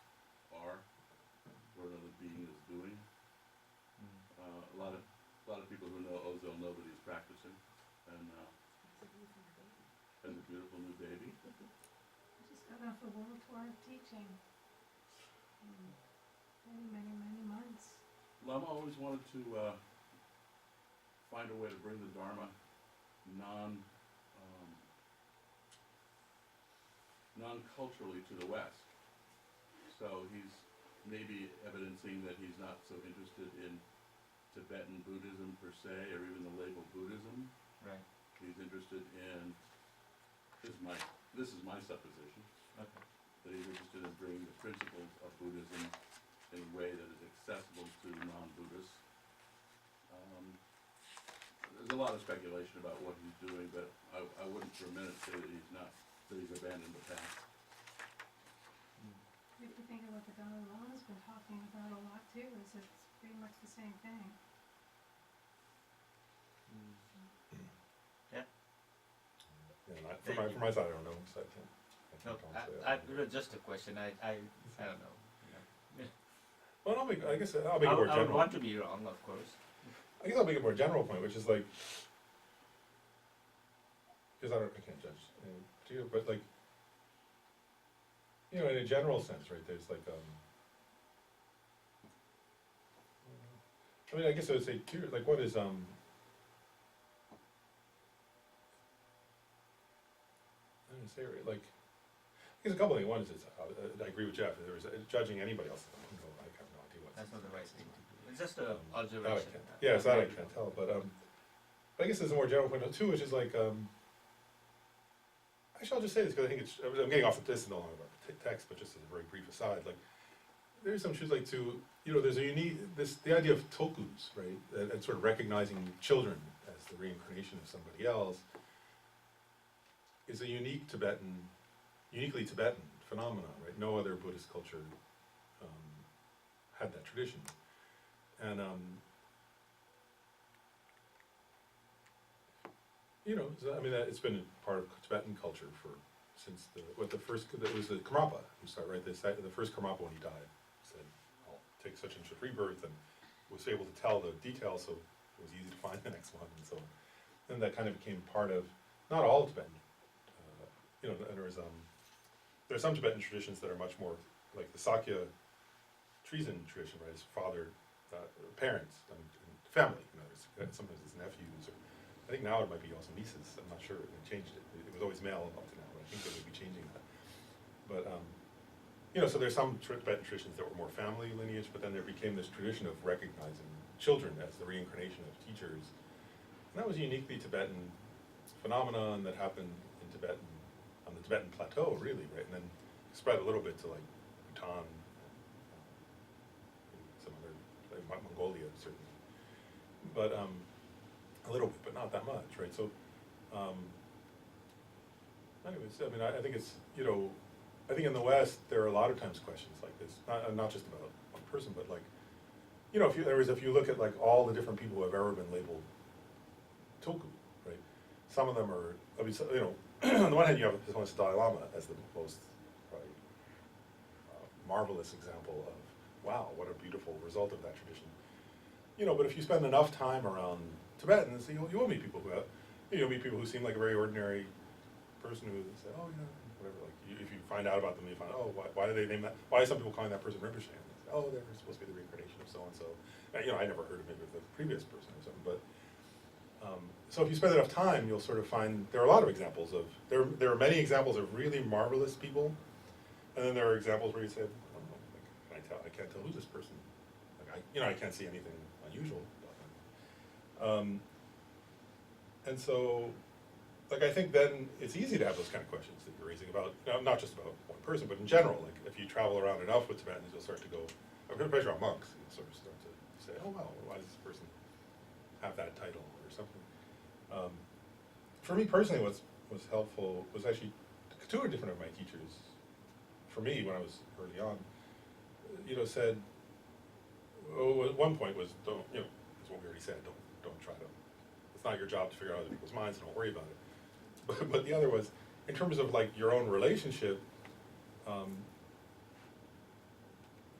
are, what another being is doing. A lot of people who know Ozel know that he's practicing, and has a beautiful new baby. I just got off a world tour of teaching. Many months. Lama always wanted to find a way to bring the Dharma non-culturally to the West. So he's maybe evidencing that he's not so interested in Tibetan Buddhism per se, or even the label Buddhism. Right. He's interested in, this is my supposition, Okay. that he's interested in bringing the principles of Buddhism in a way that is accessible to non-Buddhists. There's a lot of speculation about what he's doing, but I wouldn't for a minute say that he's abandoned the path. If you think of what the Dalai Lama's been talking about a lot too, is it's pretty much the same thing. Yeah. Yeah, from my side, I don't know, so I can't. No, just a question. I don't know. Well, I guess I'll make it more I would general. want to be wrong, of course. I guess I'll make a more general point, which is like, because I can't judge you, but like, you know, in a general sense, right? There's like, I mean, I guess I would say two. Like, what is I'm gonna say, right? Like, I guess a couple of things. One is, I agree with Jeff. There was judging anybody else. I have no idea what. That's not the right thing to do. It's just an That I observation. can't, yeah, so that I can't tell, but I guess there's a more general point too, which is like, actually I'll just say this, because I think I'm getting off of this and no longer about the text, but just as a very brief aside, like, there's some truths like to, you know, there's a unique, the idea of tokus, right, and sort of recognizing children as the reincarnation of somebody else, is a uniquely Tibetan phenomenon, right? No other Buddhist culture had that tradition. And, you know, I mean, it's been part of Tibetan culture since it was the Karmapa who started, right? The first Karmapa when he died said, I'll take such and such rebirth, and was able to tell the details, so it was easy to find the next one, and so on. And that kind of became part of, not all Tibetan, you know, and there are some Tibetan traditions that are much more like the Sakya treason tradition, right? His father, parents, and family, you know, sometimes it's nephews, or I think now it might be also nieces, I'm not sure, they changed it. It was always male up to now, but I think they would be changing that. But, you know, so there's some Tibetan traditions that were more family lineage, but then there became this tradition of recognizing children as the reincarnation of teachers. And that was a uniquely Tibetan phenomenon that happened in on the Tibetan plateau, really, right? And then spread a little bit to like Bhutan, some other, like Mongolia, certainly. But, a little bit, but not that much, right? So, anyways, I mean, I think it's, you know, I think in the West, there are a lot of times questions like this, not just about one person, but like, you know, if you look at like all the different people who have ever been labeled Tulku, right? Some of them are, I mean, so, you know, on the one hand, you have the Dalai Lama as the most probably, marvelous example of, wow, what a beautiful result of that tradition. You know, but if you spend enough time around Tibetans, you will meet people you'll meet people who seem like a very ordinary person who say, oh yeah, whatever. Like if you find out about them, you find, oh, why do they name that? Why is some people calling that person Rinpoche? And they say, oh, they're supposed to be the reincarnation of so and so. You know, I never heard of maybe of the previous person or something, but. So if you spend enough time, you'll sort of find there are a lot of examples of there are many examples of really marvelous people, and then there are examples where you say, I don't know, like, I can't tell who's this person. Like I can't see anything unusual about them. And so, like I think then it's easy to have those kind of questions that you're raising about, you know, not just about one person, but in general. Like if you travel around enough with Tibetans, you'll start to go. Especially around monks, you'll sort of start to say, oh wow, why does this person have that title or something? For me personally, what was helpful was actually two different of my teachers. For me, when I was early on, you know, said, at one point was don't, you know, as what we already said, don't try to. It's not your job to figure out other people's minds, so don't worry about it. But the other was, in terms of like your own relationship,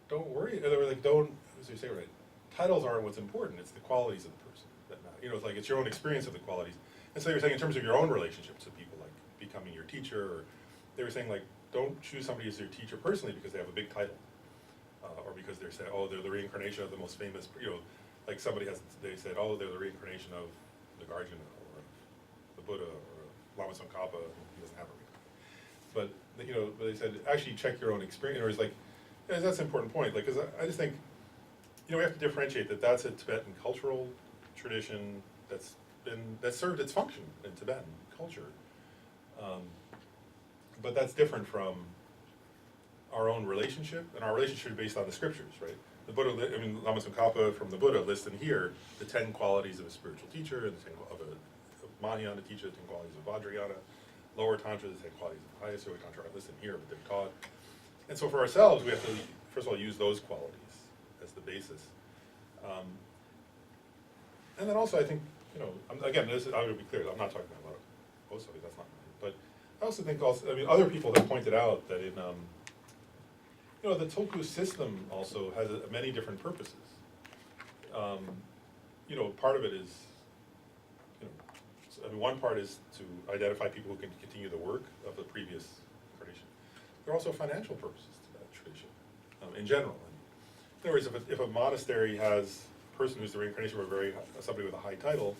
don't worry. Like don't, as you say, right? Titles aren't what's important. It's the qualities of the person that matter. You know, it's like it's your own experience of the qualities. And so you're saying in terms of your own relationships to people, like becoming your teacher, or they were saying like don't choose somebody as your teacher personally because they have a big title, or because they're saying, oh, they're the reincarnation of the most famous. You know, like they said, oh, they're the reincarnation of the Guardian or the Buddha or Lama Tsongkhapa. He doesn't have a reincarnation. But you know, they said actually check your own experience. Or it's like Yeah, that's an important point, like, cause I just think, you know, we have to differentiate that that's a Tibetan cultural tradition that's served its function in Tibetan culture. But that's different from our own relationship, and our relationship is based on the scriptures, right? The Buddha, Lama Tsongkhapa from the Buddha lists in here the 10 qualities of a spiritual teacher, and the 10 of a Mahayana teacher, the 10 qualities of Vajrayana, lower Tantra, the 10 qualities of the highest yoga Tantra are listed in here, but they're taught. And so for ourselves, we have to, first of all, use those qualities as the basis. And then also, I think, you know, again, I want to be clear, I'm not talking about Osoi, that's not mine. But I also think other people have pointed out that in, you know, the Tulku system also has many different purposes. You know, part of it is, you know, one part is to identify people who can continue the work of the previous incarnation. There are also financial purposes to that tradition, in general. In other words, if a monastery has a person who's the reincarnation of somebody with a high title,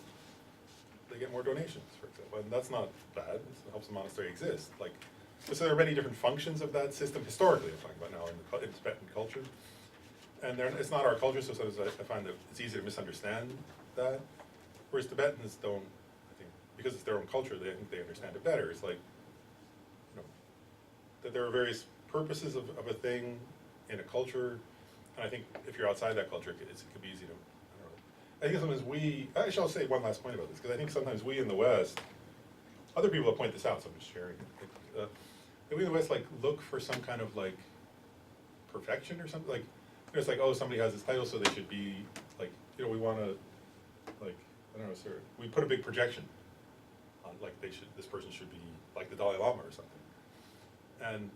they get more donations, for example, and that's not bad. It helps the monastery exist. Like, so there are many different functions of that system historically. I'm talking about now in Tibetan culture, and it's not our culture, so sometimes I find that it's easy to misunderstand that. Whereas Tibetans don't, I think, because it's their own culture, I think they understand it better. It's like, you know, that there are various purposes of a thing in a culture, and I think if you're outside that culture, it could be easy to, I don't know. I think sometimes actually I'll say one last point about this, because I think sometimes we in the West, other people have pointed this out, so I'm just sharing it. We in the West, like, look for some kind of, like, perfection or something, like, you know, it's like, oh, somebody has this title, so they should be, like, you know, we want to, like, I don't know, sir, we put a big projection on, like, this person should be like the Dalai Lama or something. And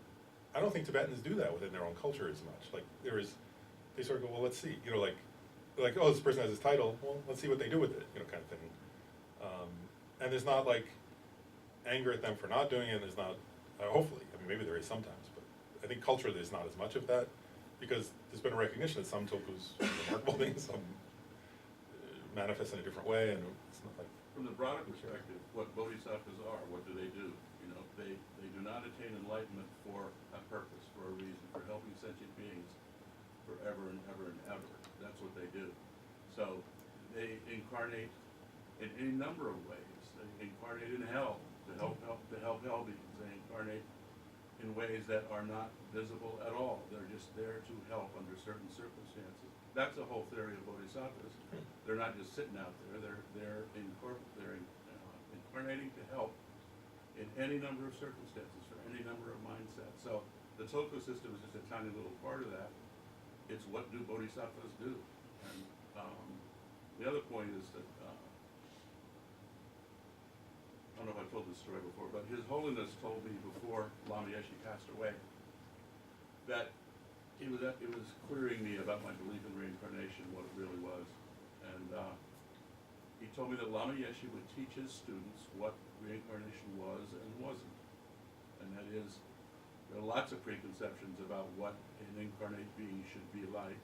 I don't think Tibetans do that within their own culture as much. Like, they sort of go, well, let's see, you know, like, oh, this person has this title, well, let's see what they do with it, you know, kind of thing. And there's not, like, anger at them for not doing it, there's not, hopefully, I mean, maybe there is sometimes, but I think culturally there's not as much of that, because there's been a recognition that some Tulkus do remarkable things, some manifest in a different way, and it's not like... From the broader perspective, what bodhisattvas are, what do? You know, they do not attain enlightenment for a purpose, for a reason, for helping sentient beings forever and ever and ever. That's what they do. So they incarnate in any number of ways. They incarnate in hell to help hell beings. They incarnate in ways that are not visible at all. They're just there to help under certain circumstances. That's the whole theory of bodhisattvas. They're not just sitting out there. They're incarnating to help in any number of circumstances for any number of mindsets. So the Tulku system is just a tiny little part of that. It's what do bodhisattvas do. And the other point is that I don't know if I've told this story before, but His Holiness told me before Lama Yeshe passed away that it was clearing me about my belief in reincarnation, what it really was. And he told me that Lama Yeshe would teach his students what reincarnation was and wasn't. And that is, there are lots of preconceptions about what an incarnate being should be like.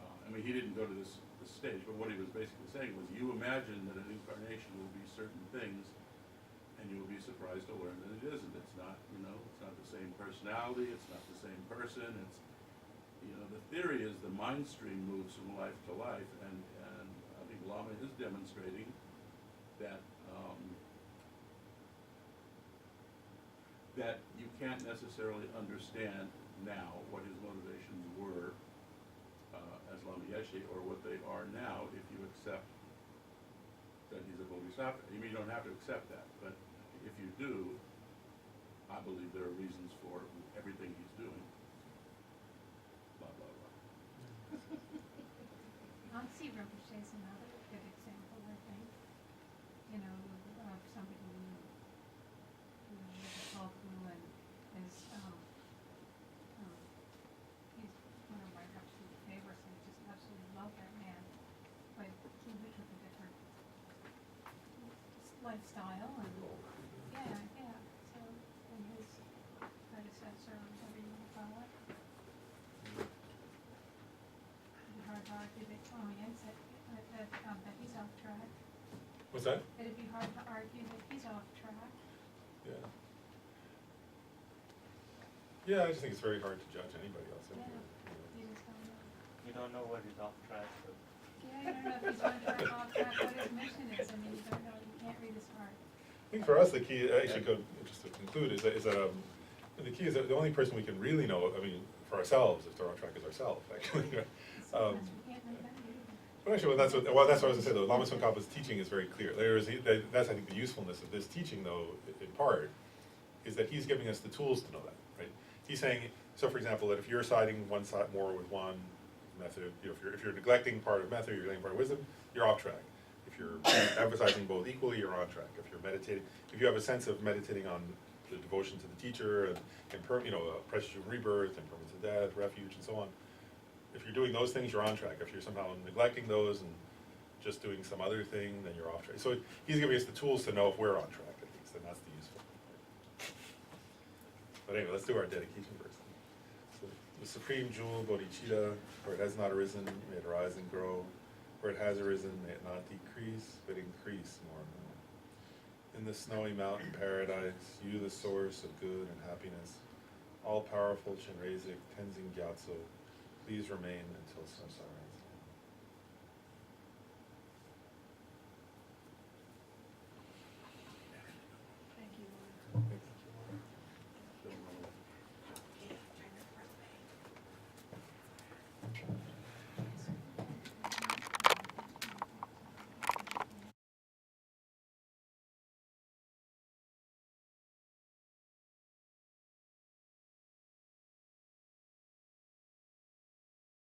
I mean, he didn't go to this stage, but what he was basically saying was, you imagine that an incarnation will be certain things, and you will be surprised to learn that it isn't. It's not, you know, it's not the same personality, it's not the same person, it's, you know, the theory is the mind stream moves from life to life, and I think Lama is demonstrating that that you can't necessarily understand now what his motivations were as Lama Yeshe, or what they are now, if you accept that he's a bodhisattva. You mean, you don't have to accept that, but if you do, I believe there are reasons for everything he's doing. Blah, blah, blah. Ansi Rinpoche is another good example, I think, you know, of somebody who is a Tulku and is, he's one of my absolute favorites, and I just absolutely love that man. But he lived with a different lifestyle, and yeah, so, and his predecessor, whatever you want to call it. It'd be hard to argue that that he's off track. What's that? It'd be hard to argue that he's off track. Yeah. Yeah, I just think it's very hard to judge anybody else. Yeah. Anyway, You just don't know. You don't know what is off track, so. Yeah, you don't know if he's on track, off track, what his mission is, I mean, you don't know, you can't read his heart. I think for us, the key, actually, just to conclude, is that the key is that the only person we can really know, I mean, for ourselves, if they're on track, is ourselves, actually. Right? Sometimes we can't know that either. But actually, that's what I was gonna say, though, Lama Tsongkhapa's teaching is very clear. That's, I think, the usefulness of this teaching, though, in part, is that he's giving us the tools to know that, right? He's saying, so for example, that if you're siding one side more with one method, you know, if you're neglecting part of method, you're neglecting part of wisdom, you're off track. If you're emphasizing both equally, you're on track. If you're meditating, if you have a sense of meditating on the devotion to the teacher and precious of rebirth, impermanence of death, refuge, and so on, if you're doing those things, you're on track. If you're somehow neglecting those and just doing some other thing, then you're off track. So he's giving us the tools to know if we're on track, at least, and that's the useful part. But anyway, let's do our dedication first. So, the supreme jewel, bodhicitta, where it has not arisen, may it rise and grow. Where it has arisen, may it not decrease, but increase more and more. In the snowy mountain paradise, you the source of good and happiness, all-powerful Chenrezig Tenzin Gyatso, please remain until samsara ends.